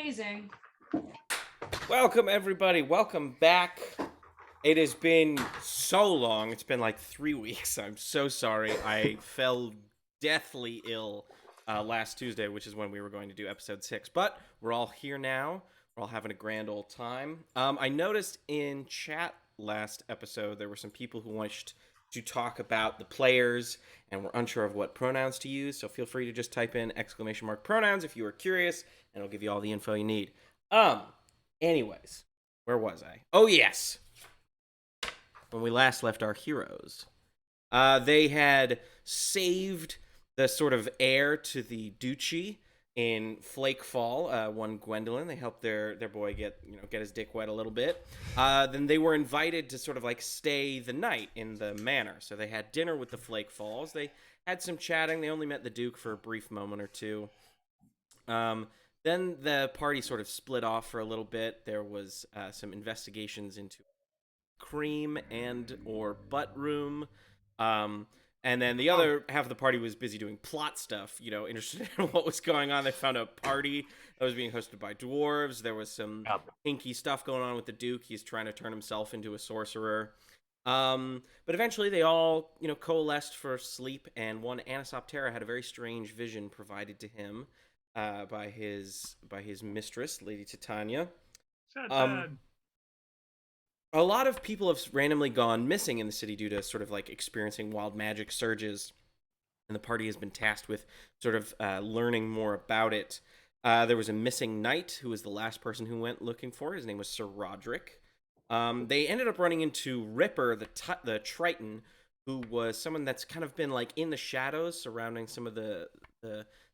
amazing. Welcome, everybody. Welcome back. It has been so long. It's been like 3 weeks. I'm so sorry. I fell deathly ill last Tuesday, which is when we were going to do episode 6. But we're all here now. We're all having a grand old time. I noticed in chat last episode there were some people who wished to talk about the players and were unsure of what pronouns to use. So feel free to just type in ! pronouns if you are curious, and it'll give you all the info you need. Anyways, where was I? Oh, yes. When we last left our heroes, they had saved the sort of heir to the duchy in Flake Fall. One Gwendolyn. They helped their boy get his dick wet a little bit. Then they were invited to sort of like stay the night in the manor. So they had dinner with the Flake Falls. They had some chatting. They only met the Duke for a brief moment or two. Then the party sort of split off for a little bit. There was some investigations into cream and or butt room. And then the other half of the party was busy doing plot stuff, interested in what was going on. They found a party that was being hosted by dwarves. There was some hinky stuff going on with the Duke. He's trying to turn himself into a sorcerer. But eventually they all, coalesced for sleep, and one Anisoptera had a very strange vision provided to him by his mistress, Lady Titania. A lot of people have randomly gone missing in the city due to sort of like experiencing wild magic surges, and the party has been tasked with sort of learning more about it. There was a missing knight who was the last person who went looking for. His name was Sir Roderick. They ended up running into Ripper, the Triton, who was someone that's kind of been like in the shadows surrounding some of the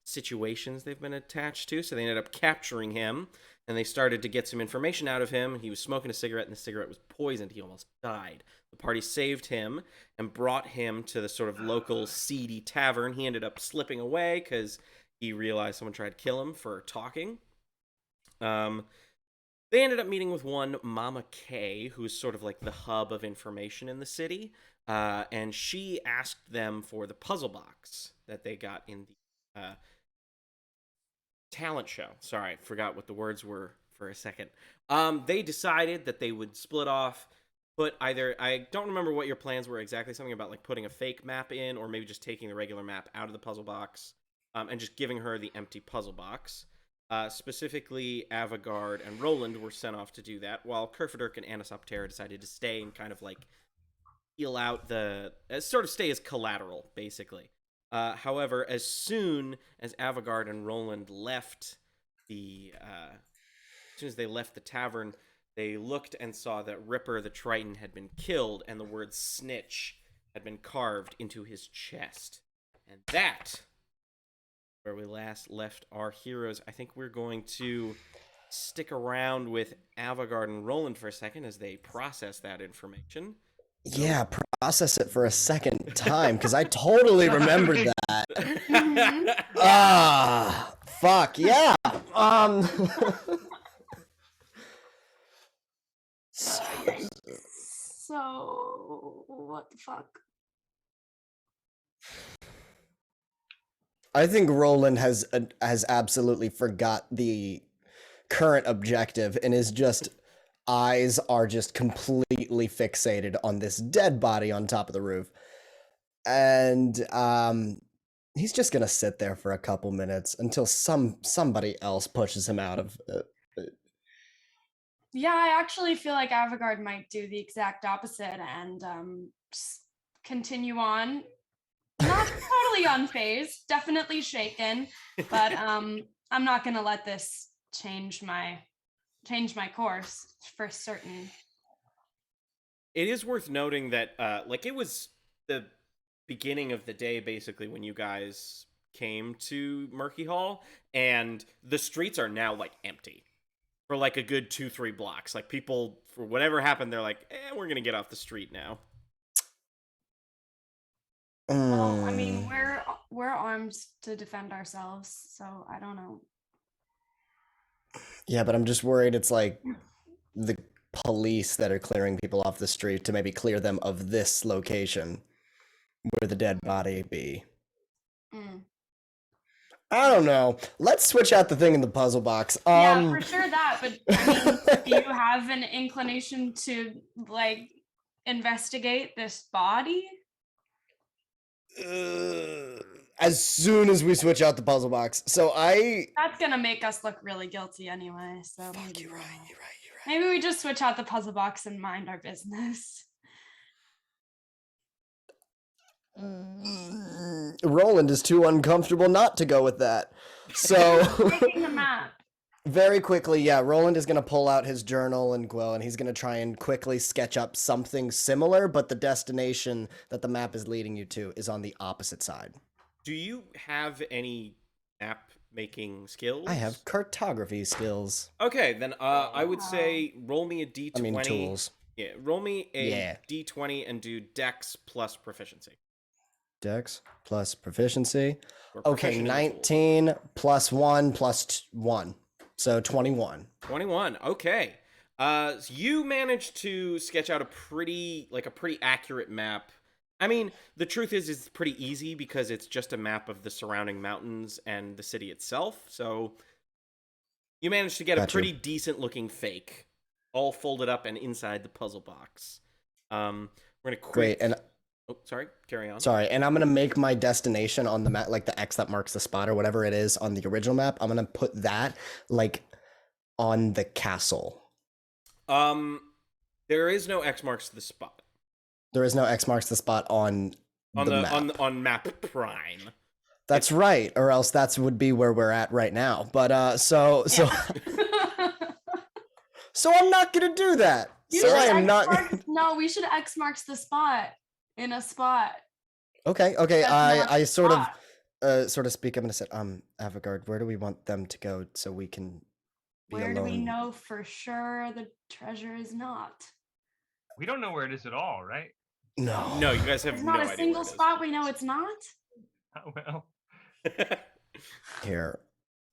situations they've been attached to. So they ended up capturing him, and they started to get some information out of him. He was smoking a cigarette, and the cigarette was poisoned. He almost died. The party saved him and brought him to the sort of local seedy tavern. He ended up slipping away because he realized someone tried to kill him for talking. They ended up meeting with one Mama Kay, who's sort of like the hub of information in the city, and she asked them for the puzzle box that they got in the talent show. Sorry, I forgot what the words were for a second. They decided that they would split off, I don't remember what your plans were exactly, something about like putting a fake map in, or maybe just taking the regular map out of the puzzle box, and just giving her the empty puzzle box. Specifically, Avigard and Roland were sent off to do that, while Kerfaderk and Anisoptera decided to stay and kind of like heal out sort of stay as collateral, basically. However, as soon as Avigard and Roland left as soon as they left the tavern, they looked and saw that Ripper the Triton had been killed, and the word snitch had been carved into his chest. And that, where we last left our heroes. I think we're going to stick around with Avigard and Roland for a second as they process that information. Yeah, process it for a second time, because I totally remembered that. Fuck, yeah. So, what the fuck? I think Roland has absolutely forgot the current objective and is just eyes are just completely fixated on this dead body on top of the roof. And he's just gonna sit there for a couple minutes until somebody else pushes him out of it. Yeah, I actually feel like Avigard might do the exact opposite and just continue on. Not totally unfazed, definitely shaken, but I'm not gonna let this change my course for certain. It is worth noting that it was the beginning of the day basically when you guys came to Murky Hall, and the streets are now like empty for like a good 2-3 blocks. Like people, for whatever happened, they're like, we're gonna get off the street now. Well, I mean, we're armed to defend ourselves, so I don't know. Yeah, but I'm just worried it's like the police that are clearing people off the street to maybe clear them of this location where the dead body be. I don't know. Let's switch out the thing in the puzzle box. Yeah, for sure that. But I mean, do you have an inclination to like investigate this body? As soon as we switch out the puzzle box. So That's gonna make us look really guilty anyway. So Fuck, maybe you're right. maybe we just switch out the puzzle box and mind our business. Roland is too uncomfortable not to go with that. So Taking the map. very quickly, yeah, Roland is going to pull out his journal and quill, and he's going to try and quickly sketch up something similar, but the destination that the map is leading you to is on the opposite side. Do you have any map making skills? I have cartography skills. Okay, then I would say roll me a d20. I mean, tools. Yeah, roll me a Yeah. d20 and do Dex plus proficiency. Dex plus proficiency. Or Okay, proficient in the tools. 19 plus 1 plus 1. So 21. 21. Okay. So you managed to sketch out a pretty accurate map. I mean, the truth is it's pretty easy because it's just a map of the surrounding mountains and the city itself. So you managed to get a pretty decent looking fake, all folded up and inside the puzzle box. We're gonna Great, and oh, sorry, carry on. sorry, and I'm gonna make my destination on the map, like the X that marks the spot or whatever it is on the original map. I'm gonna put that like on the castle. There is no X marks the spot. There is no X marks the spot on the map. on map prime. That's right, or else that would be where we're at right now. But so I'm not gonna do that. So I am not. No, we should X marks the spot in a spot. Okay. That's not I the sort spot. of speak. I'm gonna say, Avigard, where do we want them to go so we can be Where alone? do we know for sure the treasure is not? We don't know where it is at all, right? No. No, you guys have There's no not idea a single where it is. spot we know it's not. Oh, well. Here.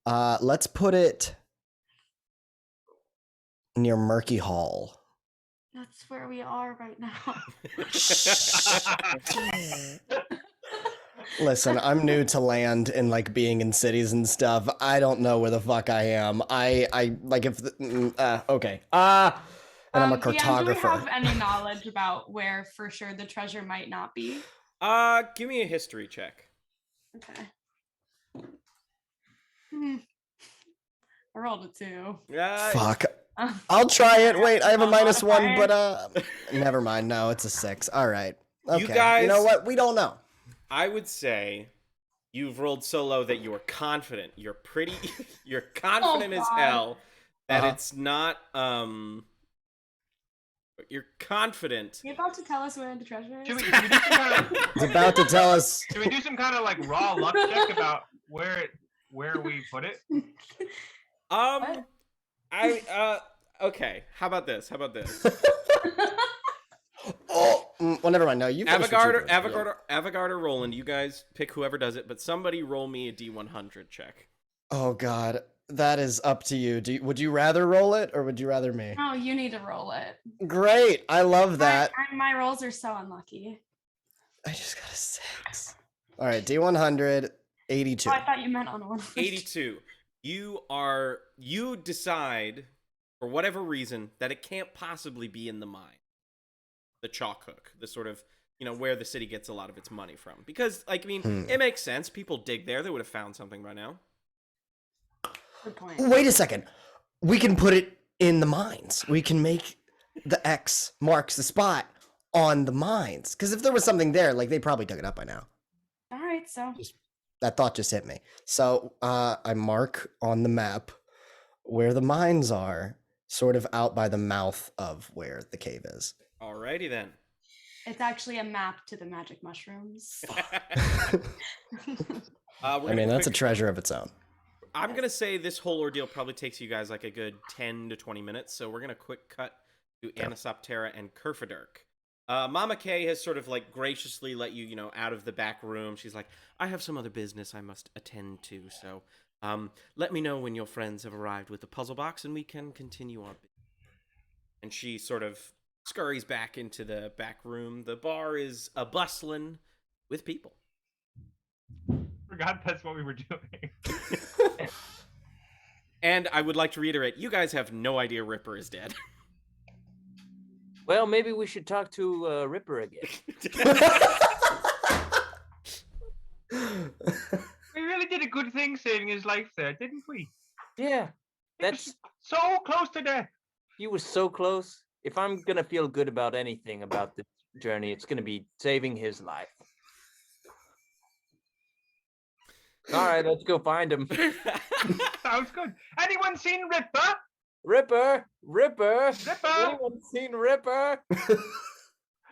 Let's put it near Murky Hall. That's where we are right now. Listen, I'm new to land and like being in cities and stuff. I don't know where the fuck I am. I like if okay. And I'm a DM, do we cartographer. have any knowledge about where for sure the treasure might not be? Give me a history check. Okay. I rolled a 2. Fuck. I'll try it. Wait, I have a -1, modifier. but never mind. No, it's a 6. All right. Okay. You guys- You know what? We don't know. I would say you've rolled so low that you are confident. You're confident as God. hell that Uh-huh. it's not you're confident. You about to tell us where the treasure is? Should we do some kind of, It's about to tell us. should we do some kind of like raw luck check about where we put it? What? Okay. How about this? Well, never mind. No, you. finish what you're doing. Avigard or Roland, you guys pick whoever does it, but somebody roll me a D100 check. Oh God, that is up to you. Would you rather roll it or would you rather me? Oh, you need to roll it. Great, I love that. My rolls are so unlucky. I just got a 6. All right, D100, 82. Oh, I thought you meant on one. 82. You decide for whatever reason that it can't possibly be in the mine. The chalk hook, the sort of, where the city gets a lot of its money from. Because, like, I mean, it makes sense. People dig there. They would have found something by now. Good point. Wait a second. We can put it in the mines. We can make the X marks the spot on the mines. Because if there was something there, like, they probably took it up by now. All right, so That thought just hit me. So I mark on the map where the mines are, sort of out by the mouth of where the cave is. Alrighty then. it's actually a map to the magic mushrooms. I mean, that's a treasure of its own. I'm going to say this whole ordeal probably takes you guys like a good 10 to 20 minutes, so we're going to quick cut to Anisoptera and Kerfaderk. Mama Kay has sort of like graciously let you, out of the back room. She's like, I have some other business I must attend to, so let me know when your friends have arrived with the puzzle box and we can continue our business. And she sort of scurries back into the back room. The bar is a bustling with people. forgot that's what we were doing. And I would like to reiterate, you guys have no idea Ripper is dead. Well, maybe we should talk to Ripper again. We really did a good thing saving his life there, didn't we? Yeah, He was that's so close to death. you were so close. If I'm gonna feel good about anything about this journey, it's gonna be saving his life. All right, let's go find him. Sounds good. Anyone seen Ripper? Ripper, Ripper, Ripper! anyone seen Ripper?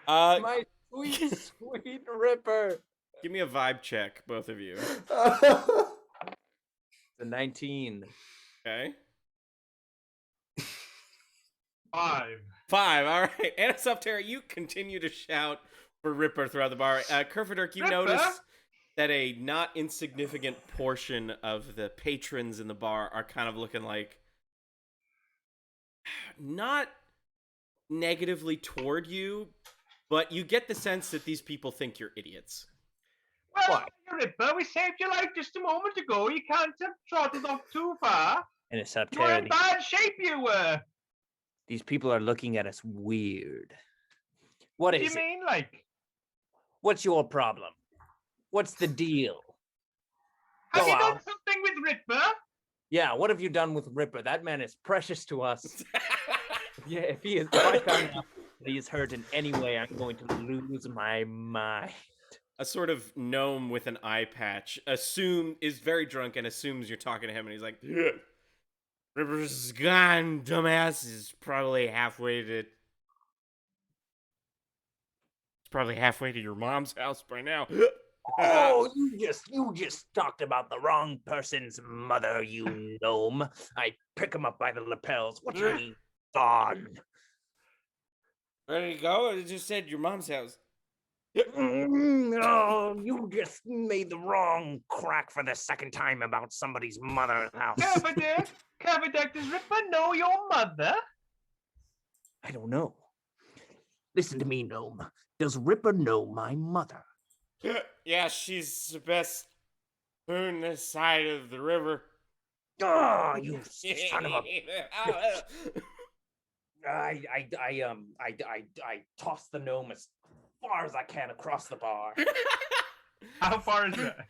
My sweet, sweet Ripper. Give me a vibe check, both of you. The 19. Okay. 5. 5. All right. Anisoptera, you continue to shout for Ripper throughout the bar. Kerfaderk, you Ripper? notice that a not insignificant portion of the patrons in the bar are kind of looking like not negatively toward you, but you get the sense that these people think you're idiots. Well, Ripper, we saved your life just a moment ago. You can't have trotted off too far. And it's You were in bad shape, you were. These people are looking at us weird. What What do is you it? mean, like? What's your problem? What's the deal? Have Go you on. done something with Ripper? Yeah, what have you done with Ripper? That man is precious to us. Yeah, if I found out that he is hurt in any way, I'm going to lose my mind. A sort of gnome with an eye patch is very drunk and assumes you're talking to him, and he's like, "Yeah, Ripper's gone, dumbass. Is probably halfway to. It's probably halfway to your mom's house by now." Oh, you just talked about the wrong person's mother, you gnome. I pick him up by the lapels. What do you mean, gone? Ready to go? I just said your mom's house. Oh, you just made the wrong crack for the second time about somebody's mother's house. Kerfaderk, does Ripper know your mother? I don't know. Listen to me, gnome. Does Ripper know my mother? Yeah, she's the best spoon this side of the river. Oh, you son of a! I toss the gnome as far as I can across the bar. How far is that?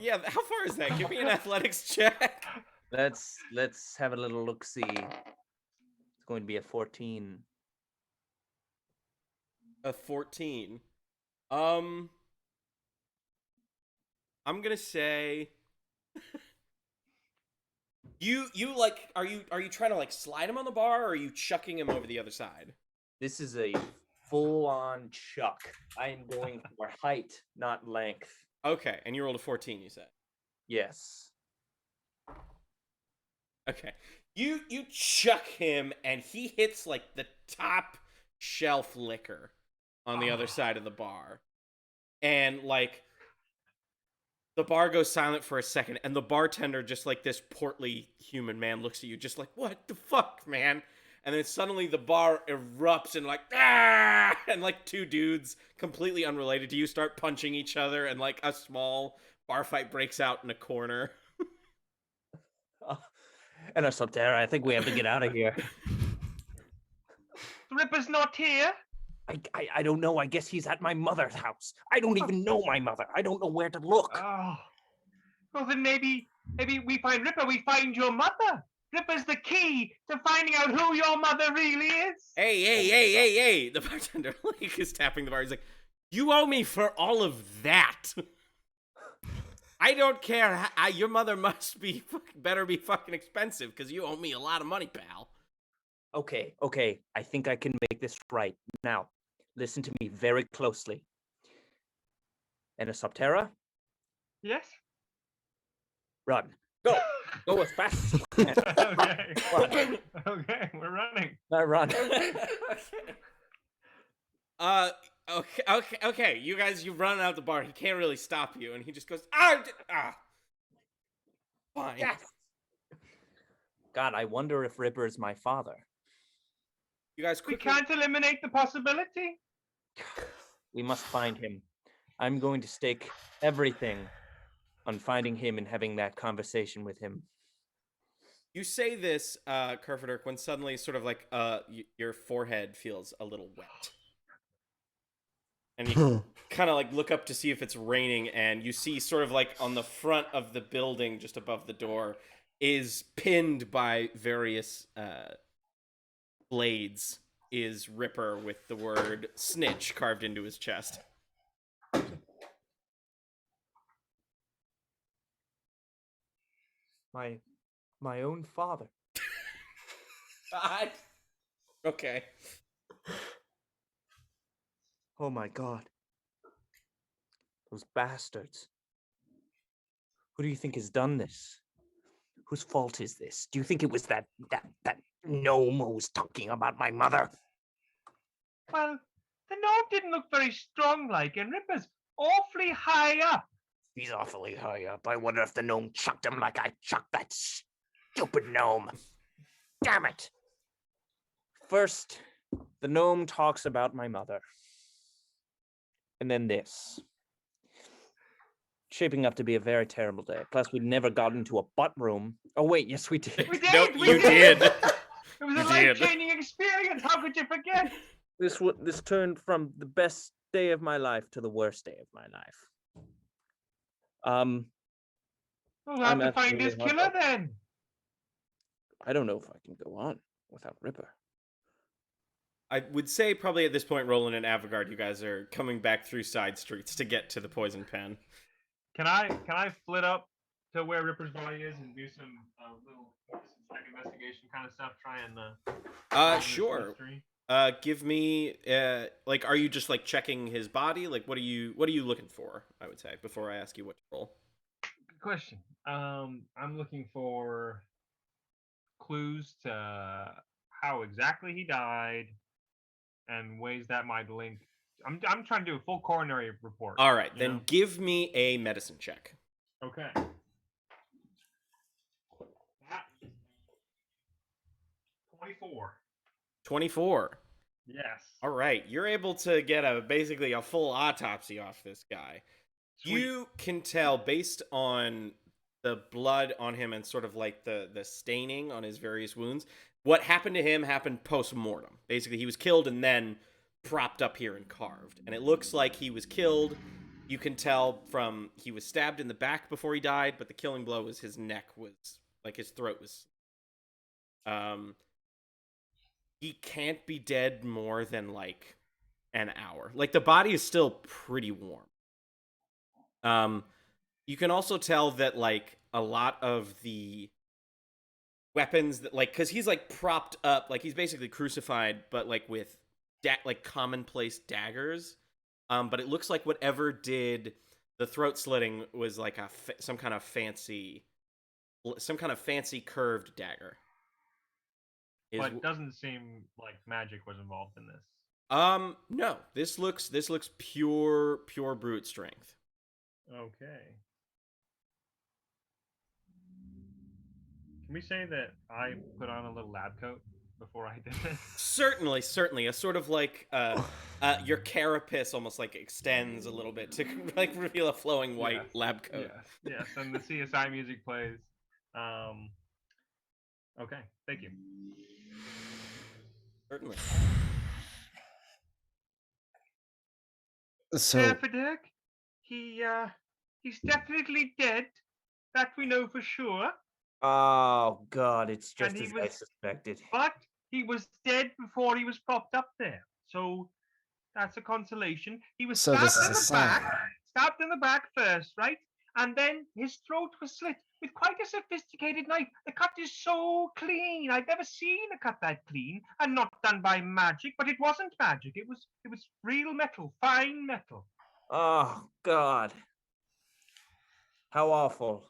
Yeah, how far is that? Give me an athletics check. Let's have a little look. See, it's going to be a 14. A 14. I'm gonna say you like are you trying to like slide him on the bar, or are you chucking him over the other side? This is a full-on chuck. I am going for height, not length. Okay, and you rolled a 14, you said. Yes. Okay. You chuck him and he hits like the top shelf liquor on the other side of the bar. And like the bar goes silent for a second, and the bartender, just like this portly human man, looks at you just like, "What the fuck, man?" And then suddenly the bar erupts and like, "Ah!" And like two dudes completely unrelated to you start punching each other, and like a small bar fight breaks out in a corner. Anisoptera, I think we have to get out of here. Ripper's not here. I don't know. I guess he's at my mother's house. I don't even know my mother. I don't know where to look. Oh. Well, then maybe we find Ripper, we find your mother. Ripper's the key to finding out who your mother really is. Hey. The bartender like is tapping the bar. He's like, "You owe me for all of that." I don't care. Your mother must be better be fucking expensive because you owe me a lot of money, pal. Okay. I think I can make this right. Now, listen to me very closely. Anisoptera, Yes? run. Go. Go as fast as you can. Okay. Run. Okay, we're running. Run. Okay. You guys, you run out the bar. He can't really stop you, and he just goes, fine. Yes. God, I wonder if Ripper is my father. You guys We quickly... can't eliminate the We must find him. I'm going to stake everything on finding him and having that conversation with him. You say this, Kerfaderk, when suddenly sort of like your forehead feels a little wet. And you kind of like look up to see if it's raining, and you see sort of like on the front of the building just above the door is pinned by various blades is Ripper with the word snitch carved into his chest. My own father. God. Okay. Oh my God. Those bastards. Who do you think has done this? Whose fault is this? Do you think it was that gnome who was talking about my mother? Well, the gnome didn't look very strong-like, and Ripper's awfully high up. He's awfully high up. I wonder if the gnome chucked him like I chucked that stupid gnome. Damn it! First, the gnome talks about my mother. And then this. Shaping up to be a very terrible day. Plus, we never got into a butt room. Oh, wait, yes, we did. We did! No, we you did. It was a You did. life-changing experience. How could you forget? This turned from the best day of my life to the worst day of my life. We'll have to I'm find his absolutely killer heartbroken. then. I don't know if I can go on without Ripper. I would say probably at this point, Roland and Avigard, you guys are coming back through side streets to get to the poison pen. Can I flit up to where Ripper's body is and do some little investigation kind of stuff? Try and solve this Sure. mystery? Give me like, are you just like checking his body? Like, what are you looking for? I would say before I ask you what to roll. Good question. I'm looking for clues to how exactly he died and ways that might link. I'm trying to do a full coronary report. All right, you then know? give me a medicine check. Okay. 24. 24. Yes. All right, you're able to get basically a full autopsy off this guy. Sweet. You can tell based on the blood on him and sort of like the staining on his various wounds, what happened to him happened post-mortem. Basically, he was killed and then propped up here and carved. And it looks like he was killed. You can tell from he was stabbed in the back before he died, but the killing blow was his neck was, like his throat was. He can't be dead more than like an hour. Like the body is still pretty warm. You can also tell that like a lot of the weapons that like, cause he's like propped up, like he's basically crucified, but like with like commonplace daggers. But it looks like whatever did the throat slitting was like some kind of fancy curved dagger. But it doesn't seem like magic was involved in this. No. This looks pure brute strength. Okay. Can we say that I put on a little lab coat before I did this? Certainly. A sort of like your carapace almost like extends a little bit to like reveal a flowing white lab coat. Yes, and the CSI music plays. Okay, thank you. Certainly. So, Kerfaderk, he's definitely dead. That we know for sure. Oh God, it's And just he as I was- suspected. But he was dead before he was propped up there. So that's a consolation. He was So stabbed this is in a the sign. back. Stabbed in the back first, right? And then his throat was slit with quite a sophisticated knife. The cut is so clean. I've never seen a cut that clean, and not done by magic. But it wasn't magic. It was real metal, fine metal. Oh God, how awful.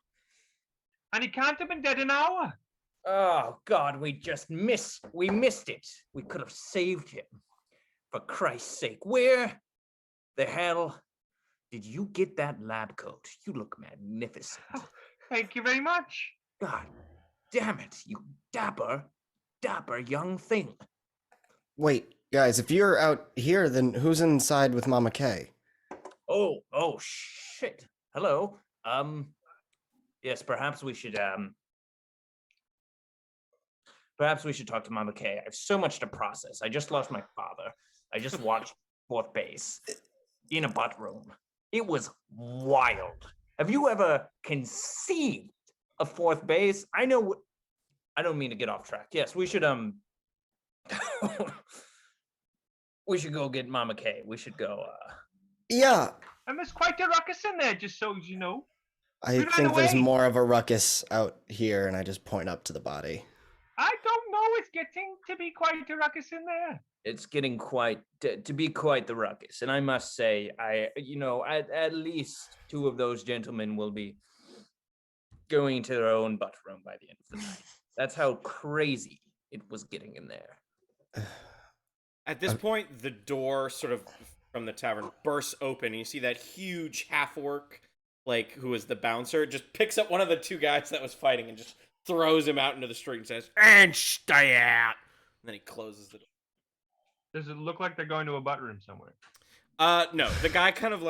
And he can't have been dead an hour. Oh God, we missed it. We could have saved him. For Christ's sake, where the hell did you get that lab coat? You look magnificent. Thank you very much. God damn it, you dapper young thing. wait, guys, if you're out here, then who's inside with Mama Kay? Oh shit. Hello. Yes, perhaps we should talk to Mama Kay. I have so much to process. I just lost my father. I just watched fourth base in a butt room. It was wild. Have you ever conceived of fourth base? I know. I don't mean to get off track. Yes, we should we should go get Mama Kay. We should go. Yeah, And there's quite a ruckus in there, just so you know. I We ran think there's away. more of a ruckus out here, and I just point up to the body. I don't know. It's getting to be quite a ruckus in there. It's getting quite to be quite the ruckus, and I must say, at least two of those gentlemen will be going to their own butt room by the end of the night. That's how crazy it was getting in there. At this point, the door sort of from the tavern bursts open, and you see that huge half-orc, who was the bouncer, just picks up one of the two guys that was fighting and just throws him out into the street and says, "And stay out!" And then he closes the door. Does it look like they're going to a butt room somewhere? No. The guy kind of,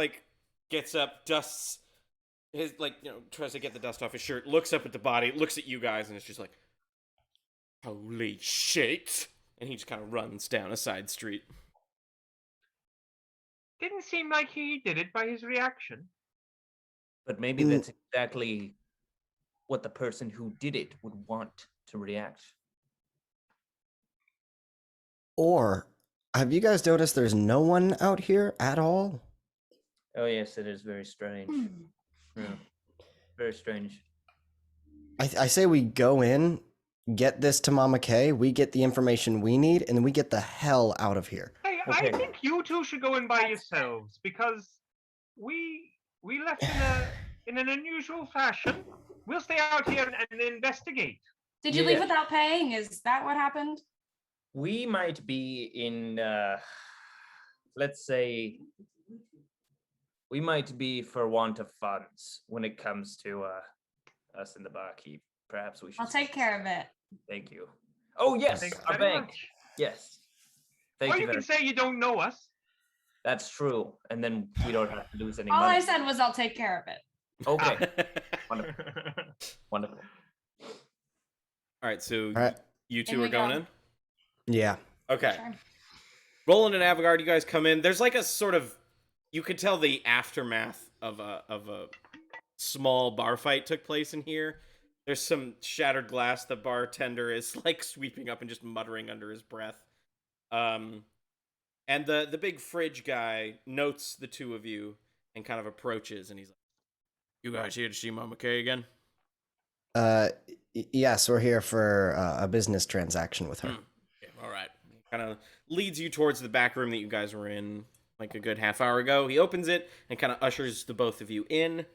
gets up, dusts his, tries to get the dust off his shirt, looks up at the body, looks at you guys, and it's just like, "Holy shit!" And he just kind of runs down a side street. Didn't seem like he did it by his reaction. But maybe that's exactly what the person who did it would want to react. Or, have you guys noticed there's no one out here at all? Oh yes, it is very strange. Yeah. Very strange. I say we go in, get this to Mama Kay, we get the information we need, and then we get the hell out of here. Hey, Okay. I think you two should go in by yourselves because we left in an unusual fashion. We'll stay out here and investigate. Did you leave Yeah. without paying? Is that what happened? We might be in, let's say, we might be for want of funds when it comes to us in the barkeep. Perhaps we should. I'll take care of it. Thank you. Oh yes, Thanks our very bank. much. Yes. Thank Or you you very can say you don't know us. That's true, and then we don't have to lose any All I money. said was I'll take care of it. Okay, wonderful, wonderful. All right, so Alright. you two In are we going go. in? Yeah. Okay. Sure. Roland and Avigard, you guys come in. There's a sort of, you could tell the aftermath of a small bar fight took place in here. There's some shattered glass. The bartender is sweeping up and just muttering under his breath. And the big fridge guy notes the two of you and kind of approaches, and he's like, "You guys here to see Mama Kay again?" Yes, we're here for a business transaction with her. Yeah, all right. He kind of leads you towards the back room that you guys were in a good half hour ago. He opens it and kind of ushers the both of you in.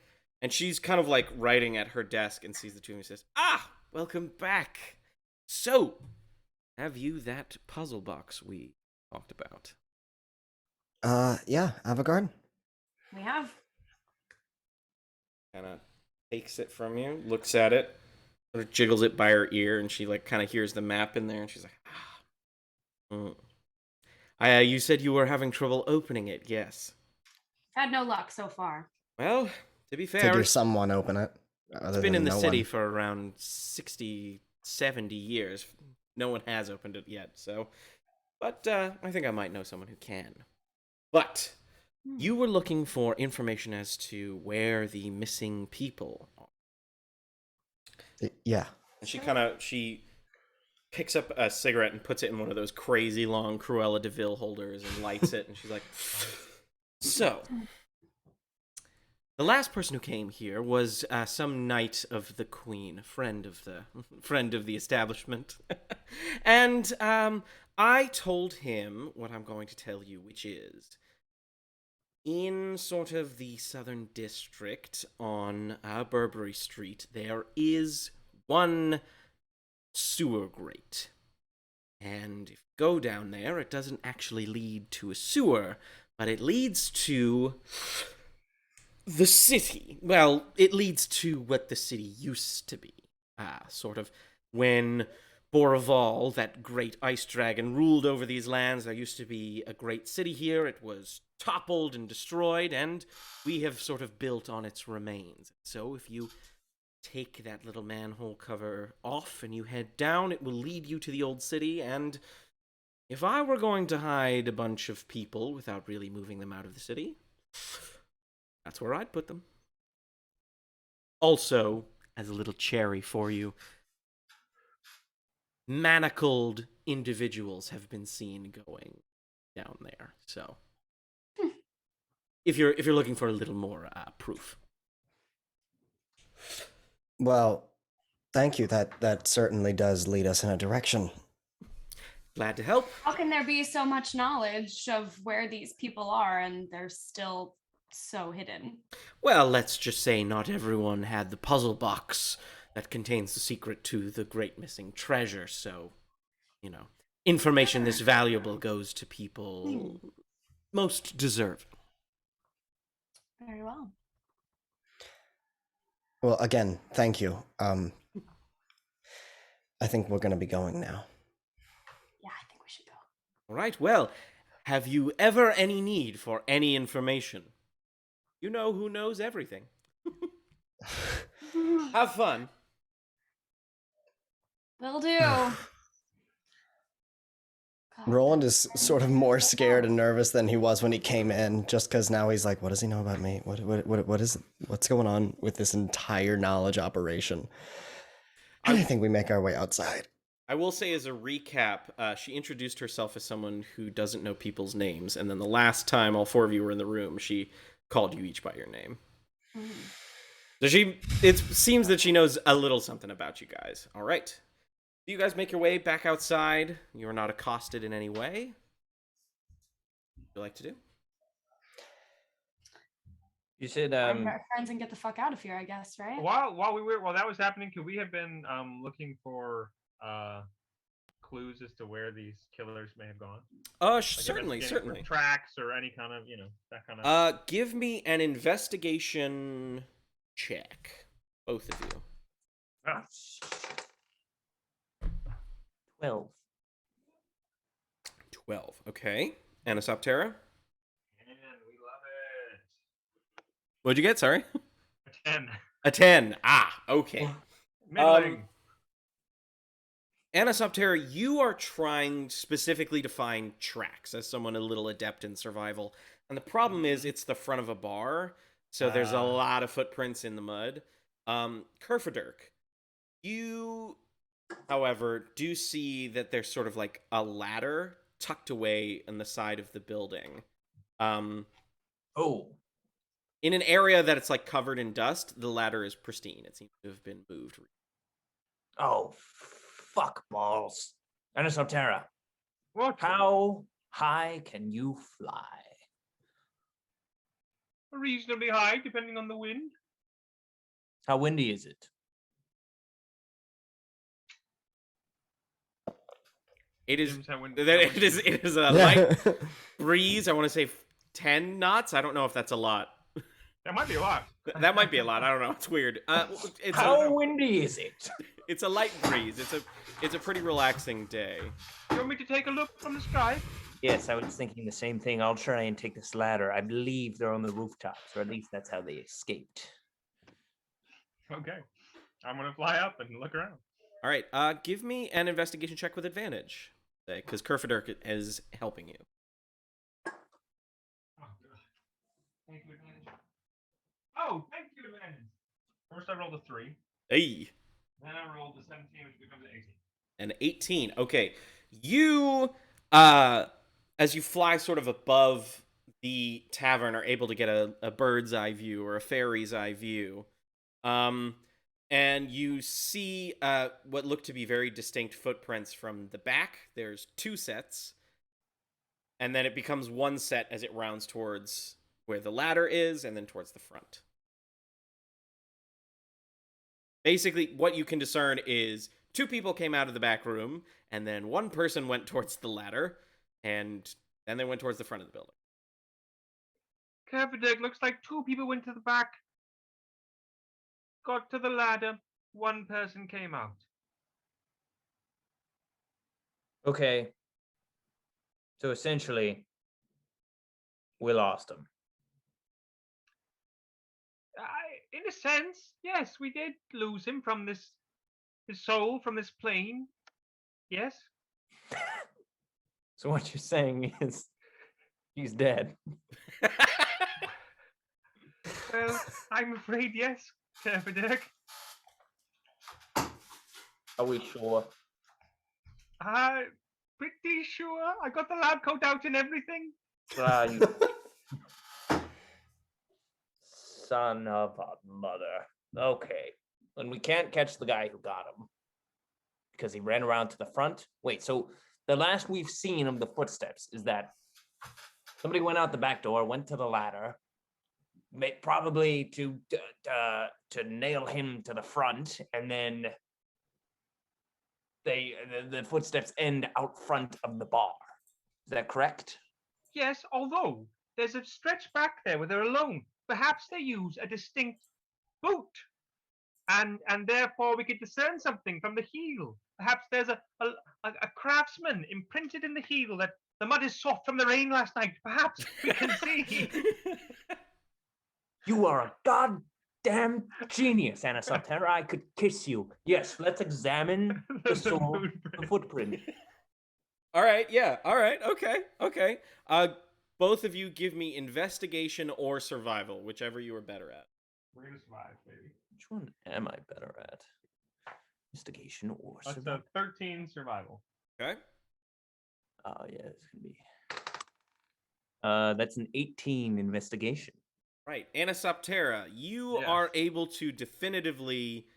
And she's kind of writing at her desk and sees the two of you and says, "Ah, welcome back. So, have you that puzzle box we talked about?" Yeah, Avigard? We have. Kind of takes it from you, looks at it, sort of jiggles it by her ear, and she kind of hears the map in there, and she's like, you said you were having trouble opening it, yes. Had no luck so far. Well, to be fair, Figure someone open it. it's been in the city for around 60, 70 years. No one has opened it yet, so. But I think I might know someone who can. But you were looking for information as to where the missing people are. Yeah. And she picks up a cigarette and puts it in one of those crazy long Cruella de Vil holders and lights it, and she's like, "So, the last person who came here was some knight of the Queen, friend of the establishment, and I told him what I'm going to tell you, which is, in sort of the southern district on Burberry Street, there is one sewer grate. And if you go down there, it doesn't actually lead to a sewer, but it leads to the city. Well, it leads to what the city used to be. Sort of when Boroval, that great ice dragon, ruled over these lands, there used to be a great city here. It was toppled and destroyed, and we have sort of built on its remains. So if you take that little manhole cover off and you head down. It will lead you to the old city, and if I were going to hide a bunch of people without really moving them out of the city, that's where I'd put them. Also, as a little cherry for you, manacled individuals have been seen going down there. So, if you're looking for a little more proof. Well, thank you. That certainly does lead us in a direction. Glad to help. How can there be so much knowledge of where these people are and they're still so hidden? Well, let's just say not everyone had the puzzle box that contains the secret to the great missing treasure, so, information this valuable goes to people most deserving. Very well. Well, again, thank you. I think we're going to be going now. Yeah, I think we should go. All right, well, have you ever any need for any information? You know who knows everything. Have fun. Will do. God, Roland is sort of more scared and nervous than he was when he came in, just because now he's like, what does he know about me? What's going on with this entire knowledge operation? And I think we make our way outside. I will say as a recap, she introduced herself as someone who doesn't know people's names, and then the last time all four of you were in the room, she called you each by your name. So it seems that she knows a little something about you guys. All right. Do you guys make your way back outside? You are not accosted in any way. What would you like to do? You said find our friends and get the fuck out of here, I guess, right? While that was happening, could we have been looking for clues as to where these killers may have gone? Like Certainly. Tracks or any kind of, that kind of. Give me an investigation check, both of you. 12. 12. Okay. Anisoptera? Man, we love it. What'd you get? Sorry. A 10. A 10. Ah, okay. Middling. Anisoptera, you are trying specifically to find tracks as someone a little adept in survival. And the problem is it's the front of a bar, so there's a lot of footprints in the mud. Kerfaderk, you, however, do see that there's sort of like a ladder tucked away in the side of the building. In an area that it's like covered in dust, the ladder is pristine. It seems to have been moved. Oh, fuck balls. Anisoptera, What? how high can you fly? Reasonably high, depending on the wind. How windy is it? It is. Depends how wind- It is a light breeze. I want to say 10 knots. I don't know if that's a lot. That might be a lot. That might be a lot. I don't know. It's weird. How windy is it? It's a light breeze. It's a pretty relaxing day. You want me to take a look from the sky? Yes, I was thinking the same thing. I'll try and take this ladder. I believe they're on the rooftops, or at least that's how they escaped. Okay. I'm going to fly up and look around. All right. Give me an investigation check with advantage, because Kerfaderk is helping you. Oh, God. Thank you, advantage. Oh, thank you, advantage. First I rolled a 3. Hey. Then I rolled a 17, which becomes an 18. An 18. Okay. You, as you fly sort of above the tavern, are able to get a bird's eye view or a fairy's eye view. And you see what look to be very distinct footprints from the back. There's 2 sets. And then it becomes 1 set as it rounds towards where the ladder is and then towards the front. Basically, what you can discern is 2 people came out of the back room, and then 1 person went towards the ladder, and then they went towards the front of the building. Kerfaderk, looks like 2 people went to the back, got to the ladder, 1 person came out. Okay. So essentially, we lost them. in a sense, yes, we did lose him from his soul from this plane. Yes. So what you're saying is he's dead. Well, I'm afraid yes, Kerfaderk. Are we sure? Pretty sure. I got the lab coat out and everything. You son of a mother. Okay. And we can't catch the guy who got him because he ran around to the front. Wait, so the last we've seen of the footsteps is that somebody went out the back door, went to the ladder, probably to nail him to the front, and then the footsteps end out front of the bar. Is that correct? Yes, although there's a stretch back there where they're alone. Perhaps they use a distinct boot. And therefore we could discern something from the heel. Perhaps there's a craftsman imprinted in the heel that the mud is soft from the rain last night. Perhaps we can see. You are a goddamn genius, Anisoptera. I could kiss you. Yes, let's examine the sole, the footprint. All right, yeah. All right, okay. Both of you give me investigation or survival, whichever you are better at. We're gonna survive, baby. Which one am I better at? Investigation or That's survival? a 13 survival. Okay. Oh, yeah, it's gonna be. That's an 18 investigation. Right. Anisoptera, you Yes. are able to definitively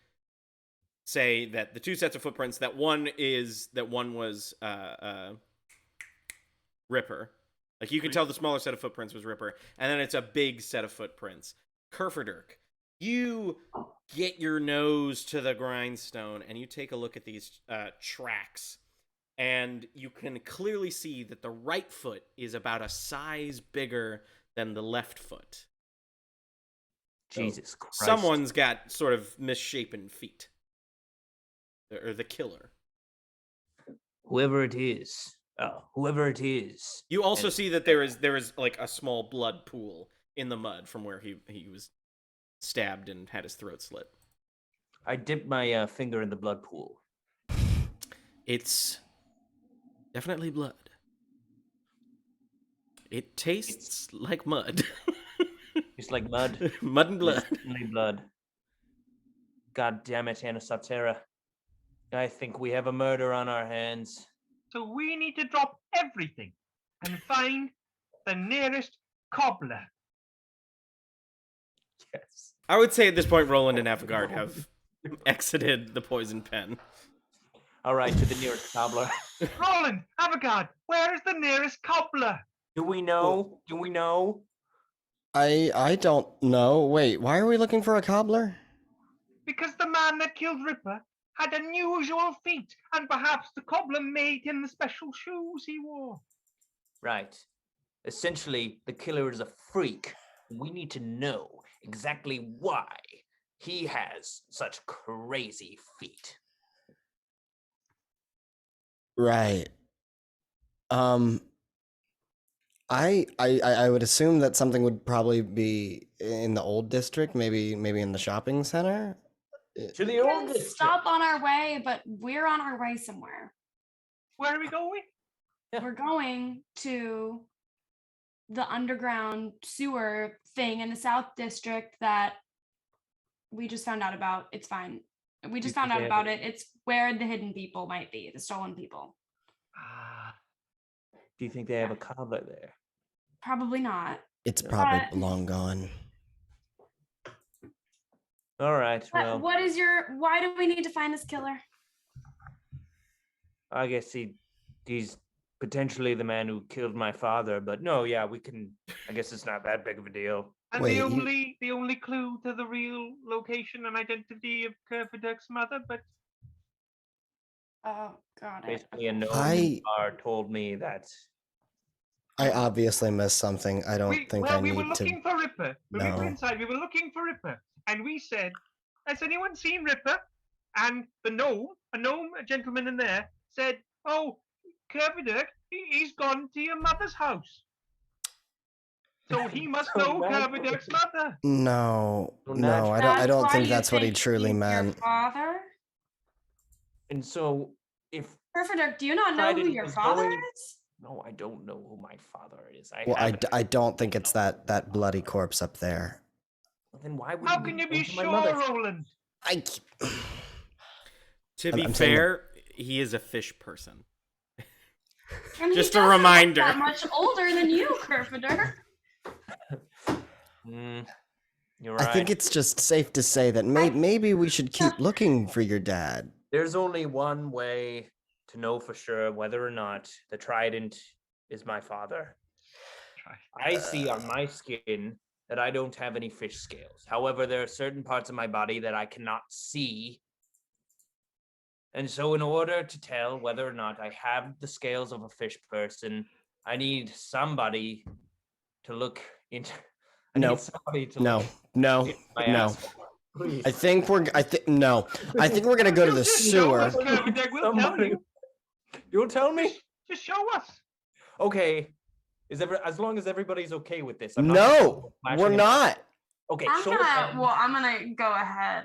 say that the two sets of footprints, that one was Ripper. Like, you can tell the smaller set of footprints was Ripper, and then it's a big set of footprints. Kerfaderk, you get your nose to the grindstone, and you take a look at these tracks, and you can clearly see that the right foot is about a size bigger than the left foot. Jesus Christ. Someone's got sort of misshapen feet. Or the killer. Whoever it is. Whoever it is. You also see that there is like a small blood pool in the mud from where he was stabbed and had his throat slit. I dipped my finger in the blood pool. It's definitely blood. It tastes like mud. It's like mud. Mud and blood. It's only blood. God damn it, Anisoptera. I think we have a murder on our hands. So we need to drop everything and find the nearest cobbler. Yes. I would say at this point, Roland and Avigard have exited the poison pen. All right, to the nearest cobbler. Roland, Avigard, where is the nearest cobbler? Do we know? Do we know? I don't know. Wait, why are we looking for a cobbler? Because the man that killed Ripper had unusual feet, and perhaps the cobbler made him the special shoes he wore. Right. Essentially, the killer is a freak. We need to know exactly why he has such crazy feet. Right. I would assume that something would probably be in the old district, maybe in the shopping center. To the We old can district. stop on our way, but we're on our way somewhere. Where are we going? Yeah. We're going to the underground sewer thing in the South District that we just found out about. It's fine. We just found out about it. It's where the hidden people might be, the stolen people. Do you think they have a cobbler there? Probably not. It's probably But- long gone. All right, well, Why do we need to find this killer? I guess he's potentially the man who killed my father, but no, yeah, we can, I guess it's not that big of a deal. And Wait, the only clue to the real location and identity of Kerfaderk's mother, but Oh, got it. Basically, a gnome I- bar told me that. I obviously missed something. I don't think I we were need looking to. for Ripper. When we were No. inside, we were looking for Ripper. And we said, has anyone seen Ripper? And a gentleman in there, said, oh, Kerfaderk, he's gone to your mother's house. So he must So know naturally. Kerfaderk's mother. No, So no, I don't why think do you that's what he truly he's meant. Your father? And so, if Kerfaderk, do you not know who Trident your is father going- is? no, I don't know who my father is. Well, haven't. I don't think it's that bloody corpse up there. Then why would How can you be sure, Roland? I. To be I'm saying fair, he is a fish person. And Just he a doesn't look reminder. That much older than you, Kerfaderk. You're right. I think it's just safe to say that maybe we should keep looking for your dad. There's only one way to know for sure whether or not the Trident is my father. I see on my skin that I don't have any fish scales. However, there are certain parts of my body that I cannot see. And so in order to tell whether or not I have the scales of a fish person, I need somebody to look into. I Nope. need somebody to No, look no, into my no. asshole. Please. I think we're gonna go to the Just show sewer. us, Kerfaderk, we'll tell Somebody- you. You'll tell me? Just show us. Okay. As long as everybody's okay with this. I'm not No, flashing we're in- not. Okay, I'm show of hands. gonna go ahead.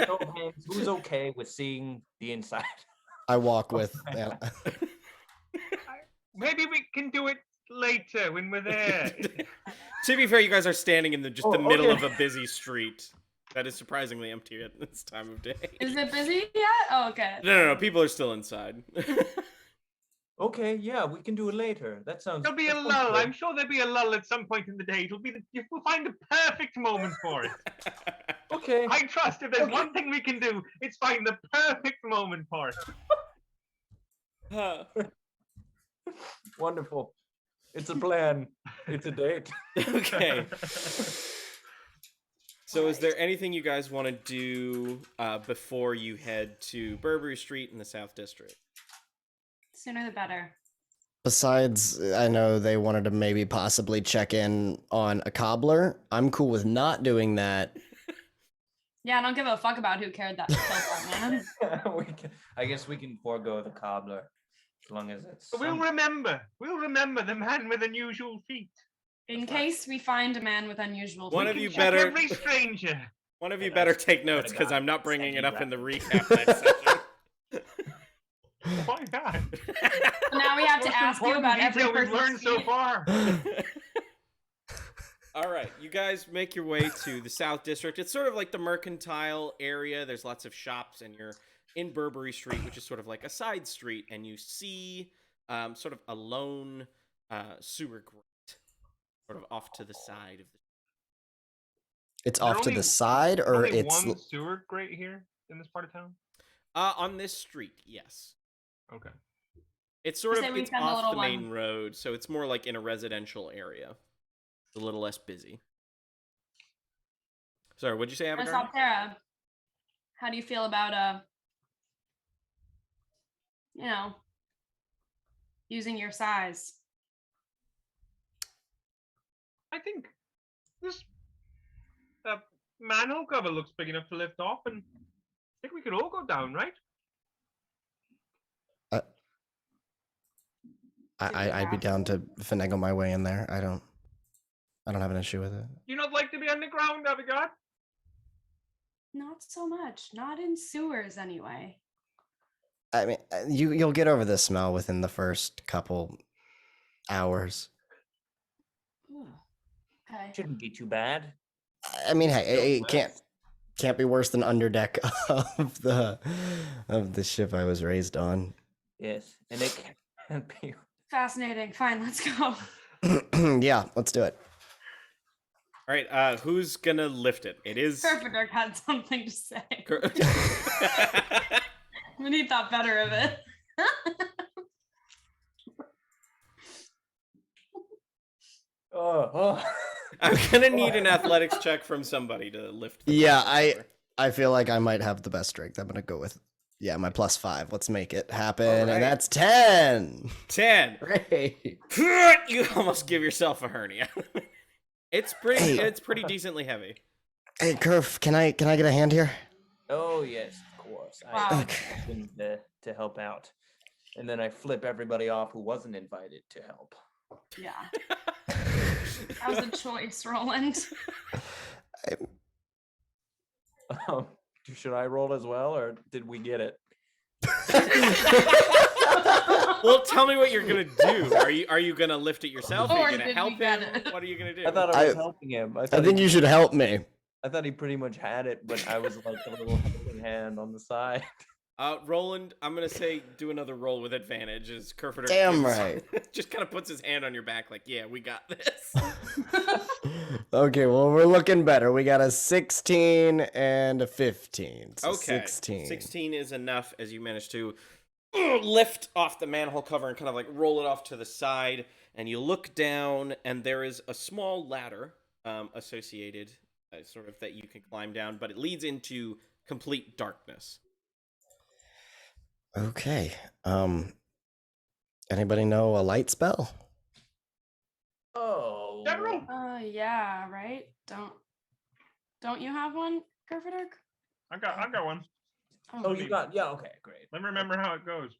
Show of hands. Who's okay with seeing the inside? I walk with. Maybe we can do it later when we're there. To be fair, you guys are standing in the middle okay. of a busy street that is surprisingly empty at this time of day. Is it busy yet? Oh, okay. No, people are still inside. Okay, yeah, we can do it later. That sounds. There'll be a that sounds lull. good. I'm sure there'll be a lull at some point in the day. We'll find the perfect moment for it. Okay. I trust if there's one thing we can do, it's find the perfect moment for it. Wonderful. It's a plan. It's a date. Okay. So is there anything you guys want to do before you head to Burberry Street in the South District? Sooner the better. Besides, I know they wanted to maybe possibly check in on a cobbler. I'm cool with not doing that. Yeah, I don't give a fuck about who killed that man. I guess we can forego the cobbler as long as it's. But we'll remember the man with unusual feet. In case we find a man with unusual One feet. of We you can check better- every stranger. One of you Yeah, better that's- take notes to because God, I'm not bringing it Sandy up in the Bradford. recap next session. Why not? Now we have to Most ask you important about every detail we've person's learned so feet. far. All right, you guys make your way to the South District. It's sort of like the mercantile area. There's lots of shops, and you're in Burberry Street, which is sort of like a side street, and you see sort of a lone sewer grate, sort of off to the side of the. It's There off to only- the side, or Only it's one sewer grate here in this part of town. On this street, yes. Okay. It's sort Say of we it's found a off little the main one. road, so it's more like in a residential area. A little less busy. Sorry, what'd you say, Avigard? Anisoptera, how do you feel about using your size? I think this manhole cover looks big enough to lift off, and I think we could all go down, right? I'd be down to finagle my way in there. I don't have an issue with it. You not like to be underground, Avigard? Not so much. Not in sewers, anyway. I mean, you'll get over the smell within the first couple hours. Ooh. Okay. Shouldn't be too bad. I mean, hey, it Still can't be worse than underdeck of the ship I was raised on. Yes, and it can't be. Fascinating. Fine, let's go. Yeah, let's do it. All right, who's gonna lift it? It is. Kerfaderk had something to say. Ker- When he thought better of it. Oh. I'm gonna need an athletics check from somebody to lift. The Yeah, box over. I feel like I might have the best strength. I'm gonna go with my +5. Let's make it happen, All right. and that's 10. 10. Great. You almost give yourself a hernia. It's pretty. Hey. It's pretty decently heavy. Hey, Kerf, can I get a hand here? Oh yes, of course. Wow. I happened to help out, and then I flip everybody off who wasn't invited to help. Yeah. That was a choice, Roland. Should I roll as well, or did we get it? Well, tell me what you're gonna do. Are you gonna lift it yourself? Are Or you gonna did help we get him? it? What are you gonna do? I thought I was helping him. I think you should help me. I thought he pretty much had it, but I was like a little helping hand on the side. Roland, I'm gonna say do another roll with advantage. As Kerfaderk Damn right. just kind of puts his hand on your back, like, yeah, we got this. Okay, well, we're looking better. We got a 16 and a 15. So Okay, 16. 16 is enough as you manage to lift off the manhole cover and kind of like roll it off to the side, and you look down, and there is a small ladder associated, sort of, that you can climb down, but it leads into complete darkness. Okay. Anybody know a light spell? Oh. General. Yeah, right? Don't you have one, Kerfaderk? I got one. Oh, you got, yeah, okay, great. Let me remember how it goes.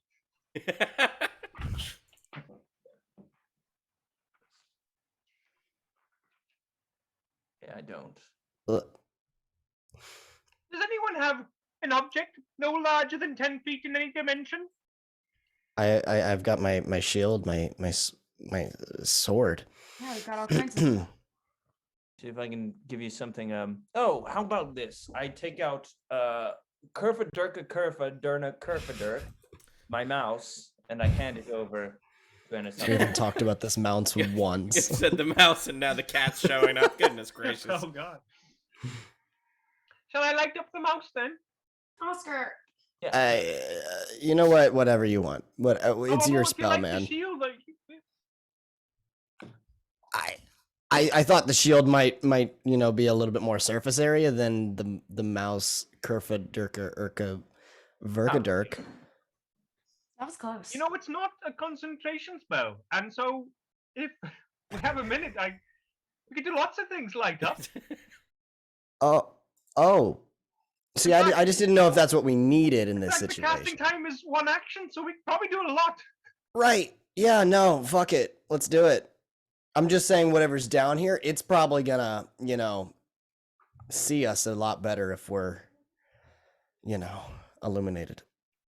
Yeah, I don't. Look, Does anyone have an object no larger than 10 feet in any dimension? I've got my shield, my sword. Yeah, we got all kinds of stuff. See if I can give you something. Oh, how about this? I take out Kerfaderk, my mouse, and I hand it over to We Anisoptera. haven't talked about this mounts It once. said the mouse, and now the cat's showing up. Goodness gracious. Oh, God. Shall I light up the mouse then? Oscar. You know what? Whatever you want. What? It's Oh, your if you spell, like man. The shield, I thought the shield might be a little bit more surface area than the mouse Kerfaderk Verkaderk. That was close. You know, it's not a concentration spell, and so if we have a minute, we could do lots of things light up. Oh. See, I just didn't know if that's what we needed in this The situation. casting time is one action, so we could probably do a lot. Right. Yeah, no, fuck it. Let's do it. I'm just saying whatever's down here, it's probably gonna, see us a lot better if we're, illuminated.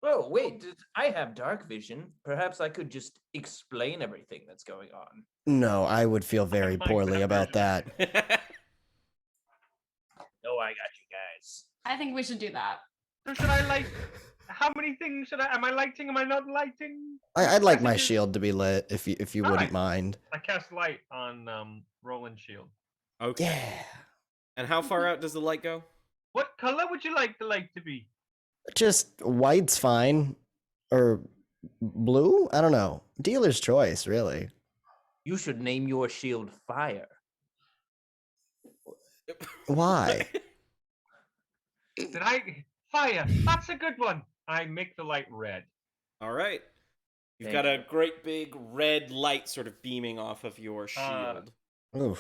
Oh, wait, I have dark vision. Perhaps I could just explain everything that's going on. No, I would feel very Fine, poorly whatever. about that. Oh, I got you guys. I think we should do that. So should I light? How many things should I? Am I lighting? Am I not lighting? I'd like my think shield to be lit if you wouldn't Alright. mind. I cast light on Roland's shield. Okay. Yeah. And how far out does the light go? What color would you like the light to be? Just white's fine. Or blue? I don't know. Dealer's choice, really. You should name your shield Fire. Why? Did I fire? That's a good one. I make the light red. All right. You've Thank got a great big red light sort of beaming off of your shield. Ooh.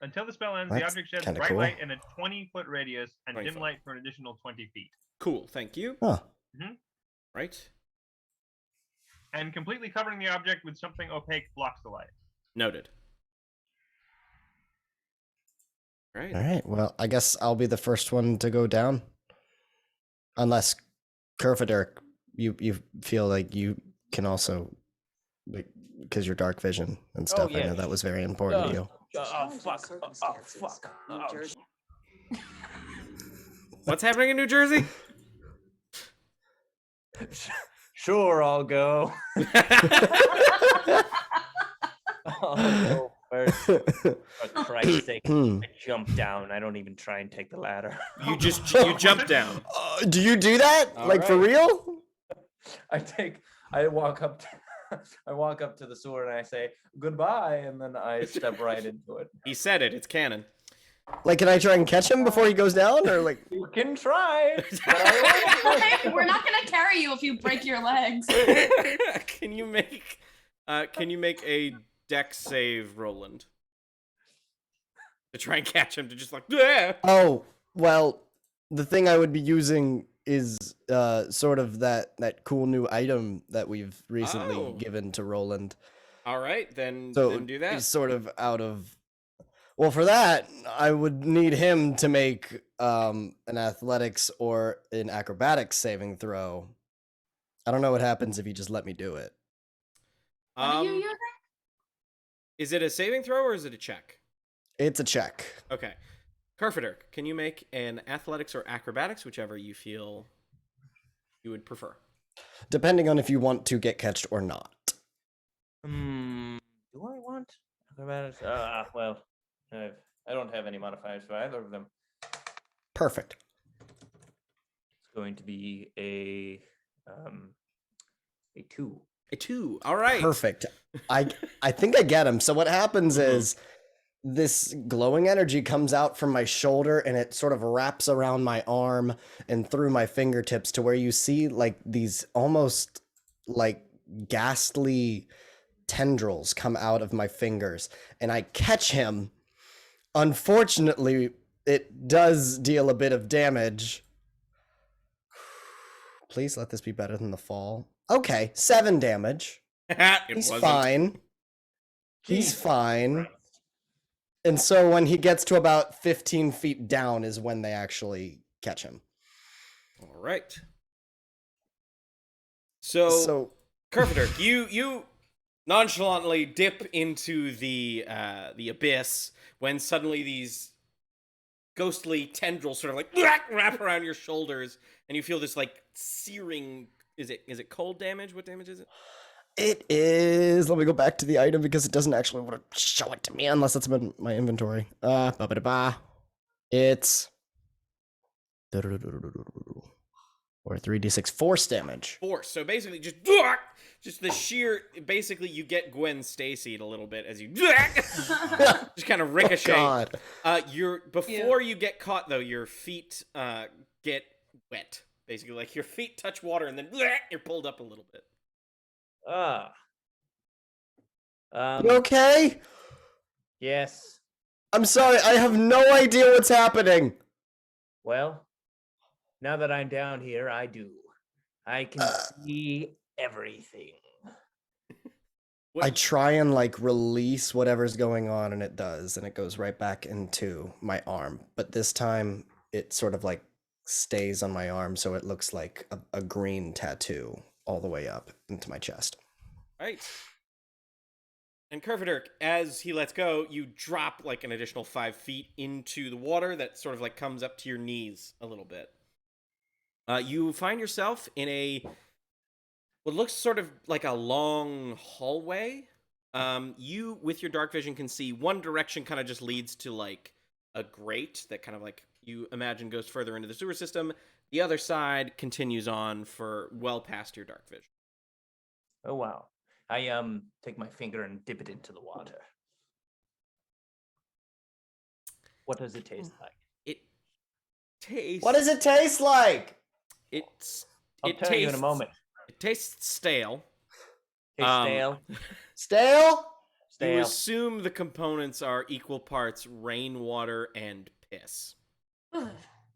Until the spell ends, the That's object sheds kinda bright cool. light in a 20-foot radius and 20 dim foot. light for an additional 20 feet. Cool, thank you. Huh. Right. And completely covering the object with something opaque blocks the light. Noted. Right. All right. Well, I guess I'll be the first one to go down. Unless Kerfaderk, you feel like you can also, because your dark vision and stuff. I yeah. know that was very important to you. Oh, fuck. Oh, fuck. Oh, What's happening in New Jersey? Sure, I'll go. I'll go first. For Christ's sake, I jump down. I don't even try and take the ladder. You jump down. Do you do that? All Like for right. real? I walk up to the sewer and I say goodbye, and then I step right into it. He said it. It's canon. Like, can I try and catch him before he goes down, or like? You can try. But I won't. We're not gonna carry you if you break your legs. Can you make a dex save, Roland? To try and catch him to just like, yeah. Oh, well, the thing I would be using is sort of that cool new item that we've recently Oh. given to Roland. All right, then So do that. he's sort of out of. Well, for that, I would need him to make an athletics or an acrobatics saving throw. I don't know what happens if you just let me do it. What are you using? Is it a saving throw or is it a check? It's a check. Okay. Kerfaderk, can you make an athletics or acrobatics, whichever you feel you would prefer? Depending on if you want to get catched or not. Do I want acrobatics? Well, I don't have any modifiers for either of them. Perfect. It's going to be a 2. A 2. All right. Perfect. I think I get him. So what happens is this glowing energy comes out from my shoulder and it sort of wraps around my arm and through my fingertips to where you see like these almost like ghastly tendrils come out of my fingers and I catch him. Unfortunately, it does deal a bit of damage. Please let this be better than the fall. Okay, 7 damage. He's fine. He's fine. And so when he gets to about 15 feet down is when they actually catch him. All right. So Kerfaderk, you nonchalantly dip into the abyss when suddenly these ghostly tendrils sort of like wrap around your shoulders, and you feel this like searing. Is it cold damage? What damage is it? It is. Let me go back to the item because it doesn't actually want to show it to me unless it's in my inventory. It's or 3d6 force damage. Force. So basically, just the sheer. Basically, you get Gwen Stacy'd a little bit as you just kind of ricochet. Oh, God. Before you get caught though, your feet get wet. Basically, like your feet touch water and then you're pulled up a little bit. You okay? Yes. I'm sorry, I have no idea what's happening. Well, now that I'm down here, I do. I can see everything. I try and like release whatever's going on and it does, and it goes right back into my arm. But this time it sort of like stays on my arm, so it looks like a green tattoo all the way up into my chest. Right. And Kerfaderk, as he lets go, you drop like an additional 5 feet into the water that sort of like comes up to your knees a little bit. You find yourself in what looks sort of like a long hallway. You, with your dark vision, can see one direction kind of just leads to like a grate that kind of like you imagine goes further into the sewer system. The other side continues on for well past your dark vision. Oh, wow. I take my finger and dip it into the water. What does it taste like? It tastes... What does it taste like? I'll tell you in a moment. It tastes stale. Stale? Stale? You assume the components are equal parts rainwater and piss.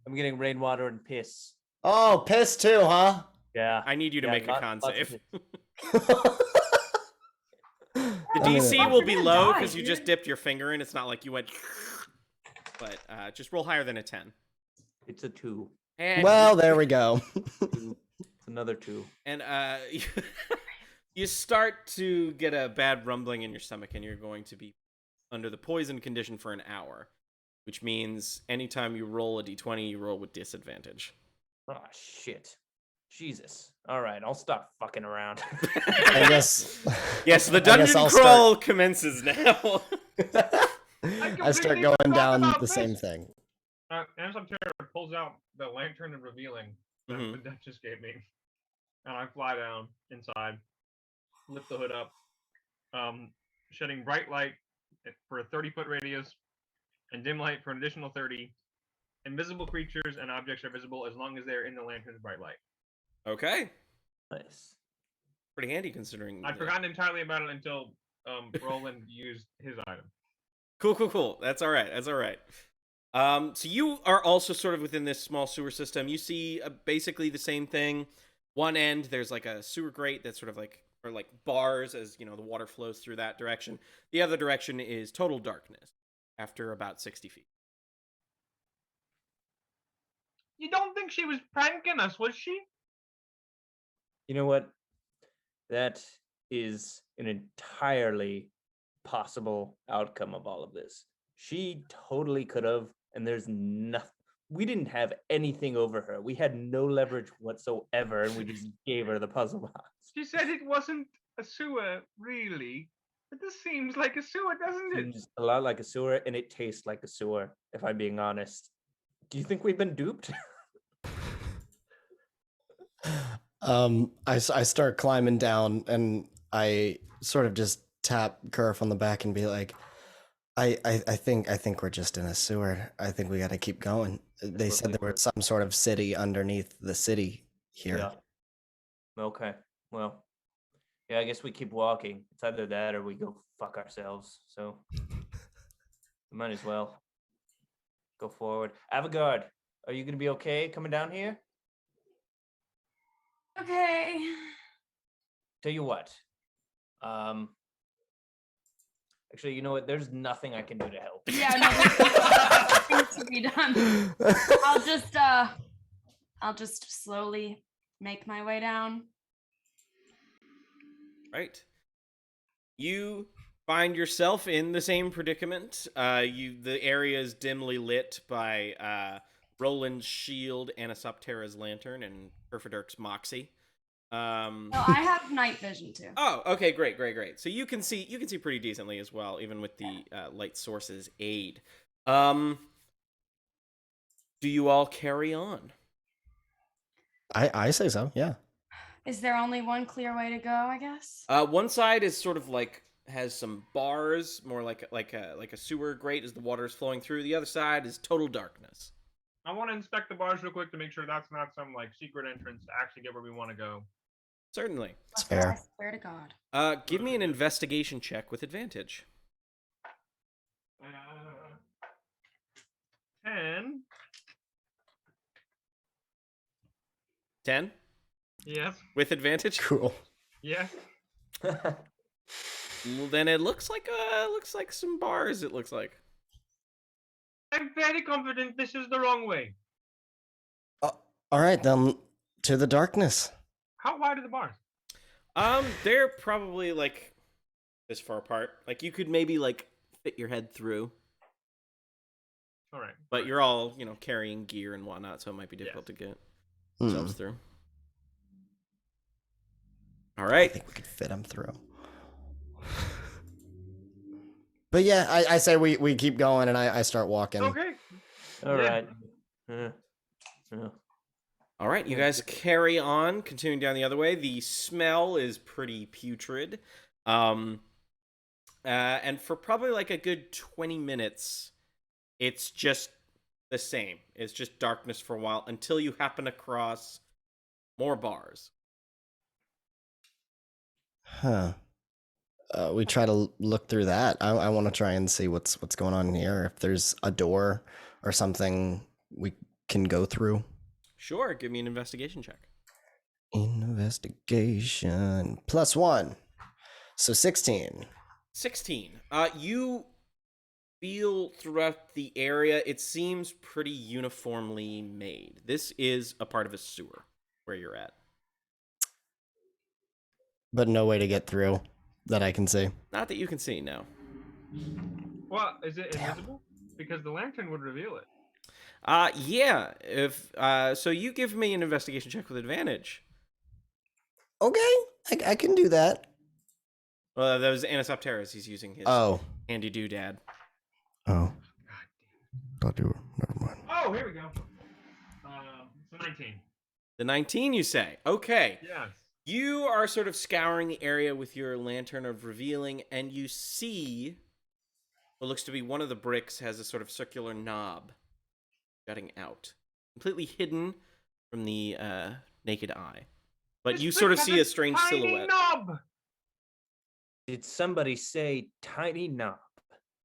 I'm getting rainwater and piss. Oh, piss too, huh? Yeah. I need you to make a con save. The I'm DC will be low die, because you dude. just dipped your finger in. It's not like you went... But just roll higher than a 10. It's a 2. And Well, there we go. It's another 2. And you start to get a bad rumbling in your stomach, and you're going to be under the poison condition for an hour, which means anytime you roll a d20, you roll with disadvantage. Oh, shit. Jesus. All right, I'll stop fucking around. I guess. Yes, the I guess dungeon I'll crawl commences now. I start going down the same thing. Anisoptera pulls out the lantern of revealing that the Duchess gave me, and I fly down inside, lift the hood up, shedding bright light for a 30-foot radius, and dim light for an additional 30. Invisible creatures and objects are visible as long as they're in the lantern's bright light. Okay. Nice. Pretty handy considering... I'd forgotten entirely about it until Roland used his item. Cool. That's all right. So you are also sort of within this small sewer system. You see basically the same thing. One end, there's like a sewer grate that's sort of like or like bars as the water flows through that direction. The other direction is total darkness after about 60 feet. You don't think she was pranking us, was she? You know what? That is an entirely possible outcome of all of this. She totally could have, and there's nothing. We didn't have anything over her. We had no leverage whatsoever, and we just gave her the puzzle box. She said it wasn't a sewer, really. But this seems like a sewer, doesn't it? Seems a lot like a sewer, and it tastes like a sewer, if I'm being honest. Do you think we've been duped? I start climbing down, and I sort of just tap Kerf on the back and be like, I think we're just in a sewer. I think we got to keep going. They said there was some sort of city underneath the city here. Yeah. Okay. Well, yeah, I guess we keep walking. It's either that or we go fuck ourselves. So we might as well go forward. Avigard, are you gonna be okay coming down here? Okay. Tell you what. Actually, you know what? There's nothing I can do to help. Yeah, no, there's nothing to be done. I'll just slowly make my way down. Right. You find yourself in the same predicament. The area is dimly lit by Roland's shield, Anisoptera's lantern, and Kerfaderk's moxie. Well, I have night vision too. Oh, okay, great. So you can see pretty decently as well, even with the light source's aid. Do you all carry on? I say so, yeah. Is there only one clear way to go, I guess? One side is sort of like has some bars, more like a sewer grate as the water is flowing through. The other side is total darkness. I want to inspect the bars real quick to make sure that's not some like secret entrance to actually get where we want to go. Certainly. It's fair. I swear to God. Give me an investigation check with advantage. 10. 10? Yes. With advantage? Cool. Yes. Well, then it looks like some bars. It looks like. I'm very confident this is the wrong way. All right, then to the darkness. How wide are the bars? They're probably like this far apart. Like you could maybe like fit your head through. All right. But you're all carrying gear and whatnot, so it might be difficult to get yourselves through. All I right. think we could fit him through. But yeah, I say we keep going, and I start walking. Okay. All Yeah. right. Yeah. All right, you guys carry on, continuing down the other way. The smell is pretty putrid. And for probably like a good 20 minutes, it's just the same. It's just darkness for a while until you happen across more bars. Huh. We try to look through that. I want to try and see what's going on here. If there's a door or something we can go through. Sure, give me an investigation check. Investigation +1. So 16. 16. You feel throughout the area, it seems pretty uniformly made. This is a part of a sewer where you're at. But no way to get through that I can see. Not that you can see, no. Well, is it invisible? Because the lantern would reveal it. Yeah. If so, you give me an investigation check with advantage. Okay, I can do that. Well, that was Anisoptera's. He's using his handy doodad. Oh. Thought you were. Never mind. Oh, here we go. So 19. The 19, you say? Okay. Yes. You are sort of scouring the area with your lantern of revealing, and you see what looks to be one of the bricks has a sort of circular knob jutting out, completely hidden from the naked eye. But This you brick sort of has see a strange tiny silhouette. knob. Did somebody say tiny knob?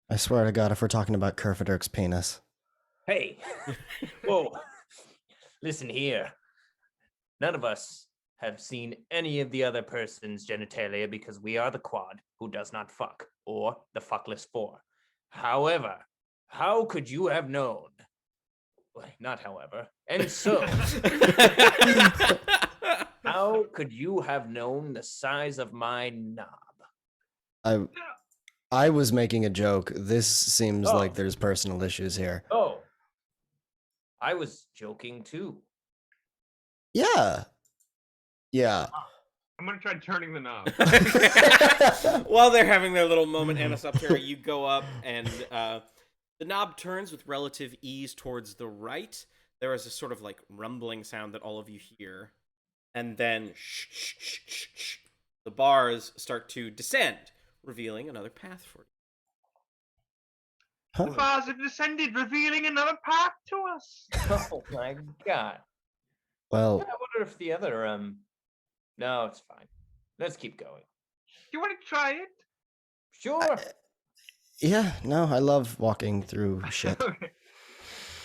I swear to God, if we're talking about Kerfaderk's penis. Hey, whoa, listen here. None of us have seen any of the other person's genitalia because we are the quad who does not fuck, or the fuckless four. However, how could you have known? Well, not however. And so, how could you have known the size of my knob? I was making a joke. This seems Oh. like there's personal issues here. Oh, I was joking too. Yeah. Yeah. I'm gonna try turning the knob. While they're having their little moment, Anisoptera, you go up and the knob turns with relative ease towards the right. There is a sort of like rumbling sound that all of you hear. And then the bars start to descend, revealing another path for you. The bars have descended, revealing another path to us. Oh my god. Well, I wonder if the other no, it's fine. Let's keep going. Do you want to try it? Sure. yeah, no, I love walking through shit. Okay.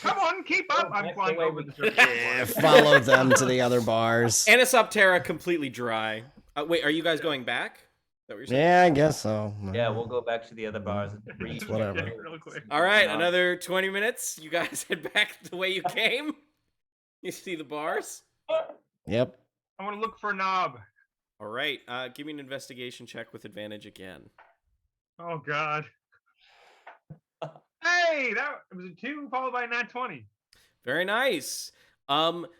Come on, keep up. Oh, I'm that's flying the way over we- the Follow them to the other bars. Anisoptera completely dry. Wait, are you guys going back? Is that what you're saying? Yeah, I guess so. Yeah, we'll go back to the other bars and read. It's whatever. Yeah, real quick. All right, No. another 20 minutes. You guys head back the way you came. You see the bars? Yep. I want to look for a knob. All right, give me an investigation check with advantage again. Oh God. Hey, that was a 2 followed by a nat 20. Very nice.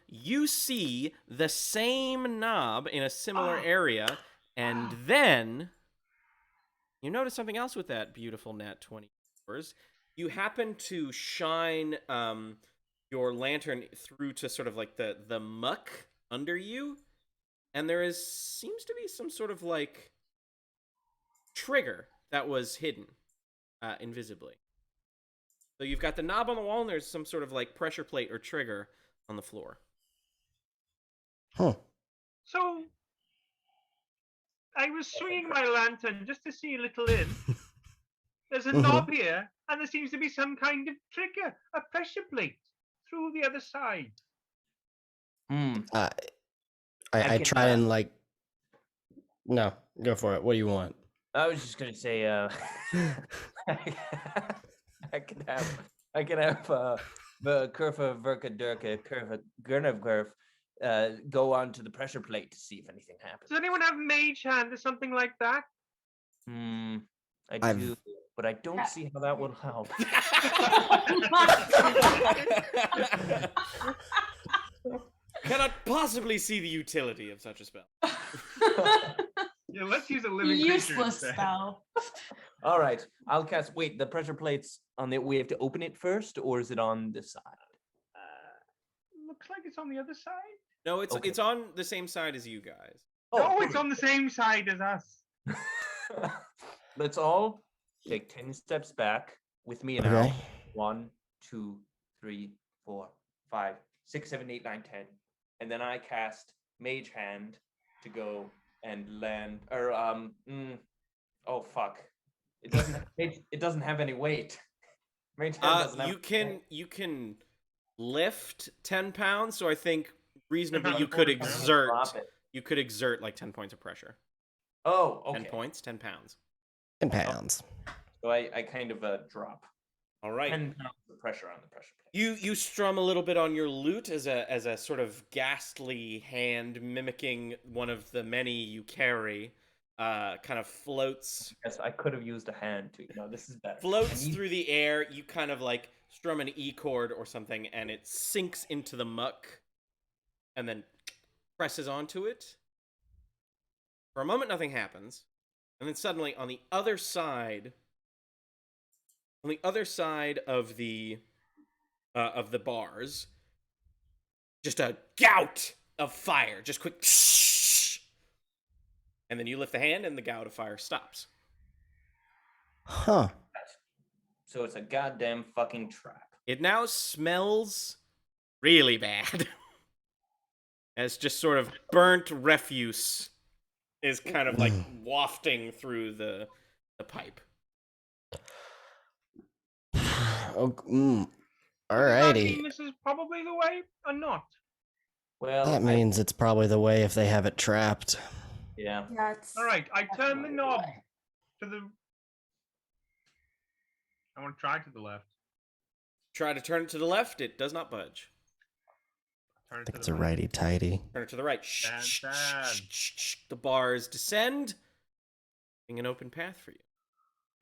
You see the same knob in a similar area, and then you notice something else with that beautiful nat 20 yours. You happen to shine your lantern through to sort of like the muck under you, and there seems to be some sort of like trigger that was hidden invisibly. So you've got the knob on the wall, and there's some sort of like pressure plate or trigger on the floor. Huh. So I was swinging my lantern just to see a little in. There's a knob here, and there seems to be some kind of trigger, a pressure plate through the other side. I I can, try and like. No, go for it. What do you want? I was just gonna say, I could have the Kerfaderk go on to the pressure plate to see if anything happens. Does anyone have mage hand or something like that? I I've- do, but I don't see how that will help. Cannot possibly see the utility of such a spell. Yeah, let's use a living creature Useless instead. spell. All right, I'll cast. Wait, the pressure plate's on the. We have to open it first, or is it on this side? Looks like it's on the other side. No, it's Okay. it's on the same side as you guys. Oh, it's on the same side as us. Let's all take 10 steps back with me now. Okay. 1, 2, 3, 4, 5, 6, 7, 8, 9, 10. And then I cast Mage Hand to go and land. Or oh fuck. It doesn't have any weight. Mage Hand doesn't have You can lift 10 pounds, so I think reasonably you Drop could exert it. like 10 points of pressure. Oh, okay. 10 points, 10 pounds. 10 pounds. So I kind of drop. All right. 10 pounds of pressure on the pressure plate. You strum a little bit on your lute as a sort of ghastly hand mimicking one of the many you carry, kind of floats Yes, I could have used a hand too. No, this is better. floats through the air. You kind of like strum an E chord or something, and it sinks into the muck, and then presses onto it. For a moment, nothing happens, and then suddenly, on the other side of the bars, just a gout of fire, just quick, and then you lift the hand, and the gout of fire stops. Huh. So it's a goddamn fucking trap. It now smells really bad. As just sort of burnt refuse is kind of like wafting through the pipe. Oh, Does that alrighty. mean this is probably the way or not? Well, That means it's probably the way if they have it trapped. yeah. Yeah, it's All right, I turn the definitely knob way. to the. I want to try to the left. Try to turn it to the left. It does not budge. Turn I it think to it's the a right. righty tighty. Turn it to the right. Bad, bad. The bars descend, leaving an open path for you.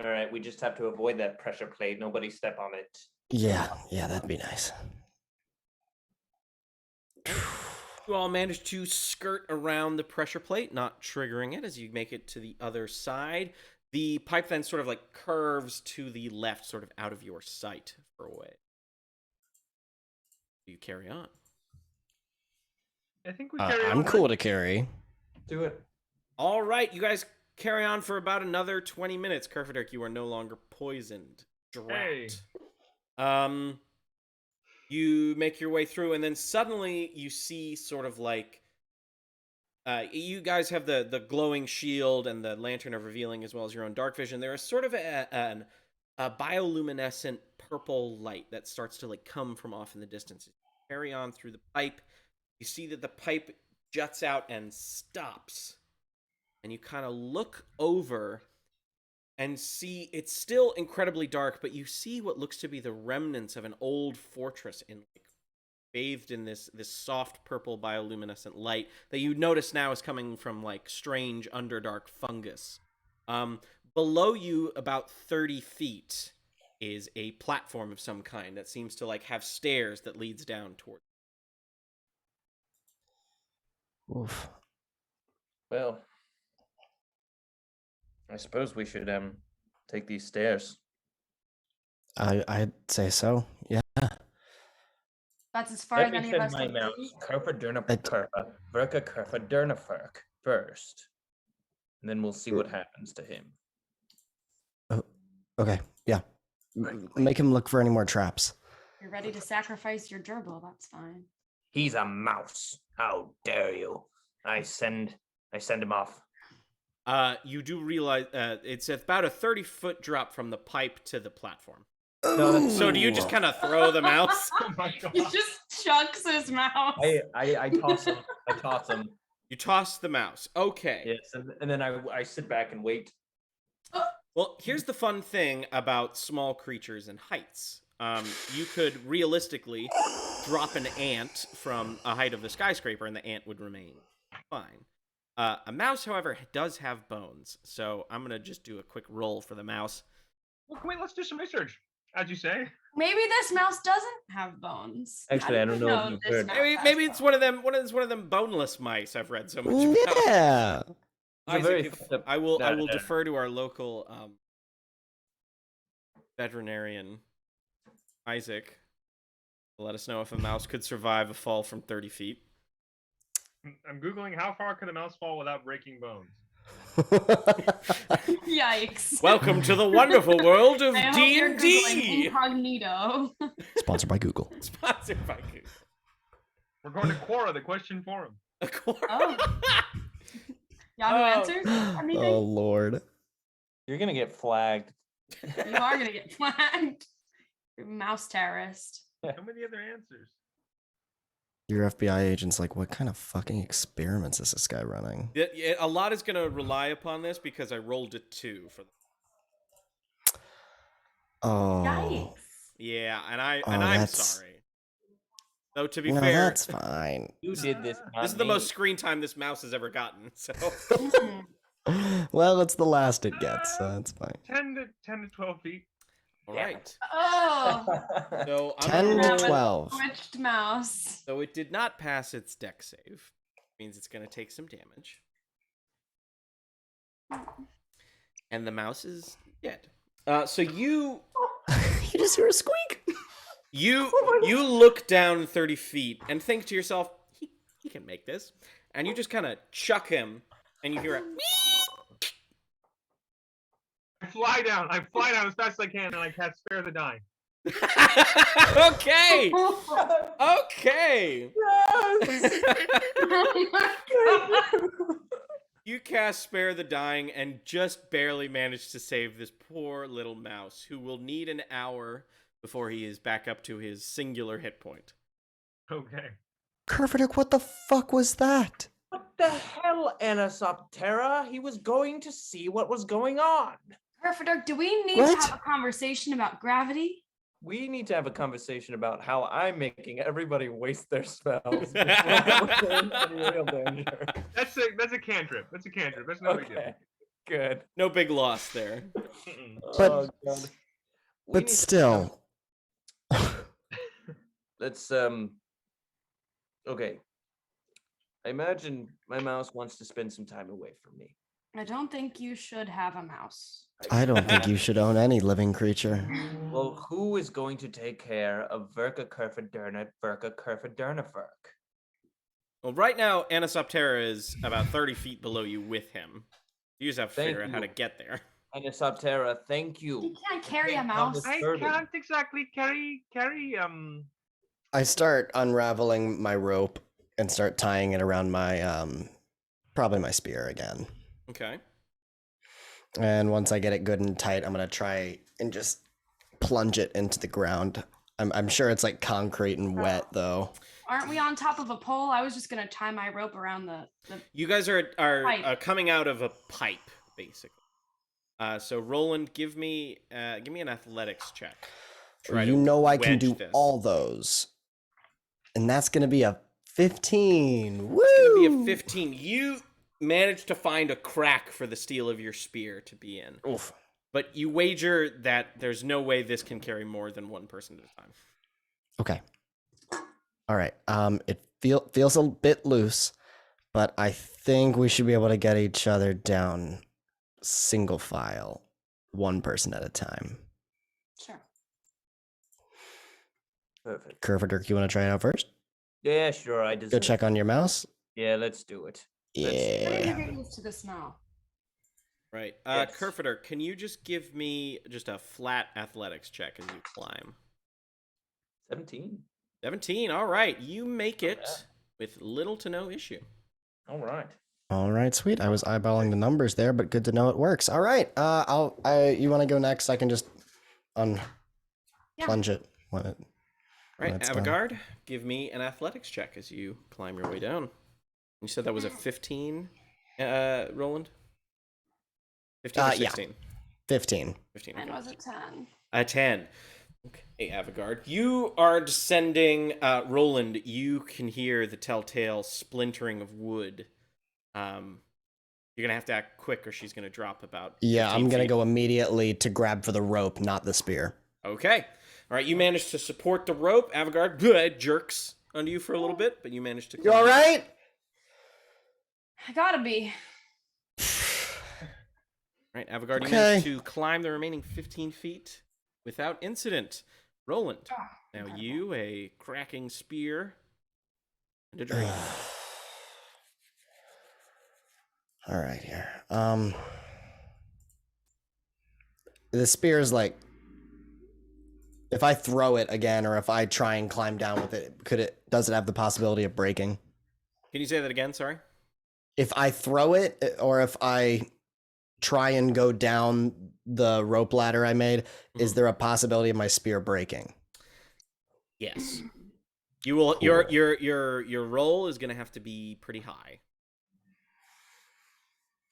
All right, we just have to avoid that pressure plate. Nobody step on it. Yeah, that'd be nice. You all manage to skirt around the pressure plate, not triggering it as you make it to the other side. The pipe then sort of like curves to the left, sort of out of your sight for a way. You carry on. I think we carry on. I'm cool to carry. Do it. All right, you guys carry on for about another 20 minutes. Kerfaderk, you are no longer poisoned. Hey. Drowned. You make your way through, and then suddenly you see sort of like you guys have the glowing shield and the lantern of revealing as well as your own dark vision. There is sort of a bioluminescent purple light that starts to like come from off in the distance. You carry on through the pipe. You see that the pipe juts out and stops. And you kind of look over and see it's still incredibly dark, but you see what looks to be the remnants of an old fortress bathed in this soft purple bioluminescent light that you notice now is coming from like strange underdark fungus. Below you, about 30 feet, is a platform of some kind that seems to like have stairs that leads down toward. Oof. Well, I suppose we should take these stairs. I'd say so. Yeah. That's as far Let as me any of send us my can mouse, see. Kerfadernafurk first. And then we'll see what happens to him. Okay. Yeah. Make him look for any more traps. You're ready to sacrifice your gerbil, that's fine. He's a mouse. How dare you? I send him off. You do realize it's about a 30-foot drop from the pipe to the platform. No, So do you just kind of throw the mouse? Oh my god. He just chucks his mouse. I toss him. I toss him. You toss the mouse. Okay. Yes, and then I sit back and wait. Well, here's the fun thing about small creatures and heights. You could realistically drop an ant from a height of the skyscraper and the ant would remain fine. A mouse, however, does have bones. So I'm going to just do a quick roll for the mouse. Well, let's do some research, as you say. Maybe this mouse doesn't have bones. Actually, I don't didn't know if you've this heard. mouse Maybe has it's bones. one of them boneless mice I've read so much about. Yeah. It's a very Isaac, fucked up- I will no. defer to our local veterinarian, Isaac. Let us know if a mouse could survive a fall from 30 feet. I'm googling how far could a mouse fall without breaking bones. Yikes. Welcome to the wonderful world of I hope you're Googling D&D. incognito. Sponsored by Google. Sponsored by Google. We're going to Quora, the question forum. Oh. Yahoo Oh. Answers? Anything? Oh Lord. You're gonna get flagged. You are gonna get flagged. You're a mouse terrorist. How many other answers? Your FBI agent's like, what kind of fucking experiments is this guy running? Yeah, a lot is going to rely upon this because I rolled a 2 for. Oh. Yikes. Yeah, and I'm that's- sorry. Though to be No, fair, that's fine. You did this. Not this is the me. most screen time this mouse has ever gotten. So Mm. Well, it's the last it gets, so that's fine. 10 to 12 feet. all Yeah. right. Oh, So I'm 10 gonna to roll- 12. switched mouse. So it did not pass its deck save. Means it's going to take some damage. And the mouse is dead. So you You just hear a squeak. you look down 30 feet and think to yourself, he can make this. And you just kind of chuck him and you hear a I fly down as fast as I can, and I cast Spare the Dying. Okay. Okay. Oh my God. You cast Spare the Dying and just barely manage to save this poor little mouse who will need an hour before he is back up to his singular hit point. Okay. Kerfaderk, what the fuck was that? What the hell, Anisoptera? He was going to see what was going on. Kerfaderk, do we need What? to have a conversation about gravity? We need to have a conversation about how I'm making everybody waste their spells before we're in any real danger. That's a cantrip. That's a cantrip. That's no big deal. Okay, good. No big loss there. But- Oh, God. We But need to still. Let's okay. I imagine my mouse wants to spend some time away from me. I don't think you should have a mouse. I don't think you should own any living creature. Well, who is going to take care of Verka Kerfaderna Verka Kerfadernaferk? Well, right now, Anisoptera is about 30 feet below you with him. You just have to Thank figure out how to you. get there. Anisoptera, thank you. You can't carry a Can't mouse. promise- I Disturbing. can't exactly carry I start unraveling my rope and start tying it around my probably my spear again. Okay. And once I get it good and tight, I'm gonna try and just plunge it into the ground. I'm sure it's like concrete and wet though. Aren't we on top of a pole? I was just gonna tie my rope around the You guys are Pipe. coming out of a pipe, basically. So Roland, give me an athletics check. Try You to know I can wedge do this. all those. And that's gonna be a 15. Woo! It's gonna be a 15. You managed to find a crack for the steel of your spear to be in, Oof. but you wager that there's no way this can carry more than one person at a time. Okay. All right. It feels a bit loose, but I think we should be able to get each other down single file, one person at a time. sure. Perfect. Kerfaderk, you want to try it out first? Yeah, sure. I deserve. Go check on your mouse. Yeah, let's do it. How do you Yeah. get used to this now? Right. Yes. Kerfader, can you just give me just a flat athletics check as you climb? 17. 17. All right. You make it Yeah. with little to no issue. All right. All right, sweet. I was eyeballing the numbers there, but good to know it works. All right. You want to go next? I can just plunge it when it. Right, That's done. Avigard, give me an athletics check as you climb your way down. You said that was a 15, Roland? 15 or Yeah. 16? 15. 15. Mine Okay. was a 10. A 10. Okay, Avigard. You are descending. Roland, you can hear the telltale splintering of wood. You're going to have to act quick or she's going to drop about Yeah, 15 I'm gonna feet. go immediately to grab for the rope, not the spear. Okay. All right, you managed to support the rope. Avigard jerks under you for a little bit, but you managed to. You all right? I gotta be. Right, Avigard, you Okay. managed to climb the remaining 15 feet without incident. Roland, Ah, now incredible. you, a cracking spear, and a dream. All right, here. The spear is like, if I throw it again, or if I try and climb down with it, does it have the possibility of breaking? Can you say that again? Sorry. If I throw it, or if I try and go down the rope ladder I made, is Mhm. there a possibility of my spear breaking? Yes. You will. Cool. Your roll is gonna have to be pretty high.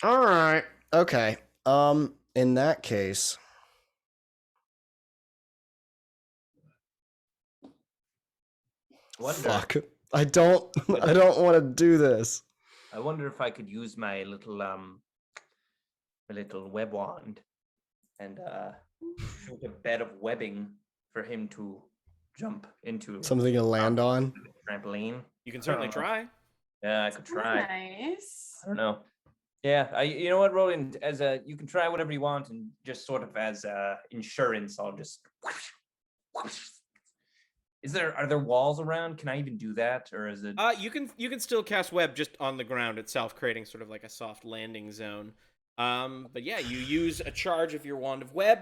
All right. Okay. In that case, Wonder, fuck. I don't want to do this. I wonder if I could use my little web wand and shoot a bed of webbing for him to jump into Something to land on. trampoline. You can certainly try. Yeah, I could try. Nice. I don't know. Yeah, you know what, Roland? You can try whatever you want, and just sort of as insurance, I'll just. Are there walls around? Can I even do that, or is it? You can still cast web just on the ground itself, creating sort of like a soft landing zone. But yeah, you use a charge of your wand of web,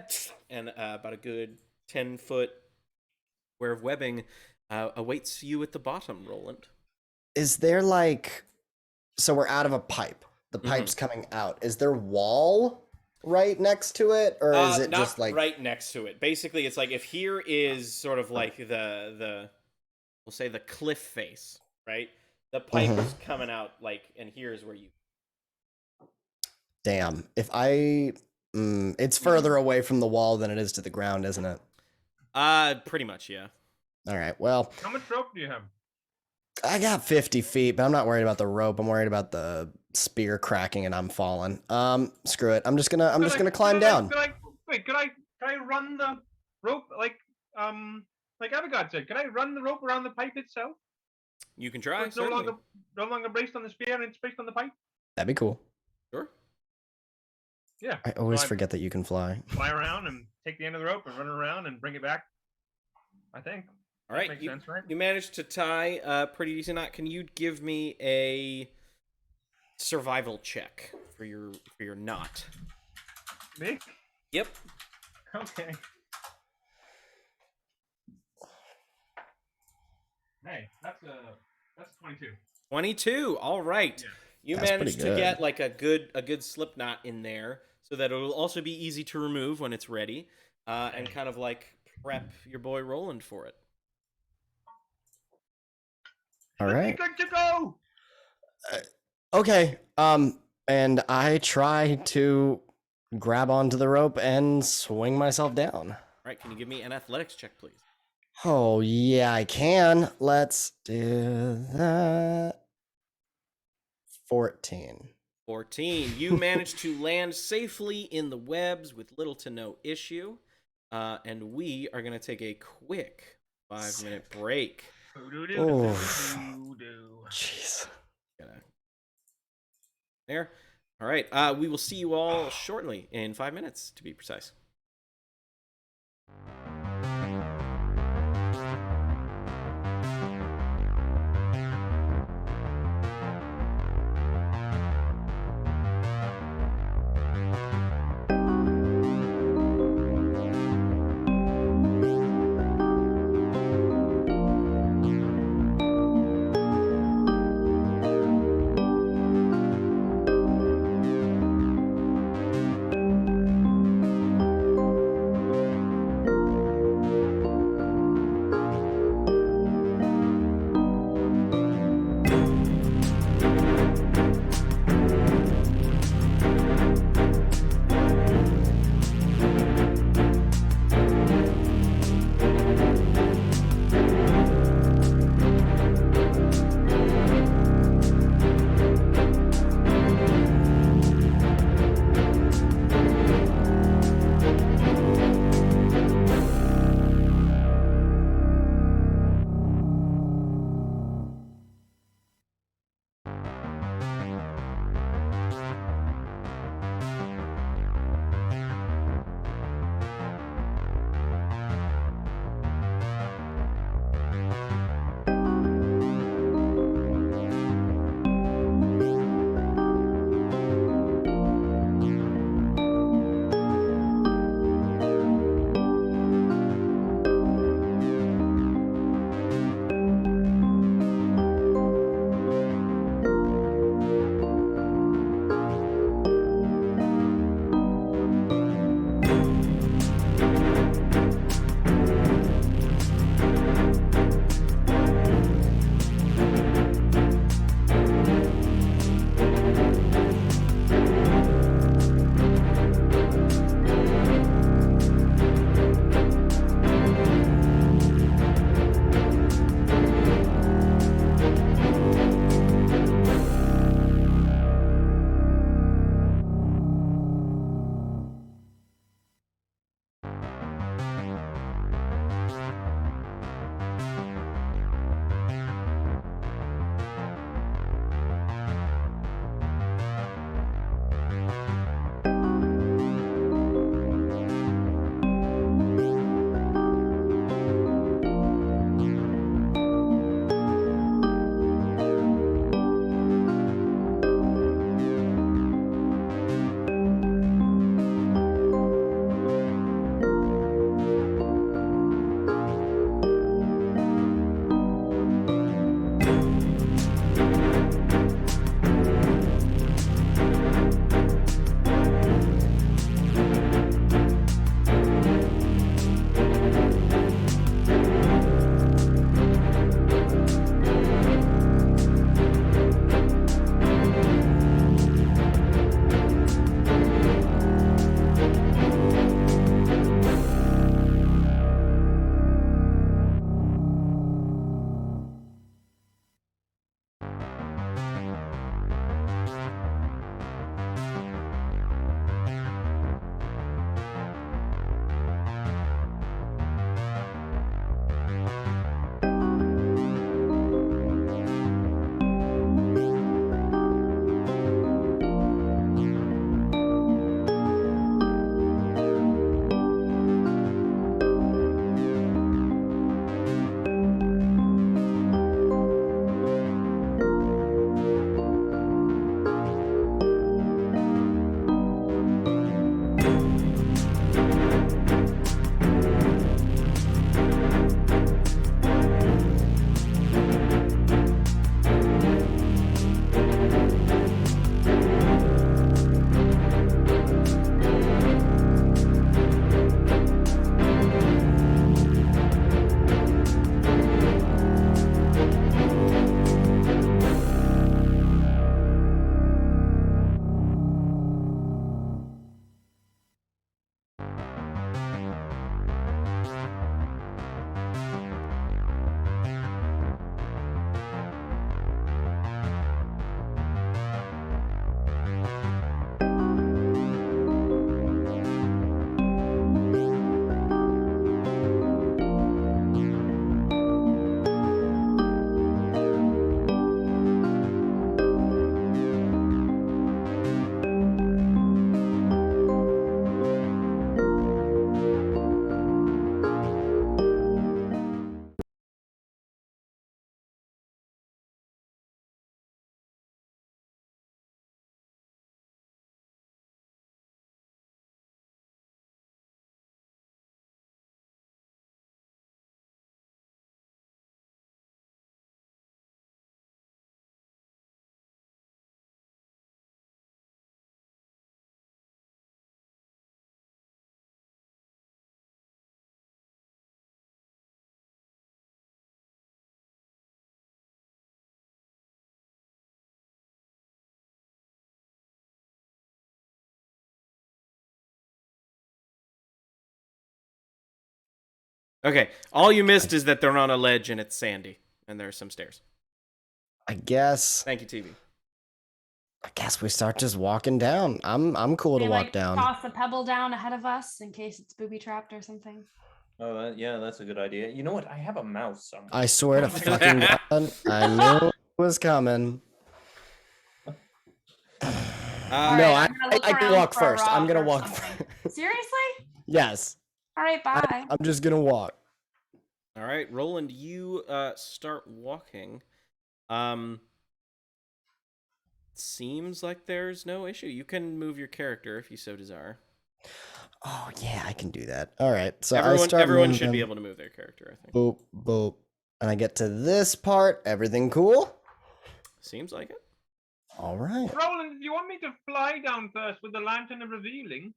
and about a good 10-foot square of webbing awaits you at the bottom, Roland. Is there like, so we're out of a pipe. The pipe's coming out. Is there wall right next to it, or is it not just like right next to it? Basically, it's like if here is sort of like the we'll say the cliff face, right? The pipe is coming out like, and here's where you. Damn. If I, it's further away from the wall than it is to the ground, isn't it? Pretty much, yeah. All right. Well, How much rope do you have? I got 50 feet, but I'm not worried about the rope. I'm worried about the spear cracking and I'm falling. Screw it. I'm just gonna climb down. Could I run the rope like Avigard said? Can I run the rope around the pipe itself? You can So try. it's no longer braced on the spear and it's braced on the pipe. That'd be cool. Sure. Yeah. I always So forget that you can fly. fly around and take the end of the rope and run around and bring it back. I think. All right. Makes sense, right? You managed to tie a pretty decent knot. Can you give me a survival check for your knot? Me? Yep. Okay. Hey, that's 22. 22. All right. Yeah. You That's managed pretty to good. get like a good slip knot in there so that it'll also be easy to remove when it's ready, and kind of like prep your boy Roland for it. All right. Good to go. Okay. And I try to grab onto the rope and swing myself down. All right. Can you give me an athletics check, please? Oh, yeah, I can. Let's do that. 14. 14. You managed to land safely in the webs with little to no issue. And we are going to take a quick 5-minute break. Jeez. There. All right. We will see you all shortly, in 5 minutes, to be precise. Okay, all you missed is that they're on a ledge and it's sandy, and there's some stairs. I guess Thank you, TV. we start just walking down. I'm cool to They, walk like, down. toss a pebble down ahead of us in case it's booby trapped or something. Oh, yeah, that's a good idea. You know what? I have a mouse somewhere. I swear to fucking God, I knew it was coming. All No, right, I'm gonna look I can around walk for a first. I'm rock gonna or walk. something. Seriously? Yes. All right, bye. I'm just gonna walk. All right, Roland, you start walking. Seems like there's no issue. You can move your character if you so desire. Oh yeah, I can do that. All right. So Everyone should be able to move their character, I think. Boop boop, and I get to this part. Everything cool? Seems like it. All right. Roland, do you want me to fly down first with the lantern of revealing?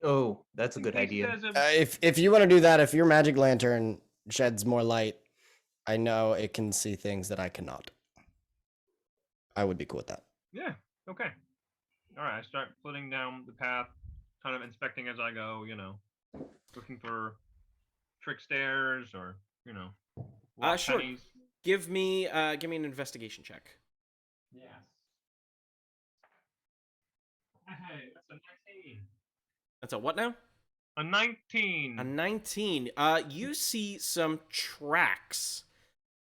Oh, that's a In good case idea. there's a- If you want to do that, if your magic lantern sheds more light, I know it can see things that I cannot. I would be cool with that. Yeah, okay. All right, I start flitting down the path, kind of inspecting as I go, looking for trick stairs or, lock Sure. pennies. Give me an investigation check. Yes. Hey, that's a 19. That's a what now? A 19. A 19. You see some tracks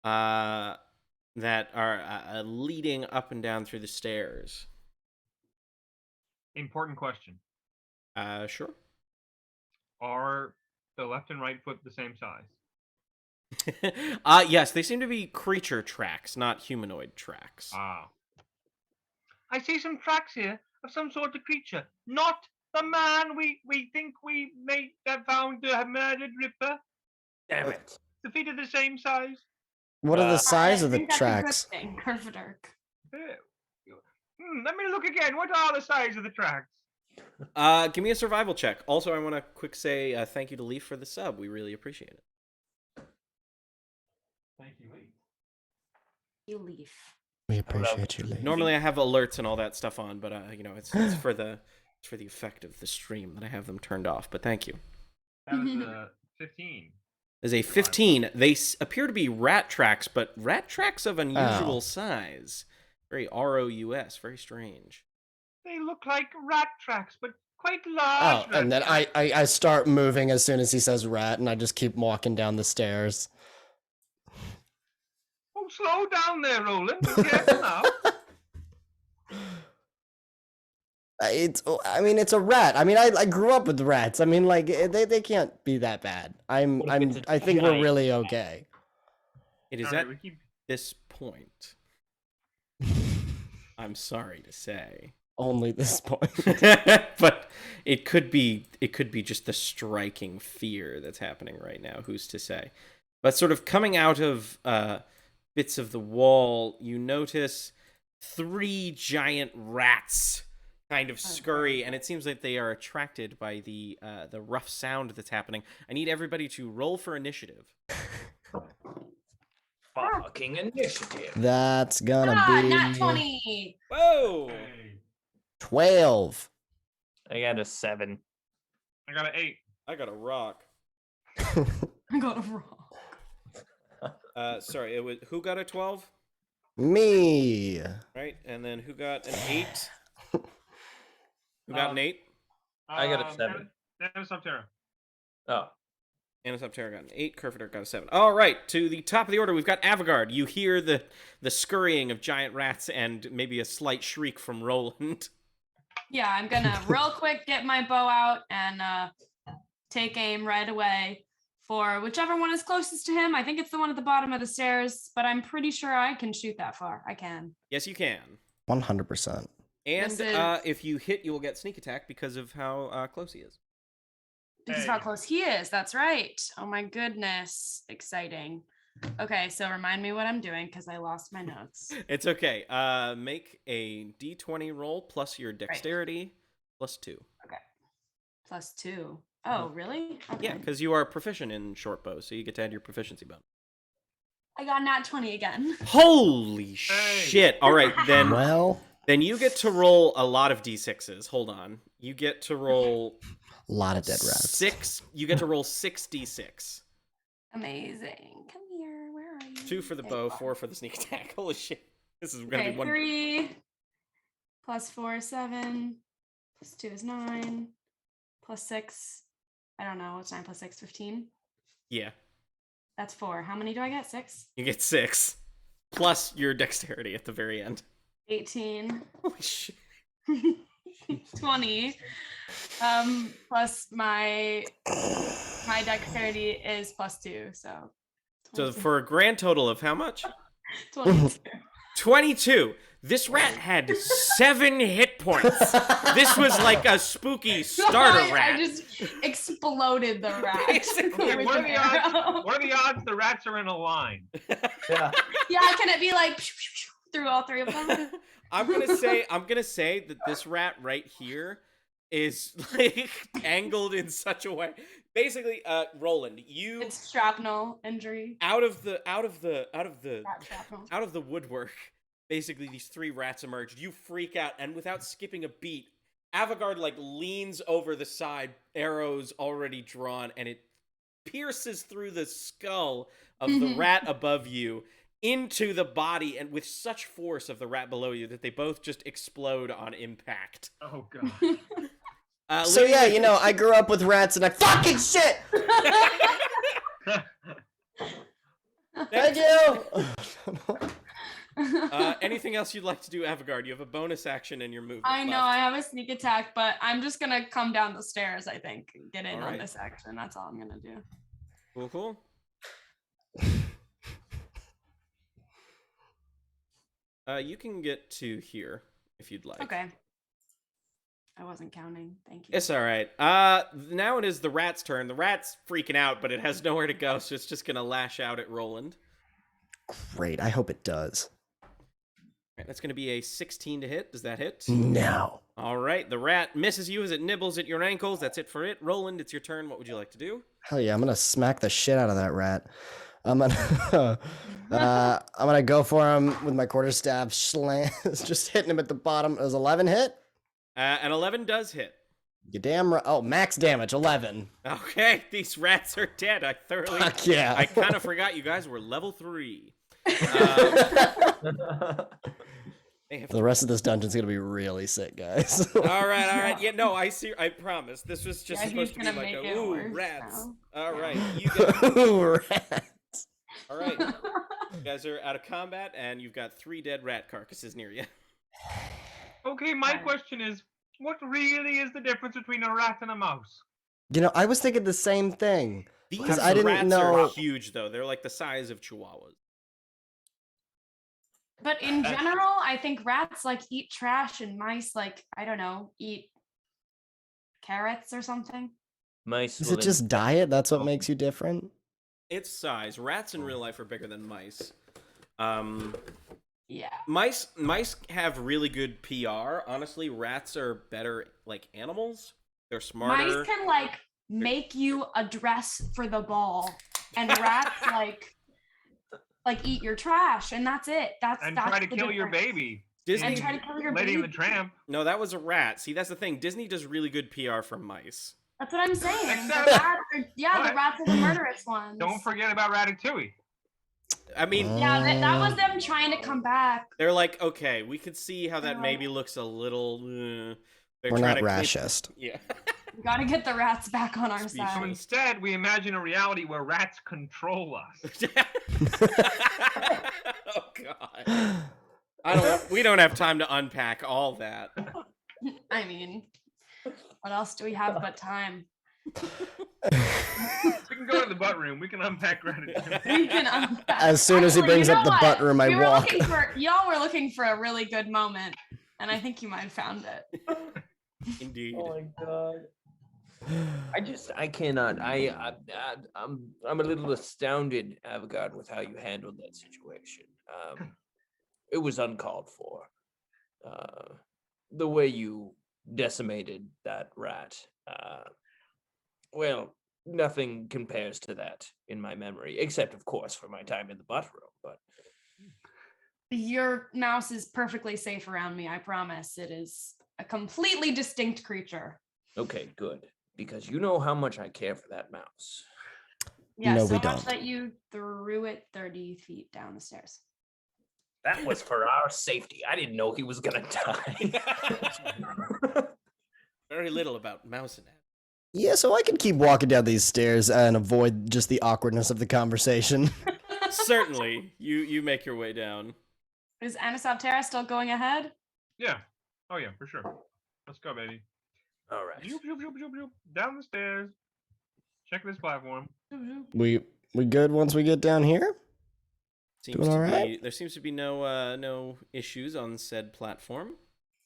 that are leading up and down through the stairs. Important question. Sure. Are the left and right foot the same size? Yes, they seem to be creature tracks, not humanoid tracks. Ah. I see some tracks here of some sort of creature. Not the man we think we may have found to have murdered Ripper. Damn it. The feet are the same size. What are the size I of the think that's tracks? a good thing, Kerfaderk. Let me look again. What are the size of the tracks? Give me a survival check. Also, I want to quick say thank you to Leaf for the sub. We really appreciate it. Thank you, Lee. You leaf. We appreciate you, Lee. Normally, I have alerts and all that stuff on, but it's for the effect of the stream that I have them turned off. But thank you. That was 15. There's a 15. They appear to be rat tracks, but rat tracks of unusual size. Very ROUS. Very strange. They look like rat tracks, but quite large. Oh, and then I start moving as soon as he says rat, and I just keep walking down the stairs. Oh, slow down there, Roland. Be careful now. It's a rat. I mean, I grew up with rats. I mean, like they can't be that bad. I think we're really okay. It is All right, at we keep- this point. I'm sorry to say. Only this point. But it could be just the striking fear that's happening right now. Who's to say? But sort of coming out of bits of the wall, you notice 3 giant rats kind of scurry, and it seems like they are attracted by the rough sound that's happening. I need everybody to roll for initiative. Fucking initiative. That's gonna be Nat 20. Whoa! 12. I got a 7. I got an 8. I got a rock. I got a rock. Sorry, it was who got a 12? Me. Right, and then who got an 8? Who got an 8? I got a 7. Anisoptera. Oh. Anisoptera got an 8. Kerfaderk got a 7. All right, to the top of the order, we've got Avigard. You hear the scurrying of giant rats and maybe a slight shriek from Roland. Yeah, I'm gonna real quick get my bow out and take aim right away for whichever one is closest to him. I think it's the one at the bottom of the stairs, but I'm pretty sure I can shoot that far. I can. Yes, you can. 100%. And This is- if you hit, you will get sneak attack because of how close he is. Because of how close he is. That's right. Oh my goodness. Exciting. Okay, so remind me what I'm doing because I lost my notes. It's okay. Make a d20 roll plus your dexterity plus 2. +2. Oh, really? Okay. Yeah, because you are proficient in short bow, so you get to add your proficiency bonus. I got nat 20 again. Holy shit! All right, then. Well, Then you get to roll a lot of d6s. Hold on. You get to roll a lot of dead rats. 6. You get to roll 6 d6. Amazing. Come here. Where are you? 2 for the There you bow, are. 4 for the sneak attack. Holy shit. This is gonna Okay, be one. 3 plus 4 is 7. Plus 2 is 9. Plus 6. I don't know. What's 9 plus 6? 15. Yeah, That's 4. How many do I get? 6? you get 6. Plus your dexterity at the very end. 18. Holy shit. 20. Plus my dexterity is plus 2, so. So 22. for a grand total of how much? 22. 22. This rat had 7 hit points. This was like a spooky starter I rat. just exploded the rat. Basically. Okay, with what are an the odds? arrow. What are the odds the rats are in a line? Yeah. Yeah, can it be like through all 3 of them? I'm gonna say that this rat right here is like angled in such a way. Basically, Roland, you It's shrapnel injury. out of the Rat shrapnel. woodwork. Basically, these 3 rats emerged. You freak out, and without skipping a beat, Avigard like leans over the side, arrows already drawn, and it pierces through the skull of the rat above you into the body, and with such force of the rat below you that they both just explode on impact. Oh god. So yeah, I grew up with rats and I fucking shit. Thank you. Anything else you'd like to do, Avigard? You have a bonus action in your movement. I know left. I have a sneak attack, but I'm just gonna come down the stairs, I think, and get in on Alright. this action. That's all I'm gonna do. Cool. You can get to here if you'd like. Okay. I wasn't counting. Thank you. It's all right. Now it is the rat's turn. The rat's freaking out, but it has nowhere to go, so it's just gonna lash out at Roland. Great. I hope it does. All right, that's gonna be a 16 to hit. Does that hit? No. All right. The rat misses you as it nibbles at your ankles. That's it for it. Roland, it's your turn. What would you like to do? Hell yeah, I'm gonna smack the shit out of that rat. I'm gonna go for him with my quarterstaff, just hitting him at the bottom. Does 11 hit? An 11 does hit. You damn right. Oh, max damage, 11. Okay, these rats are dead. Fuck yeah. I kind of forgot you guys were level 3. They have The rest of this dungeon's gonna be really sick, guys. All right. Yeah, no, I see. I promise. This was just Yeah, supposed he's to be gonna like make a it ooh worse rats. now. All right, you guys. Ooh, rats. All right, you guys are out of combat, and you've got 3 dead rat carcasses near you. Okay, my Right. question is, what really is the difference between a rat and a mouse? I was thinking the same thing. These Because I didn't rats know- are huge, though. They're like the size of chihuahuas. But in general, I think rats like eat trash and mice like, I don't know, eat carrots or something. Mice. Is will it just diet? That's what makes you different? It's size. Rats in real life are bigger than mice. Yeah. Mice have really good PR. Honestly, rats are better like animals. They're smarter. Mice can like make you a dress for the ball, and rats like eat your trash, and that's it. That's Try to the kill your difference. baby. Disney. And try to kill your Lady baby. and the Tramp. No, that was a rat. See, that's the thing. Disney does really good PR for mice. That's what I'm saying. Except- The What? rats are the murderous ones. Don't forget about Ratatouille. I mean, Yeah, that was them trying to come back. they're like, okay, we could see how that maybe looks a little. They're We're trying not to clean- racist. Yeah. We gotta get the rats back on our Species. So side. instead, we imagine a reality where rats control us. Oh God. We don't have time to unpack all that. I mean, what else do we have but time? We can go to the butt room. We can unpack Ratatouille. We can unpack. As soon as he Actually, brings you up know the what? butt room, I We were walk. y'all were looking for a really good moment, and I think you might have found it. Indeed. Oh my god. I cannot. I'm a little astounded, Avigard, with how you handled that situation. It was uncalled for. The way you decimated that rat. Well, nothing compares to that in my memory, except of course for my time in the butt room. But Your mouse is perfectly safe around me, I promise. It is a completely distinct creature. okay, good, because you know how much I care for that mouse. Yeah, No, so we much don't. that you threw it 30 feet down the stairs. That was for our safety. I didn't know he was gonna die. Very little about mouse and Yeah, so I can keep walking down these stairs and avoid just the awkwardness of the conversation. Certainly, you make your way down. Is Anisoptera still going ahead? Yeah. Oh yeah, for sure. Let's go, baby. All right. Zoop, zoop, zoop, zoop, zoop. Down the stairs. Check this platform. we good once we get down here? Seems Doing to all be right? there seems to be no issues on said platform.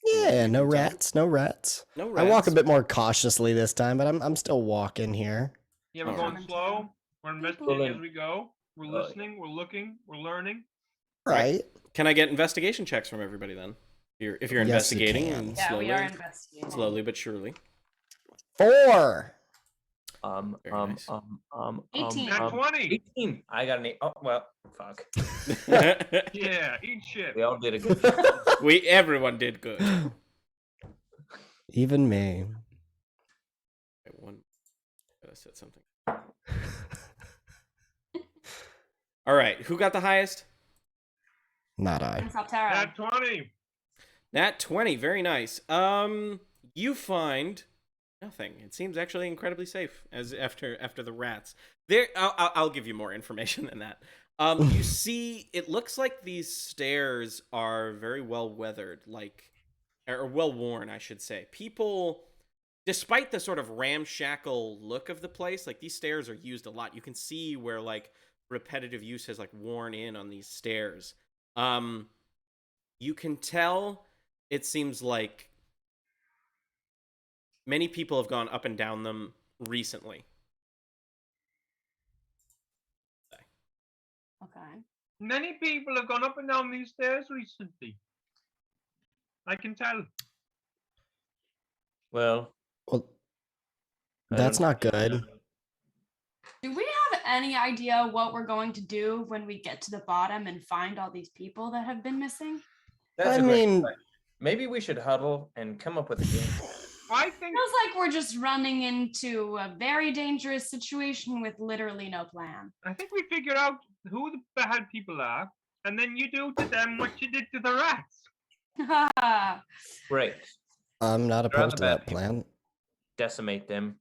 Yeah, no can tell. rats, no rats. No I walk a rats. bit more cautiously this time, but I'm still walking here. Yeah, we're Oh. going slow. We're investigating Roland. as we go. We're Oh, yeah. listening. We're looking. We're learning. Right. Can I get investigation checks from everybody then? If you're Yes, you investigating can. and Yeah, we are investigating. slowly but surely. 4. Very nice. 18. Nat 20. 18. I got an 8. Oh, well, fuck. Yeah, eat shit. We all did a good job. Everyone did good. Even me. Okay, gotta set something. All right, who got the highest? Not I. Anisoptera. Nat 20. Nat 20, very nice. You find nothing. It seems actually incredibly safe as after the rats. There, I'll give you more information than that. You see, it looks like these stairs are very well weathered, or well worn, I should say. People, despite the sort of ramshackle look of the place, like these stairs are used a lot. You can see where repetitive use has worn in on these stairs. You can tell it seems like many people have gone up and down them recently. Okay. Many people have gone up and down these stairs recently. I can tell. Well, Well, I that's don't- not good. Do we have any idea what we're going to do when we get to the bottom and find all these people that have been missing? That's I a great mean- question. Maybe we should huddle and come up with a game. I think Feels like we're just running into a very dangerous situation with literally no plan. we figure out who the bad people are, and then you do to them what you did to the rats. Great. I'm not They're on opposed the to that bad people. plan. Decimate them,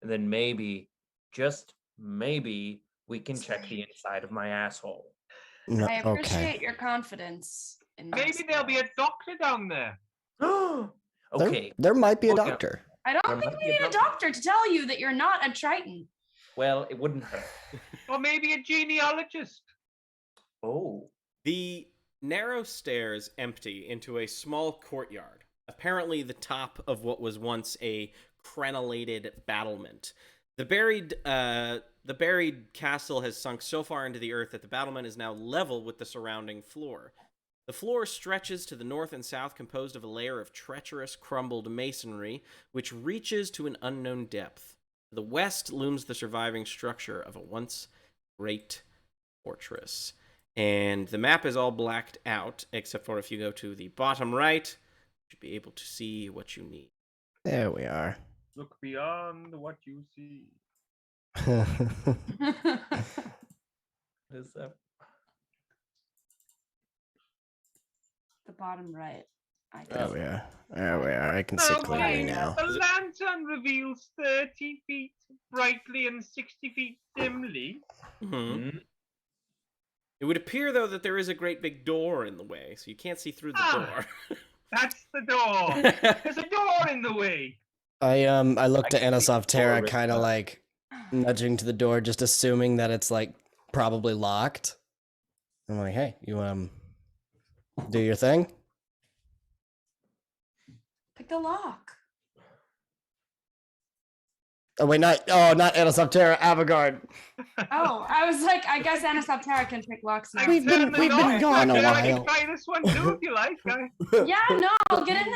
and then maybe, just maybe, we can check the inside of my asshole. No, I appreciate okay. your confidence in Maybe this, there'll be a though. doctor down there. Okay. There might be a Okay. doctor. I don't there think might we be a need a doctor to tell you that you're not a Triton. Well, it wouldn't hurt. Or maybe a genealogist. Oh. The narrow stairs empty into a small courtyard, apparently the top of what was once a crenellated battlement. The buried castle has sunk so far into the earth that the battlement is now level with the surrounding floor. The floor stretches to the north and south, composed of a layer of treacherous, crumbled masonry, which reaches to an unknown depth. To the west looms the surviving structure of a once great fortress. And the map is all blacked out, except for if you go to the bottom right, you should be able to see what you need. There we are. Look beyond what you see. What is that? The bottom right. I There guess. we are. There we are. I can see Now, clearly please, now. the lantern reveals 30 feet brightly and 60 feet dimly. Mm-hmm. Hmm? It would appear, though, that there is a great big door in the way, so you can't see through the Ah. That's the door. door. There's a door in the way. I looked I at can see Anisoptera forward, kind of nudging to the door, just assuming that it's probably locked. I'm like, hey, you do your thing. Pick the lock. Oh wait, not Anisoptera, Avigard. Oh, I was like, I guess Anisoptera can pick locks now. We've been gone a I can while. try this one too if you like. Yeah, no, I'll get in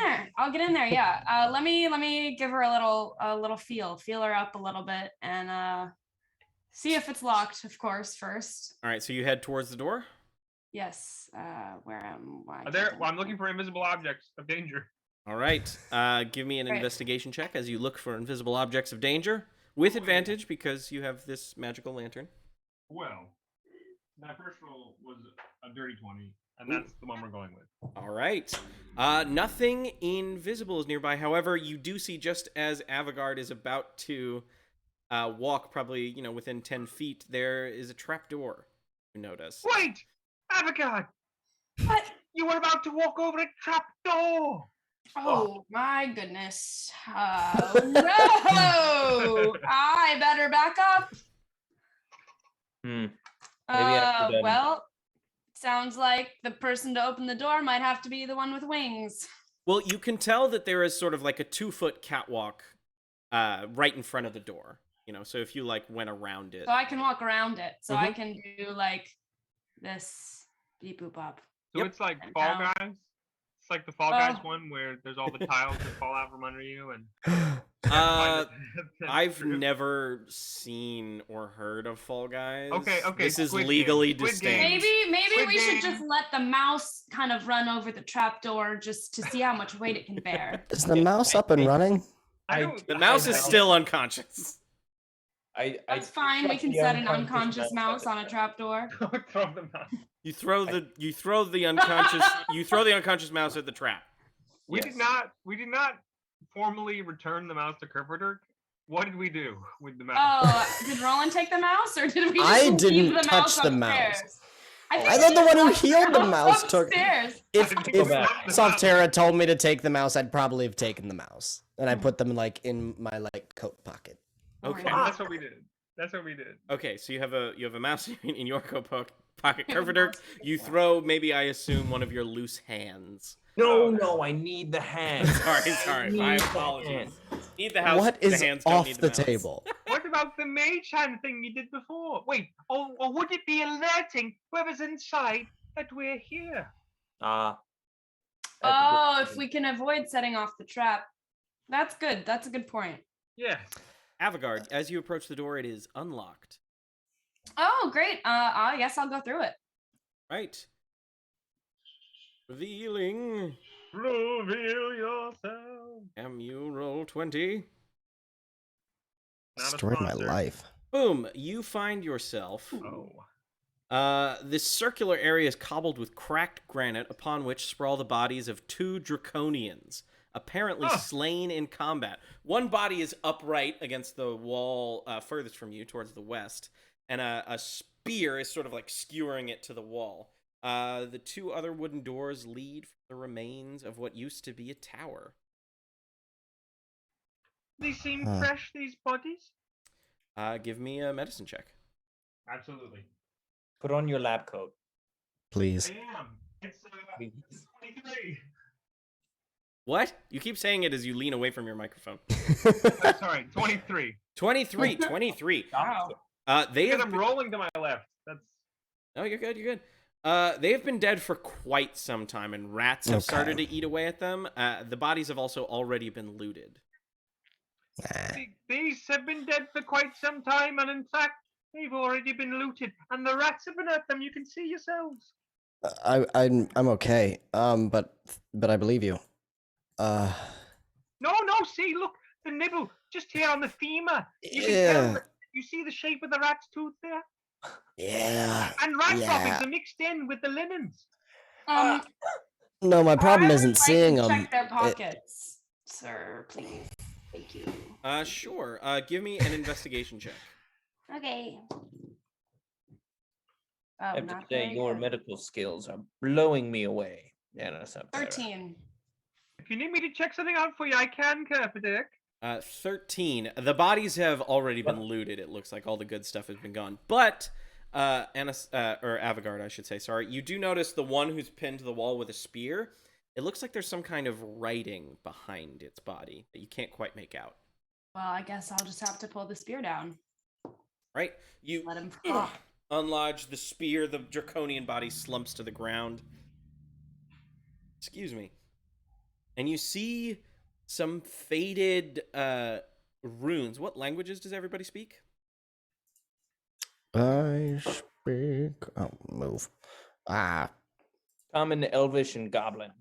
there. Yeah. Let me give her a little feel her up a little bit, and see if it's locked, of course, first. All right, so you head towards the door? Yes. Where am I? There, well, I'm looking for invisible objects of danger. All right, give me an Great. investigation check as you look for invisible objects of danger. With advantage because you have this magical lantern. Well, that first roll was a dirty 20, and that's the one we're going with. All right. Nothing invisible is nearby. However, you do see just as Avigard is about to walk, probably within 10 feet, there is a trapdoor. You notice. Wait! Avigard! What? You were about to walk over a trap door! Oh my goodness. Oh no! I better back up. Maybe after them. Well, sounds like the person to open the door might have to be the one with wings. Well, you can tell that there is sort of like a 2-foot catwalk right in front of the door. So if you went around it. So I can walk around it. So I Mhm. can do this beep boop up. So Yep. it's like And Fall now- Guys? It's like the Fall Guys Oh. one where there's all the tiles that fall out from under you and... I've never seen or heard of Fall Guys. Okay, This is Squid legally Game, Squid distinct. Game. Maybe Squid we should Game. just let the mouse kind of run over the trapdoor just to see how much weight it can bear. Is the mouse up and running? The mouse is still unconscious. That's fine. We can set an unconscious mouse on a trapdoor. Throw them out. You throw the unconscious mouse at the trap. We did not formally return the mouse to Kerfaderk. What did we do with the mouse? Oh, did Roland take the mouse, or did we just I leave didn't the touch mouse the upstairs? mouse. think I thought we the one who left healed the mouse took. upstairs. If I think if we left the Softerra told me to take the mouse, I'd probably have taken the mouse, and I put them in my coat pocket. Okay. Oh, That's what we did. That's what we did. Okay, so you have a mouse in your coat pocket. Kerfaderk, you throw maybe, I assume, one of your loose hands. No, I need the hand. Sorry. My Need the apologies. hand. Need the house. What the is hands don't off need the mouse. table? What about the mage hand thing you did before? Wait, or would it be alerting whoever's inside that we're here? Oh, if we can avoid setting off the trap. That's good. That's a good point. Yes. Avigard, as you approach the door, it is unlocked. Oh, great. I guess I'll go through it. Right. Revealing. Reveal yourself. Can you roll 20? Not a Destroyed my sponsor. life. Boom. You find yourself. Oh. This circular area is cobbled with cracked granite upon which sprawl the bodies of 2 draconians, apparently slain in combat. One body is upright against the wall furthest from you, towards the west, and a spear is sort of skewering it to the wall. The 2 other wooden doors lead from the remains of what used to be a tower. They seem fresh, these bodies? Give me a medicine check. Absolutely. Put on your lab coat. Please. I am. It's 23. What? You keep saying it as you lean away from your microphone. Oh, sorry, 23. 23. Wow. They Because have I'm rolling to my left. That's Oh, you're good. They have been dead for quite some time, and rats have started to eat away at them. The bodies have also already been looted. These have been dead for quite some time, and in fact, they've already been looted, and the rats have been at them. You can see yourselves. I'm okay. But I believe you. No, see, look, the nibble just here on the femur. You can Yeah. tell you see the shape of the rat's tooth there? Yeah. And rat Yeah. droppings are mixed in with the linens. No, my problem I isn't would like seeing to them. Check their pockets, sir, please. Thank you. Sure. Give me an investigation check. Okay. Oh, I have to not say, very your good. medical skills are blowing me away. Anisoptera. 13. If you need me to check something out for you, I can, Kerfaderk. 13. The bodies have already been looted. It looks like all the good stuff has been gone. But Avigard, I should say. Sorry. You do notice the one who's pinned to the wall with a spear. It looks like there's some kind of writing behind its body that you can't quite make out. Well, I guess I'll just have to pull the spear down. Right? You Let him fall. unlodge the spear. The draconian body slumps to the ground. Excuse me. And you see some faded runes. What languages does everybody speak? I speak. Oh, move. Common, Elvish, and Goblin.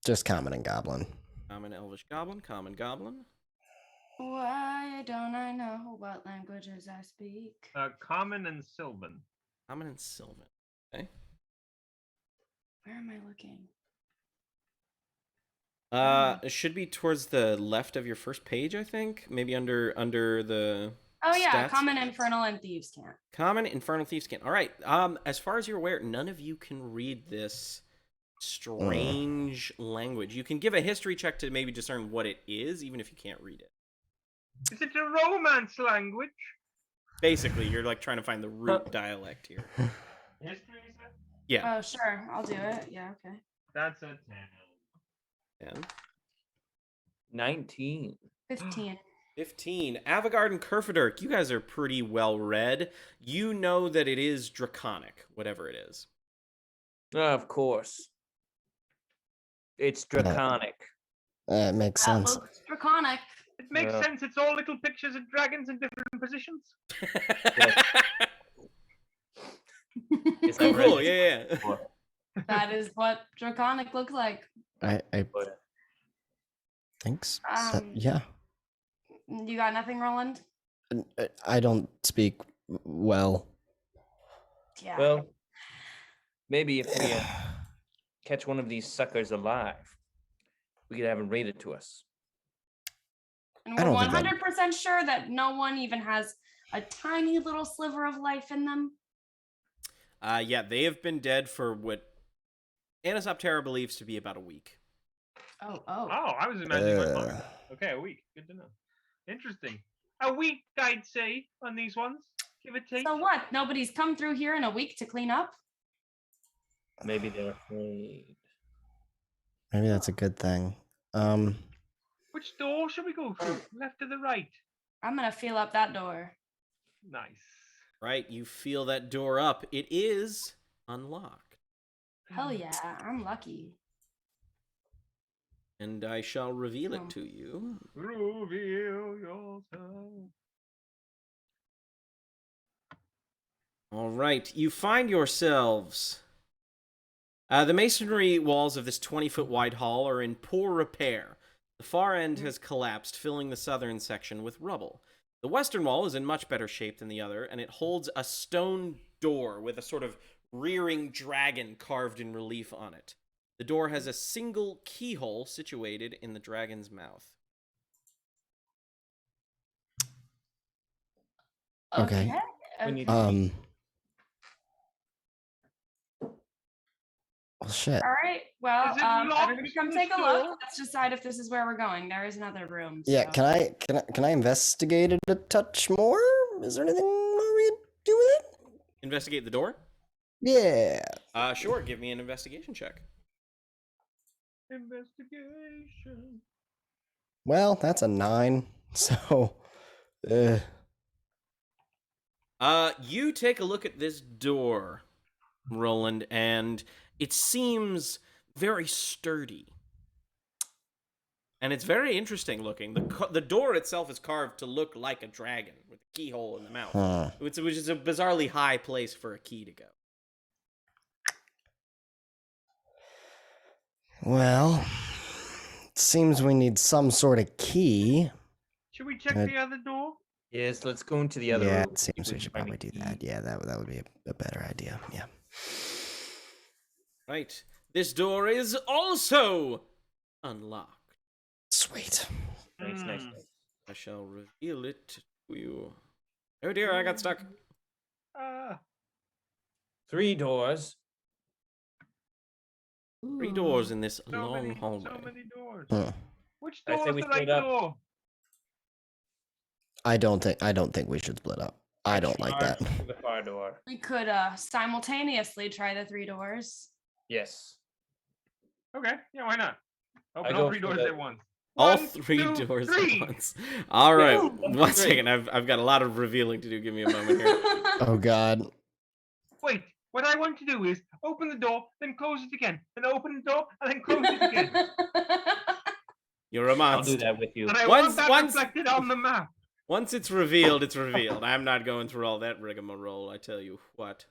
Just common and goblin. Common, Elvish, Goblin. Common, Goblin. Why don't I know what languages I speak? Common and Sylvan. Common and Sylvan. Okay. Where am I looking? It should be towards the left of your first page, I think. Maybe under the Oh yeah, stats. Common, Infernal, and Thieves' Cant. Common, Infernal, Thieves' Cant. All right. As far as you're aware, none of you can read this strange language. You can give a history check to maybe discern what it is, even if you can't read it. Is it a Romance language? Basically, you're like trying to find the root dialect here. History, is it? Yeah. Oh sure, I'll do it. Yeah, okay. That's a 10. 10. 19. 15. 15. Avigard and Kerfaderk, you guys are pretty well read. You know that it is draconic, whatever it is. Of course. It's draconic. It makes That sense. looks draconic. It makes Yeah. sense. It's all little pictures of dragons in different positions. Yes, Cool, I've read cool. this Yeah. before. That is what draconic looks like. I But think so. Um, Yeah. You got nothing, Roland? I don't speak well. Yeah. well, maybe if we catch one of these suckers alive, we could have him read it to us. And I we're don't think that- 100% sure that no one even has a tiny little sliver of life in them. Yeah, they have been dead for what Anisoptera believes to be about a week. Oh. Oh, I was imagining like Uh, longer. Okay, a week. Good to know. Interesting. A week, I'd say, on these ones. Give or take. So what? Nobody's come through here in a week to clean up? Maybe they're afraid. Maybe that's a good thing. Which door should we go through? Left or the right? I'm gonna feel up that door. Nice. Right? You feel that door up. It is unlocked. Hell yeah, I'm lucky. And I shall reveal Oh. it to you. Reveal yourself. All right. You find yourselves. The masonry walls of this 20-foot wide hall are in poor repair. The far end has collapsed, filling the southern section with rubble. The western wall is in much better shape than the other, and it holds a stone door with a sort of rearing dragon carved in relief on it. The door has a single keyhole situated in the dragon's mouth. Okay. We need Okay. Well, shit. All right. Well, Is it locked, everybody come this take a look. door? Let's decide if this is where we're going. There is another room. Yeah. so- Can I investigate it a touch more? Is there anything more we can do with it? Investigate the door? Yeah. Sure. Give me an investigation check. Investigation. Well, that's a 9. So, You take a look at this door, Roland, and it seems very sturdy. And it's very interesting looking. The door itself is carved to look like a dragon with a keyhole in the mouth, huh. which is a bizarrely high place for a key to go. Well, it seems we need some sort of key. Should we check Uh, the other door? Yes, let's go into the other Yeah, room. it seems we can should find a probably do key. that. Yeah, that would be a better idea. Yeah. Right. This door is also unlocked. Sweet. Nice, nice, Hmm. nice. I shall reveal it to you. Oh dear, I got stuck. Ah, 3 doors. 3 Ooh. doors in this so long many, hallway. so many doors. Huh. Which I say door's we the right split up. door? I don't think we should split up. I don't like that. Charge to the far door. We could simultaneously try the 3 doors. Yes. Okay, yeah, why not? Open go all 3 for doors the- at once. All 1, 3 2, doors 3. at once. All right, Yeah, one 1, 2, 3. second. I've got a lot of revealing to do. Give me a moment here. Oh God. Wait, what I want to do is open the door, then close it again, then open the door, and then close it again. You're a I'll do monster. that with you. And I Once- want that once- reflected on the map. Once it's revealed, it's revealed. I'm not going through all that rigmarole, I tell you what.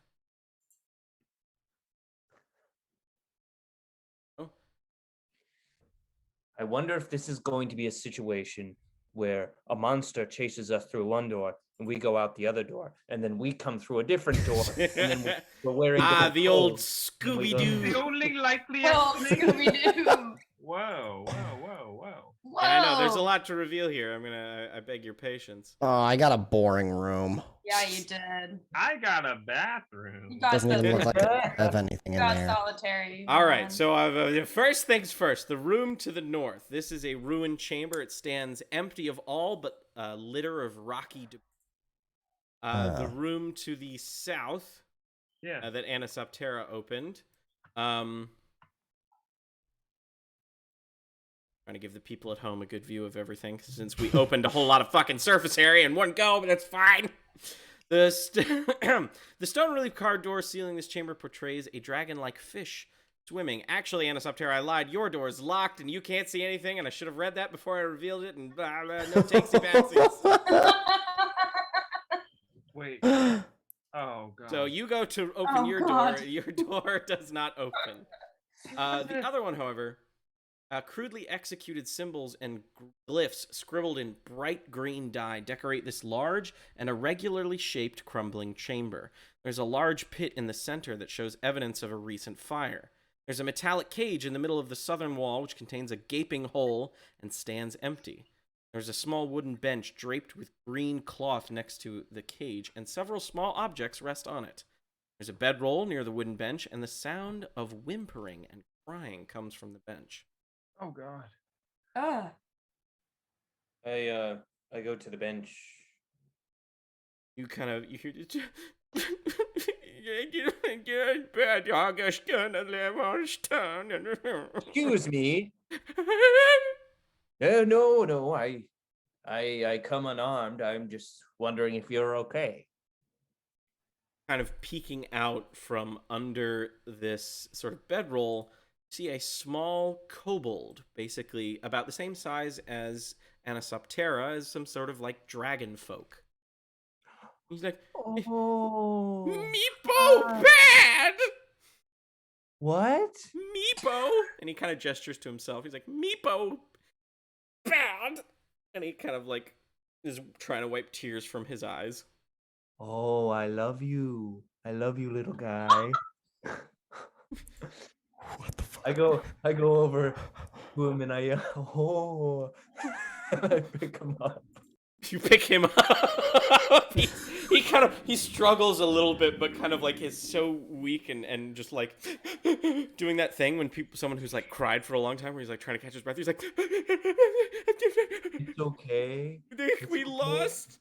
I wonder if this is going to be a situation where a monster chases us through one door and we go out the other door, and then we come through a different door, and then we're wearing different the old clothes, and we go- Scooby-Doo. The only likely Oh, explanation. Scooby-Doo. Whoa, whoa, whoa, whoa. Whoa. Yeah, I know there's a lot to reveal here. I beg your patience. Oh, I got a boring room. Yeah, you did. I got a bathroom. You got Doesn't even look like I have anything you in got there. solitary. All right, man. so first things first, the room to the north. This is a ruined chamber. It stands empty of all but a litter of rocky debris. The room to the south Yeah. that Anisoptera opened. Trying to give the people at home a good view of everything, since we opened a whole lot of fucking surface area in one go, but that's fine. The stone relief carved door sealing this chamber portrays a dragon-like fish swimming. Actually, Anisoptera, I lied. Your door is locked, and you can't see anything, and I should have read that before I revealed it, and blah, blah, no takesy-backsies. Wait. Oh, God. So you go to open Oh, your God. door. Your door does not open. The other one, however, crudely executed symbols and glyphs scribbled in bright green dye decorate this large and irregularly shaped crumbling chamber. There's a large pit in the center that shows evidence of a recent fire. There's a metallic cage in the middle of the southern wall which contains a gaping hole and stands empty. There's a small wooden bench draped with green cloth next to the cage, and several small objects rest on it. There's a bedroll near the wooden bench, and the sound of whimpering and crying comes from the bench. Oh, God. Ugh. I go to the bench. You hear Good bad August gonna live on stone. Excuse me. No. I come unarmed. I'm just wondering if you're okay. Kind of peeking out from under this sort of bedroll, see a small kobold, basically about the same size as Anisoptera, as some sort of like dragon folk. He's like, Oh. Meepo bad! What? Meepo! And he kind of gestures to himself. He's like, Meepo bad! And he kind of like is trying to wipe tears from his eyes. Oh, I love you. I love you, little guy. What the fuck? I go over to him and I I pick him up. You pick him up. he kind of struggles a little bit, but kind of like is so weak and just like doing that thing when someone who's like cried for a long time where he's like trying to catch his breath. He's like, It's okay. we lost.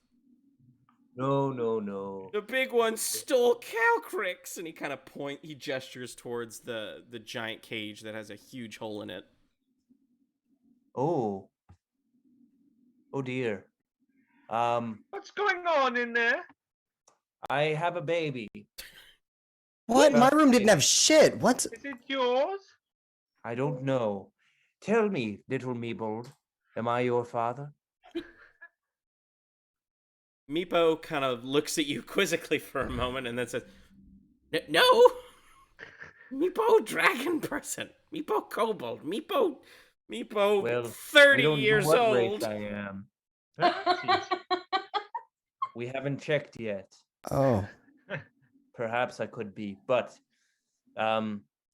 No. The big one stole Calcrix, and he gestures towards the giant cage that has a huge hole in it. Oh dear. What's going on in there? I have a baby. What? My room didn't have shit. What? Is it yours? I don't know. Tell me, little Meebold, am I your father? Meepo kind of looks at you quizzically for a moment and then says, No! Meepo dragon person. Meepo kobold. Meepo Well, 30 we don't know years what old. race I am. We haven't checked yet. Oh. Perhaps I could be, but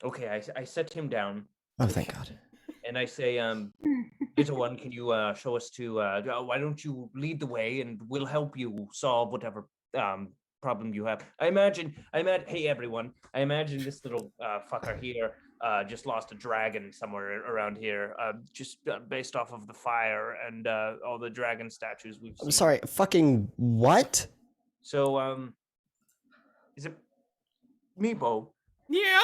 okay. I set him down Oh, thank God. and I say, little one, can you show us to? Why don't you lead the way, and we'll help you solve whatever problem you have. I imagine. Hey, everyone! I imagine this little fucker here just lost a dragon somewhere around here, just based off of the fire and all the dragon statues we've seen. I'm sorry. Fucking what? So, is it Meepo? Yeah.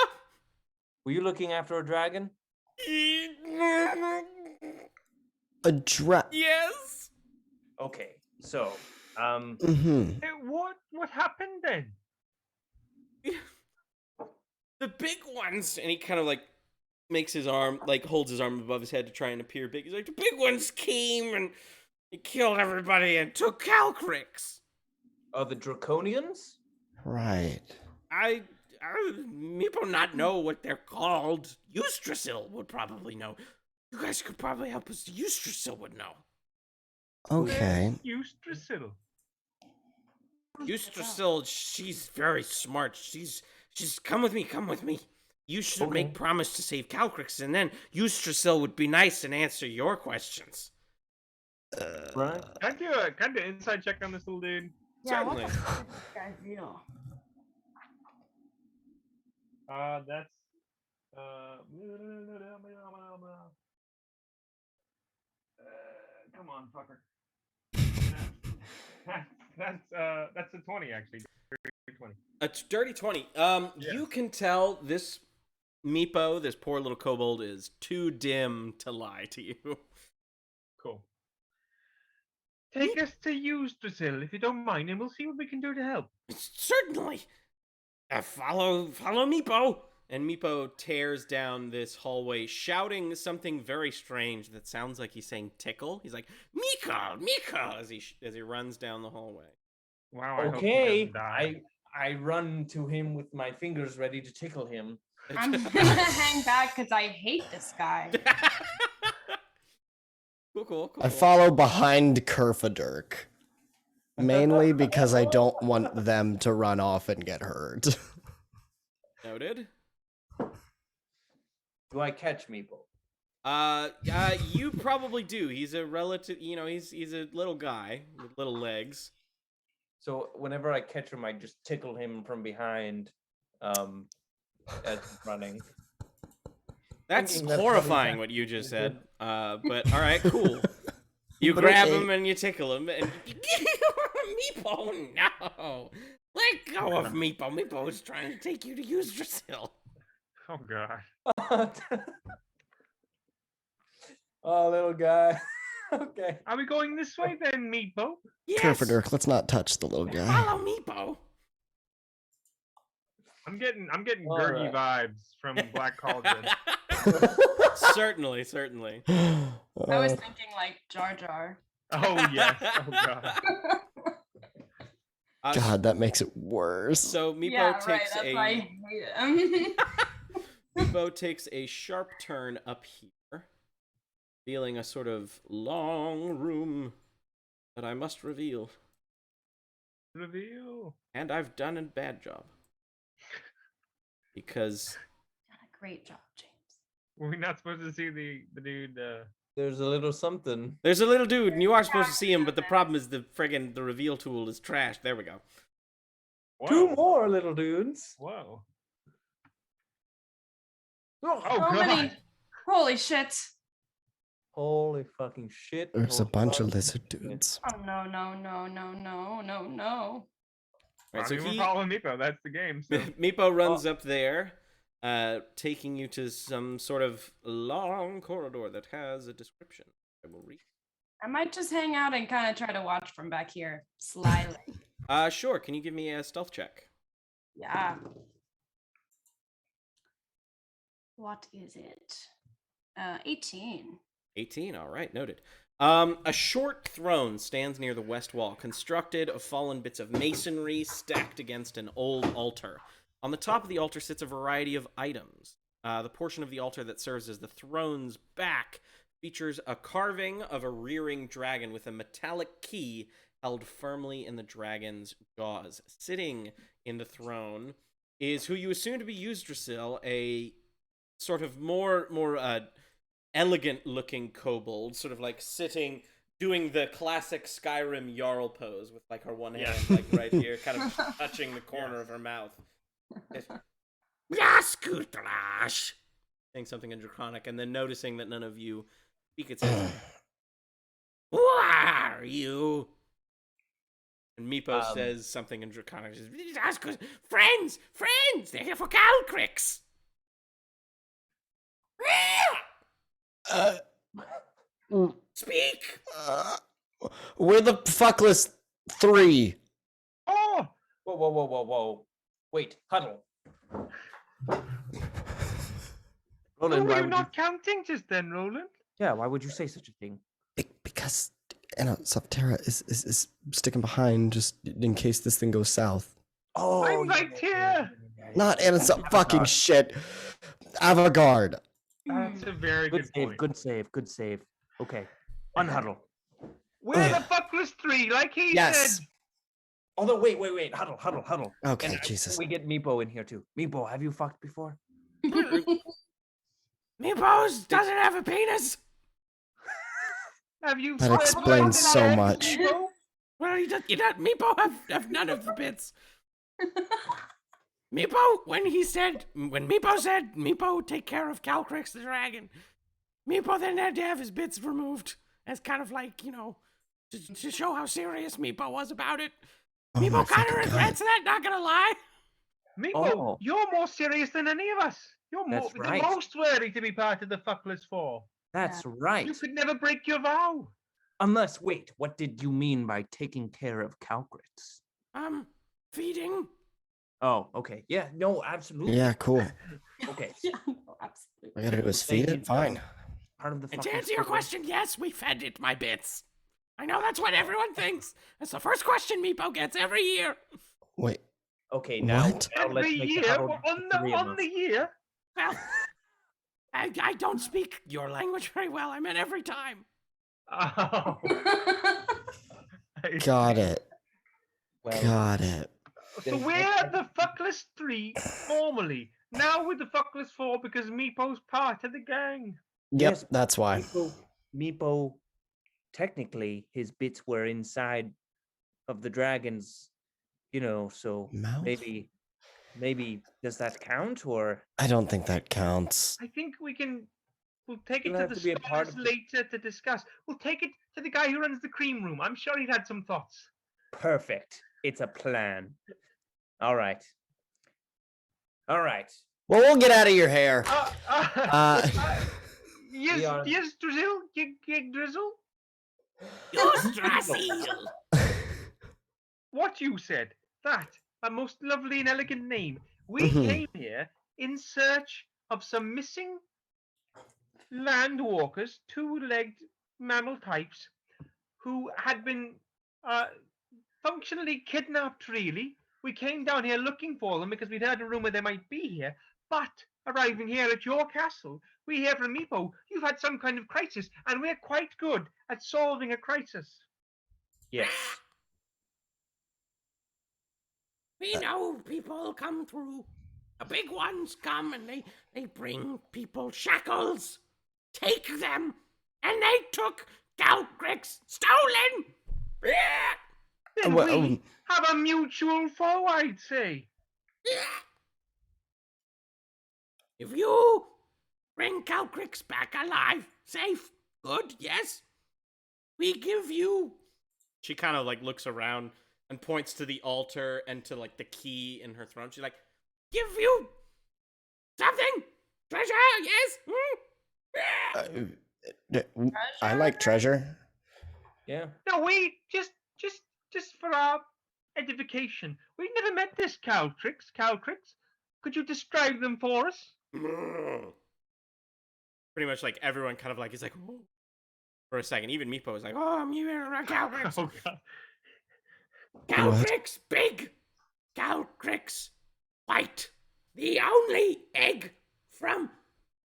Were you looking after a dragon? A Yes. Okay, so, Mm-hmm. Hey, what happened then? The big ones, and he kind of like makes his arm, like holds his arm above his head to try and appear big. He's like, the big ones came and they killed everybody and took Calcrix. the Draconians? Right. I Meepo not know what they're called. Eustrasil would probably know. You guys could probably help us. Eustrasil would know. Okay. Yggdrasil. Yggdrasil, she's very smart. She's come with me, come with me. You should Okay. make promise to save Calcrix, and then Yggdrasil would be nice and answer your questions. Right. Can I do an inside check on this little dude? Yeah, what Certainly. the fuck is this guy real? That's come on, fucker. That's a 20 actually. 20. A dirty 20. You can tell this Meepo, this poor little kobold, is too dim to lie to you. Cool. Take us to Yggdrasil if you don't mind, and we'll see what we can do to help. Certainly. Follow Meepo. And Meepo tears down this hallway, shouting something very strange that sounds like he's saying tickle. He's like, Meeko, as he runs down the hallway. Wow. I hope he Okay. doesn't die. I run to him with my fingers ready to tickle him. I'm gonna hang back because I hate this guy. Cool. I follow behind Kerfaderk. Mainly because I don't want them to run off and get hurt. Noted. Do I catch Meeple? You probably do. He's a relative, he's a little guy with little legs. So whenever I catch him, I just tickle him from behind, as he's running. That's Thinking that's horrifying probably what you just good. said. But all right, cool. You But grab okay. him and you tickle him, and Meepo, no, let go of Meepo. Meepo is trying to take you to Yggdrasil. Oh god. Oh, little guy. Okay. Are we going this way then, Meepo? Yes, Kerfaderk, let's not touch the little guy. follow Meepo. I'm getting All Gurgi right. vibes from Black Cauldron. Certainly. I was thinking like Jar Jar. Oh yes. Oh god. God, that makes it worse. So Meepo Yeah, right. takes That's a why I hate him. Meepo takes a sharp turn up here, feeling a sort of long room that I must reveal. Reveal. And I've done a bad job. Because Done a great job, James. Were we not supposed to see the dude? There's a little something. there's a little dude, and you are supposed to see him, but the problem is the reveal tool is trash. There we go. Whoa. 2 more little dudes. Whoa. Oh, Oh So god. many. Holy shit. holy fucking shit. There's a Holy bunch of fucking lizard shit. dudes. Oh no. Right, I so mean, we're he following Meepo. That's the game. So. Meepo runs up there, taking you to some sort of long corridor that has a description. I will read. I might just hang out and kind of try to watch from back here, slyly. Sure. Can you give me a stealth check? Yeah. What is it? 18. 18, all right, noted. A short throne stands near the west wall, constructed of fallen bits of masonry stacked against an old altar. On the top of the altar sits a variety of items. The portion of the altar that serves as the throne's back features a carving of a rearing dragon with a metallic key held firmly in the dragon's jaws. Sitting in the throne is who you assume to be Yggdrasil, a sort of more elegant-looking kobold, sort of like sitting, doing the classic Skyrim Jarl pose with like her one hand, like right here, kind of touching the corner of her mouth. Yaskutlash! Saying something in Draconic, and then noticing that none of you speak, it says, "Who are you?" And Meepo says something in Draconic. Friends! They're here for Calcrix! Speak! We're the fuckless 3. Oh. Whoa. Wait, huddle. Were Roland, why you would not counting just then, Roland? Yeah, why would you say such a thing? Because Anisoptera is sticking behind just in case this thing goes south. Oh, I'm right here. Not Anisop fucking shit. Avigard. That's a very good, Good save, point. good save, good save. Okay, unhuddle. We're the fuckless three, like he Yes. said. Although, wait. Huddle. Okay, And Jesus. we get Meepo in here too. Meepo, have you fucked before? Meepos doesn't have a penis. Have you That fought explains the so leg, much. Meepo? Well, he does. Meepo have none of the bits. Meepo, when Meepo said, Meepo, take care of Calcrix the dragon, Meepo then had to have his bits removed as kind of like, to show how serious Meepo was about it. Oh my Meepo kind of fucking regrets that, not gonna lie. Meepo, Oh. you're more serious than any of us. You're That's the right. most worthy to be part of the fuckless four. That's right. You could never break your vow. Unless, wait, what did you mean by taking care of Calcrits? Feeding. Oh, okay. Yeah, no, absolutely. Yeah, cool. Okay. Yeah, no, absolutely. All I gotta do is feed it. Fine. Part of the And to fucking answer your story. question, yes, we fed it my bits. I know that's what everyone thinks. That's the first question Meepo gets every year. Wait. Okay, now, What? now let's Every make year, the huddle on the three of the us. year. Well, I don't speak your language very well. I meant every time. Oh. Got it. Well, Got it. So we're the fuckless three formally. Now we're the fuckless four because Meepo's part of the gang. Yep, Yes, that's why. Meepo, technically, his bits were inside of the dragon's, so Mouth? maybe does that count, or? I don't think that counts. I think we'll take it It'll to have the to be a part scholars of the- later to discuss. We'll take it to the guy who runs the cream room. I'm sure he'd had some thoughts. Perfect. It's a plan. All right. Well, we'll get out of your hair. Yes, We are- Drizzle? Gig Drizzle? You Strassil. What you said. That, a most lovely and elegant name. We Mhm. came here in search of some missing land walkers, two-legged mammal types, who had been functionally kidnapped, really. We came down here looking for them because we'd heard a rumor they might be here. But arriving here at your castle, we hear from Meepo you've had some kind of crisis, and we're quite good at solving a crisis. Yes. We know people come through. The big ones come and they bring people shackles. Take them. And they took Calcrix stolen. Then Well, we have a mutual foe, I'd say. If you bring Calcrix back alive, safe, good, yes, we give you. She kind of like looks around and points to the altar and to like the key in her throne. She's like, give you something, treasure, yes. I like treasure. Yeah. No, we just for our edification. We've never met this Calcrix. Could you describe them for us? Pretty much like everyone kind of like is like, "Whoa," for a second. Even Meepo is like, oh, I'm even around Calcrix. Oh, God. Calcrix big, Calcrix white, the only egg from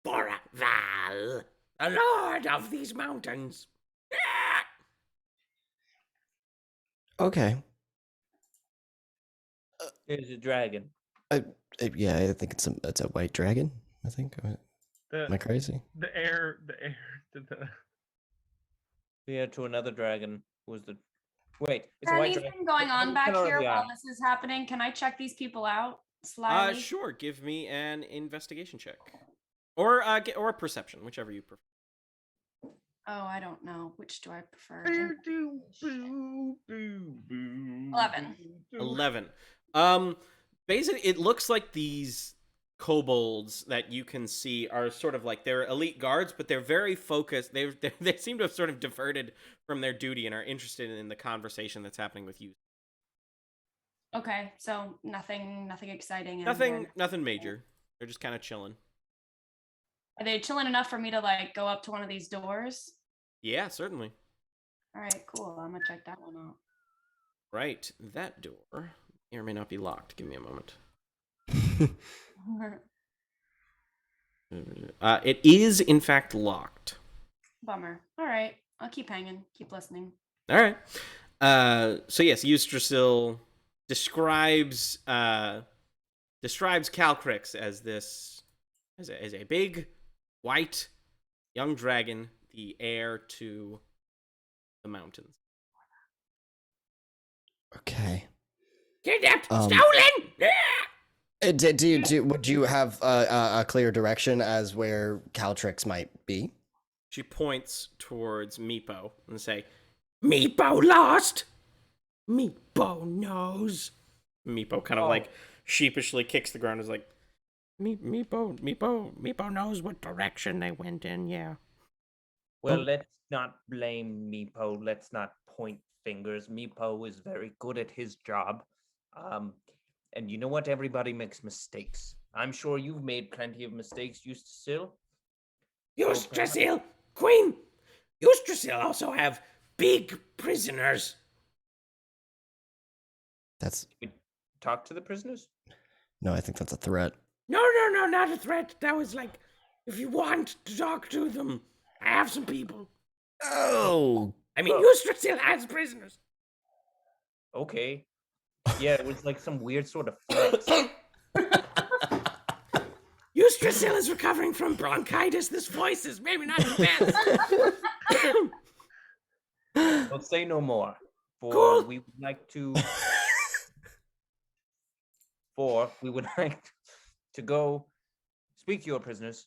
Boraval, the lord of these mountains. Okay. There's a dragon. Yeah, I think it's a white dragon. I think. Am I The crazy? air to the. Yeah, to another dragon. Was the wait? Is It's a there white anything dragon. going on back Color of here the while eye. this is happening? Can I check these people out slyly? Sure. Give me an investigation check, or a perception, whichever you prefer. Oh, I don't know. Which do I prefer? Boo, doo, boo, boo, boo, 11. boo. 11. Basically, it looks like these kobolds that you can see are sort of like they're elite guards, but they're very focused. They seem to have sort of diverted from their duty and are interested in the conversation that's happening with you. Okay, so nothing exciting. and Nothing major. They're just kind of chilling. Are they chilling enough for me to like go up to one of these doors? Yeah, certainly. All right, cool. I'm gonna check that one out. Right, that door may or may not be locked. Give me a moment. It is in fact locked. Bummer. All right, I'll keep hanging, keep listening. All right. So yes, Yggdrasil describes Calcrix as a big white young dragon, the heir to the mountains. Okay. Kidnapped, Um, stolen. would you have a clear direction as where Caltrix might be? She points towards Meepo and say, "Meepo lost. Meepo knows." Meepo kind of like sheepishly kicks the ground. And is like, Meepo knows what direction they went in. Yeah. Well, let's not blame Meepo. Let's not point fingers. Meepo is very good at his job. And you know what? Everybody makes mistakes. I'm sure you've made plenty of mistakes, Yggdrasil. Yggdrasil, Queen. Yggdrasil also have big prisoners. That's Talk to the prisoners? no, I think that's a threat. No, not a threat. That was like, if you want to talk to them, I have some people. Oh, I mean, Yggdrasil has prisoners. Okay. Yeah, it was like some weird sort of flex. Yggdrasil is recovering from bronchitis. This voice is maybe not the best. Well, say no more. Cool. We would like to go speak to your prisoners,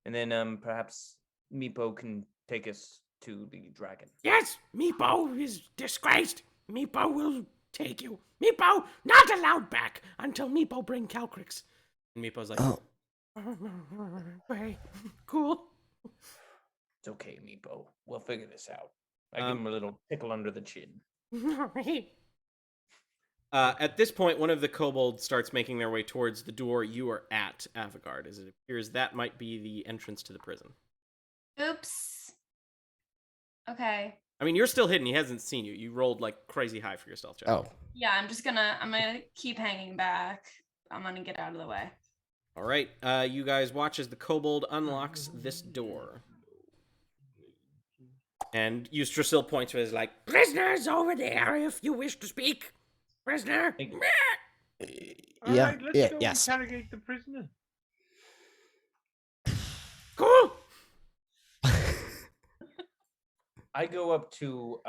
and then perhaps Meepo can take us to the dragon. Yes, Meepo is disgraced. Meepo will take you. Meepo not allowed back until Meepo bring Calcrix. And Meepo's like, oh, Great. Cool. It's okay, Meepo. We'll figure this out. I give him a little tickle under the chin. At this point, one of the kobolds starts making their way towards the door you are at, Avigard, as it appears that might be the entrance to the prison. Oops. Okay. I mean, you're still hidden. He hasn't seen you. You rolled like crazy high for your stealth check. oh. Yeah, I'm gonna keep hanging back. I'm gonna get out of the way. All right. You guys watch as the kobold unlocks this door. And Yggdrasil points to it as like, prisoners over there if you wish to speak. Prisoner. All Yeah, right, let's yeah, go yes. interrogate the prisoner. Cool. I go up to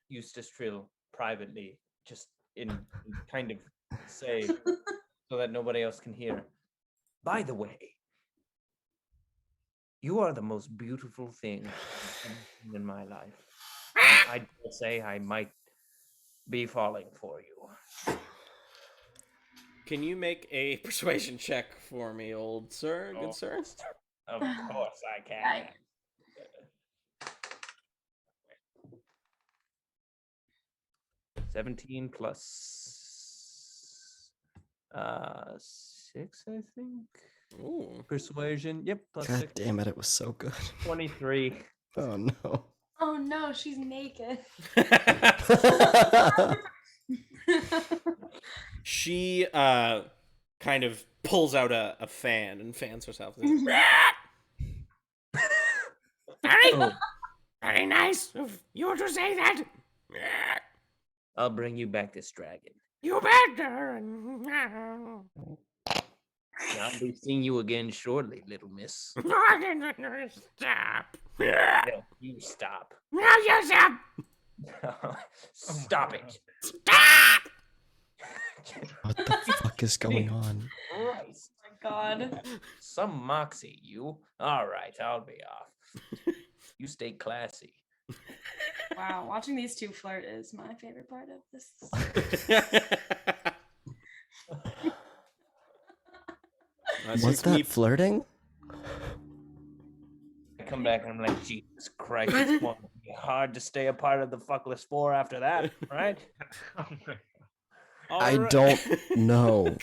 Yggdrasil privately, just in kind of say, so that nobody else can hear. By the way, you are the most beautiful thing in my life. I dare say I might be falling for you. Can you make a persuasion check for me, old sir? Good sir? Of course I can. 17 plus 6, I think. Ooh. Persuasion. Yep, plus God 6. damn it, it was so good. 23. Oh no. Oh no, she's naked. She kind of pulls out a fan and fans herself. Very nice of you to say that. I'll bring you back this dragon. You better. I'll be seeing you again shortly, little miss. Stop. No, you stop. No, you stop. Stop it. Stop. What the fuck is going on? Christ. Oh my god. Some moxie, you. All right, I'll be off. You stay classy. Wow, watching these two flirt is my favorite part of this. Was that flirting? I come back and I'm like, Jesus Christ, it's going to be hard to stay a part of the fuckless four after that, right? I don't know,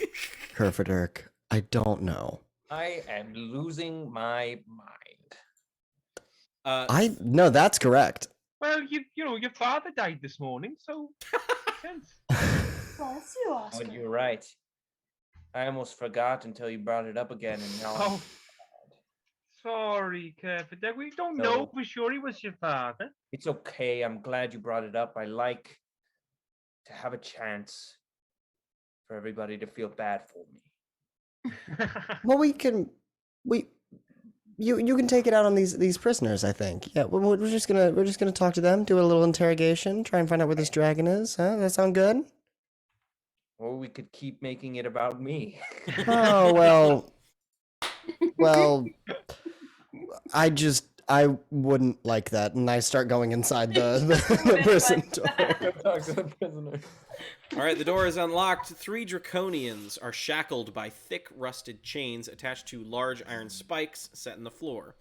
Kerfaderk. I don't know. I am losing my mind. No, that's correct. Well, you know, your father died this morning, so makes sense. Bless you, Oscar. But you're right. I almost forgot until you brought it up again, and now Oh, Sorry, Kerfaderk. We don't No. know for sure he was your father. It's okay. I'm glad you brought it up. I like to have a chance for everybody to feel bad for me. Well, you can take it out on these prisoners. I think. Yeah, we're just gonna talk to them, do a little interrogation, try and find out where this dragon is. Huh? That sound good? Or we could keep making it about me. Oh well. I wouldn't like that, and I start going inside the prison door. Talk to the prisoner. All right, the door is unlocked. 3 draconians are shackled by thick, rusted chains attached to large iron spikes set in the floor.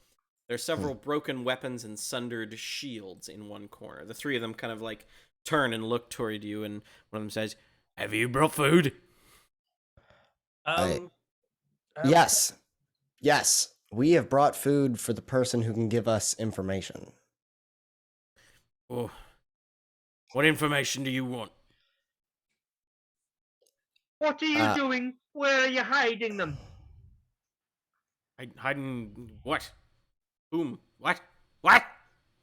There are several broken weapons and sundered shields in one corner. The 3 of them kind of like turn and look toward you, and one of them says, "Have you brought food?" Yes. We have brought food for the person who can give us information. Oh, what information do you want? What are you doing? Where are you hiding them? Hiding what? Whom? What? What?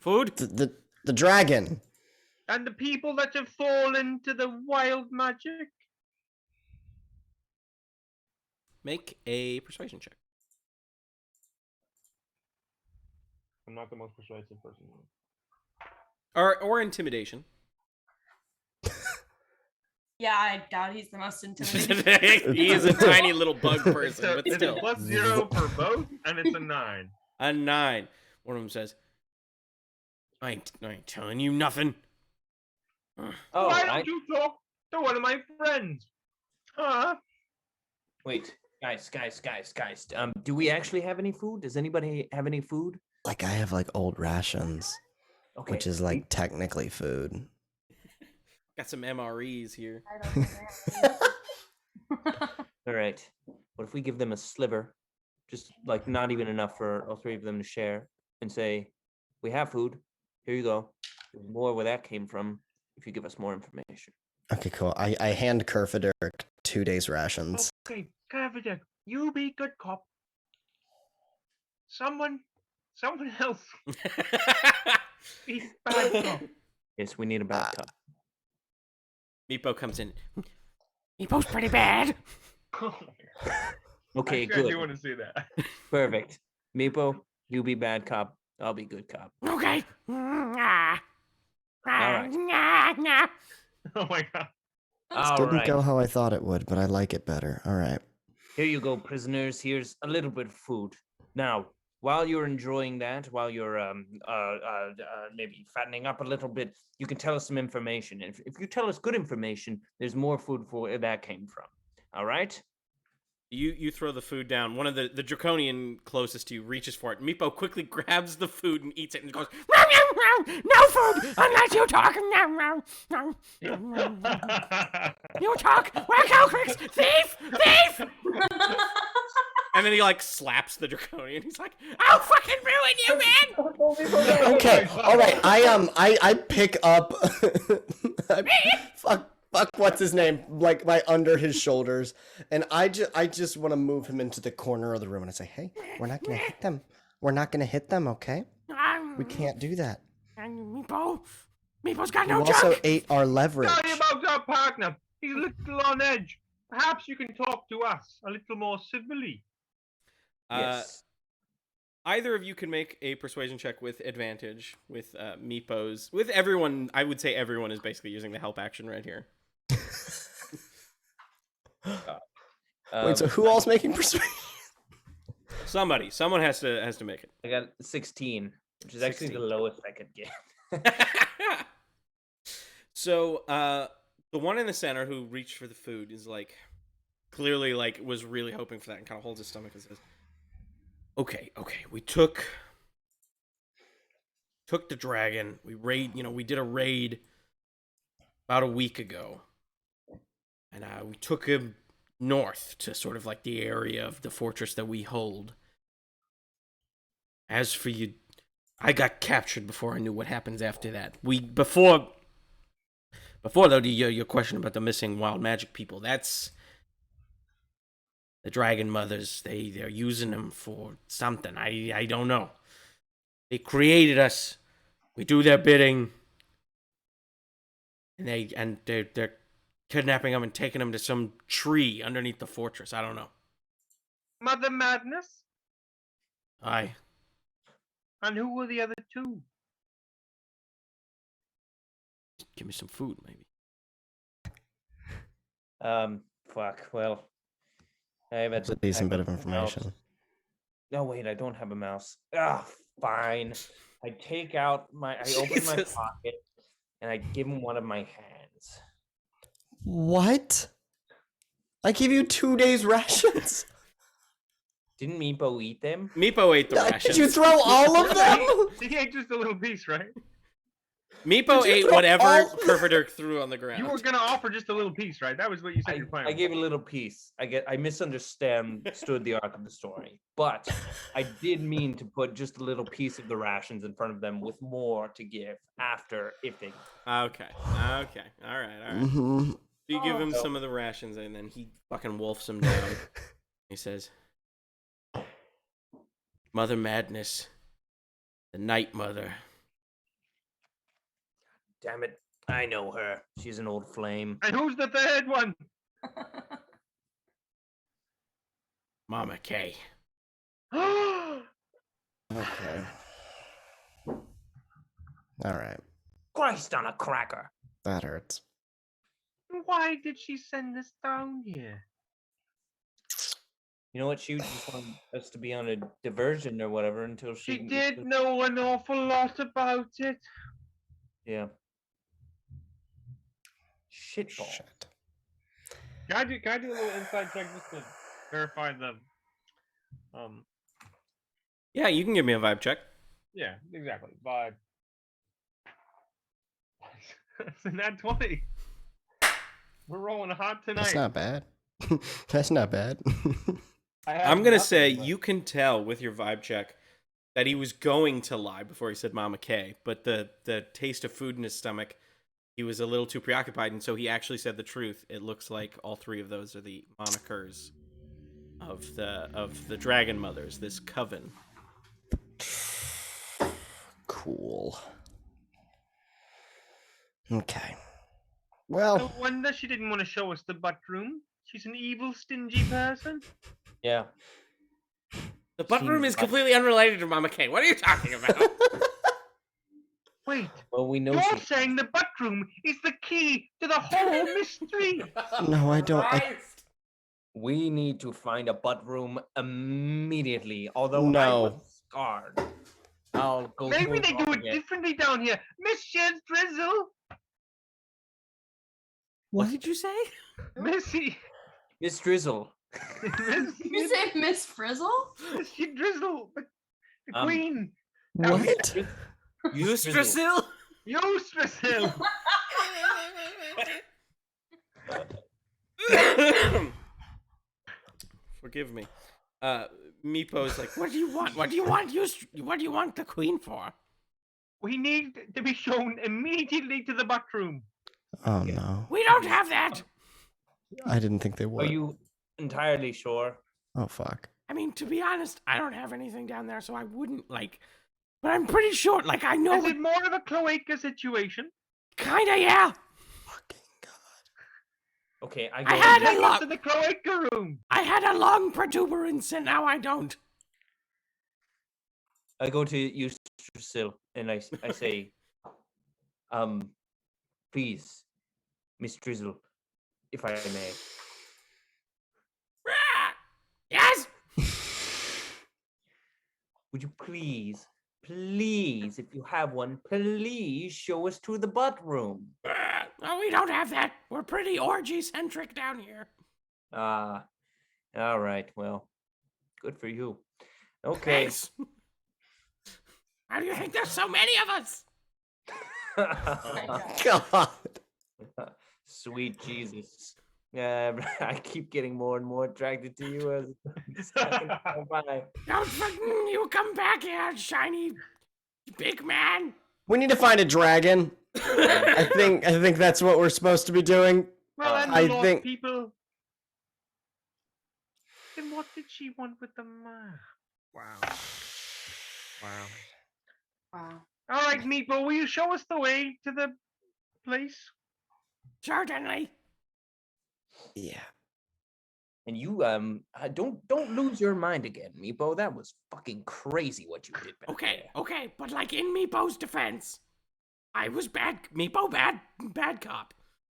Food? The dragon. And the people that have fallen to the wild magic? Make a persuasion check. I'm not the most persuasive person. Or intimidation. Yeah, I doubt he's the most intimidating. He is a tiny little bug person, but It's still. a +0 for both, and it's a 9. A 9. One of them says, I ain't telling you nothing. Oh, Why don't you talk to one of my friends? Huh? Wait, guys. Do we actually have any food? Does anybody have any food? Like I have like old rations, Okay. which is like technically food. Got some MREs here. All right. What if we give them a sliver, just like not even enough for all 3 of them to share, and say, "We have food. Here you go. There's more where that came from. If you give us more information." Okay, cool. I hand Kerfaderk 2 days rations. Okay, Kerfaderk, you be good cop. Someone else be bad cop. Yes, we need a bad cop. Meepo comes in. Meepo's pretty bad. Okay, I good. do want to see that. Perfect. Meepo, you be bad cop. I'll be good cop. Okay. All right. Oh my god. All Didn't right. go how I thought it would, but I like it better. All right. Here you go, prisoners. Here's a little bit of food. Now, while you're enjoying that, while you're maybe fattening up a little bit, you can tell us some information. If you tell us good information, there's more food for where that came from. All right? You throw the food down. One of the draconian closest to you reaches for it. Meepo quickly grabs the food and eats it and goes, "Meow, meow, meow. No food unless you talk. Meow, meow, meow. You talk. We're Calcrix. Thief! Thief!" And then he like slaps the draconian. He's like, "I'll fucking ruin you, man!" Okay. All right. I pick up. Fuck. What's his name? Like under his shoulders, and I just want to move him into the corner of the room, and I say, "Hey, we're not gonna hit them. We're not gonna hit them. Okay? We can't do that. Meepo's got You no also junk. ate our leverage." Sorry about our partner. He's a little on edge. Perhaps you can talk to us a little more civilly. Yes. Either of you can make a persuasion check with advantage with Meepo's. With everyone, I would say everyone is basically using the help action right here. Wait, so who all's making persuasion? Someone has to make it. I got 16, which is actually 16. the lowest I could get. So, the one in the center who reached for the food is like, clearly like was really hoping for that and kind of holds his stomach and says, Okay, we took the dragon. We did a raid about a week ago. And we took him north to sort of like the area of the fortress that we hold. As for you, I got captured before I knew what happens after that. Before though, your question about the missing wild magic people, that's the dragon mothers, they're using them for something. I don't know. They created us. We do their bidding. And they're kidnapping them and taking them to some tree underneath the fortress. I don't know. Mother Madness? Aye. And who were the other two? Give me some food, maybe. Fuck. Well, I have It's a decent bit of information. No, wait, I don't have a mouse. Ah, fine. I open my Jesus. pocket and I give him one of my hands. What? I give you 2 days rations? Didn't Meepo eat them? Meepo ate the Did rations. you throw all of them? He ate just a little piece, right? Meepo Did you ate throw whatever all- Kerfaderk threw on the ground. You were gonna offer just a little piece, right? That was what you said your plan. I gave a little piece. I misunderstood the arc of the story, but I did mean to put just a little piece of the rations in front of them with more to give after if they. Okay. All right. Mm-hmm. You give him some of the rations, and then he fucking wolfs them down. He says, Mother Madness, the Night Mother. Damn it! I know her. She's an old flame. And who's the third one? Mama K. Okay. Alright. Christ on a cracker! That hurts. Why did she send us down here? You know what? She just wanted us to be on a diversion or whatever until She did know an awful lot about it. Yeah. Shitball. Shit. Can I do a little inside check just to verify the Yeah, you can give me a vibe check. yeah, exactly. Vibe. It's a nat 20. We're rolling hot tonight. That's not bad. That's not bad. I have I'm gonna nothing, say but- you can tell with your vibe check that he was going to lie before he said Mama K, but the taste of food in his stomach, he was a little too preoccupied, and so he actually said the truth. It looks like all three of those are the monikers of the Dragon Mothers, this coven. Cool. Okay. Well, No wonder she didn't want to show us the butt room. She's an evil, stingy person. Yeah. The butt room Seems is like- completely unrelated to Mama K. What are you talking about? Wait, Well, we know you're she's saying the butt room is the key to the whole mystery. no, I don't. We need to find a butt room immediately. Although I No. was scarred. I'll go. Maybe through they all do it again. differently down here. Monsieur Drizzle, What did you say? Missy, Miss Drizzle. You say Miss Frizzle? Missy Drizzle, the Um, queen. What? Eustrasil? Eustrasil. Forgive me. Meepo's like, what do you want? What do you want? What do you want the queen for? We need to be shown immediately to the butt room. Oh no. We don't have that. I didn't think they Are would. you entirely sure? Oh fuck. I mean, to be honest, I don't have anything down there, so I wouldn't like. But I'm pretty sure, like, I know Is it more of a cloaca situation? kinda, yeah. Fucking god. Okay, I I go. had a Take us lot. to the cloaca room. I had a long protuberance, and now I don't. I go to Eustace and I say, please, Miss Drizzle, if I may. Yes. Would you please, if you have one, please show us to the butt room? Oh, we don't have that. We're pretty orgy-centric down here. All right, well, good for you. Okay. Thanks. How do you think there's so many of us? God. Sweet Jesus. I keep getting more and more attracted to you as the seconds go by. Don't fucking you come back here, shiny big man. We need to find a dragon. I think that's what we're supposed to be doing. Well, and I the lost think- people. Did did she want with the map? Wow. Wow. Wow. All right, Meepo, will you show us the way to the place? Certainly. Yeah. And you don't lose your mind again, Meepo. That was fucking crazy what you did back Okay, there. okay, but like in Meepo's defense, I was bad. Meepo, bad cop.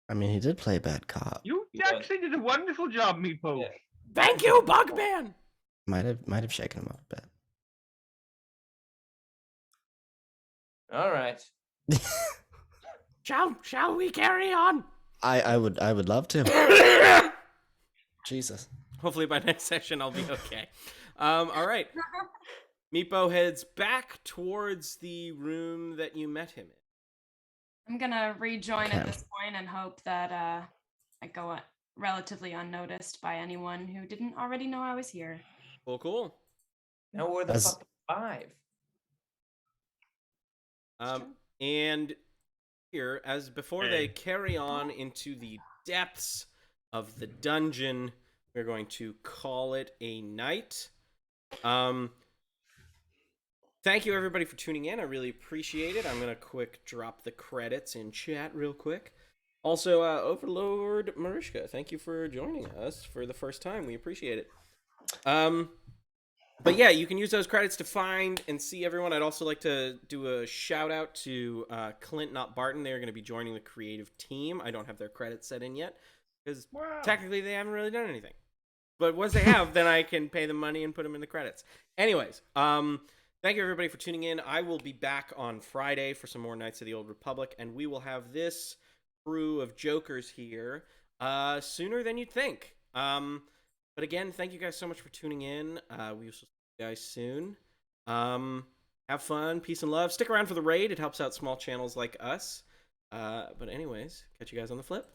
I mean, he did play bad cop. You He was. actually did a wonderful job, Meepo. Yeah. Thank you, Bugman. Might have shaken him up a bit. All right. Shall we carry on? I would love to. Jesus. Hopefully by next session I'll be okay. All right. Meepo heads back towards the room that you met him in. I'm gonna rejoin Okay. at this point and hope that I go relatively unnoticed by anyone who didn't already know I was here. Cool. Now we're the As- fucking 5. And here, as before they carry on into the depths of the dungeon, we're going to call it a night. Thank you everybody for tuning in. I really appreciate it. I'm gonna quick drop the credits in chat real quick. Also, Overlord Marishka, thank you for joining us for the first time. We appreciate it. But yeah, you can use those credits to find and see everyone. I'd also like to do a shout out to Clint, not Barton. They're going to be joining the creative team. I don't have their credits set in yet because technically they haven't really done anything. But once they have, then I can pay them money and put them in the credits. Anyways, thank you everybody for tuning in. I will be back on Friday for some more Knights of the Old Republic, and we will have this crew of jokers here sooner than you'd think. But again, thank you guys so much for tuning in. We will see you guys soon. Have fun, peace and love. Stick around for the raid. It helps out small channels like us. But anyways, catch you guys on the flip.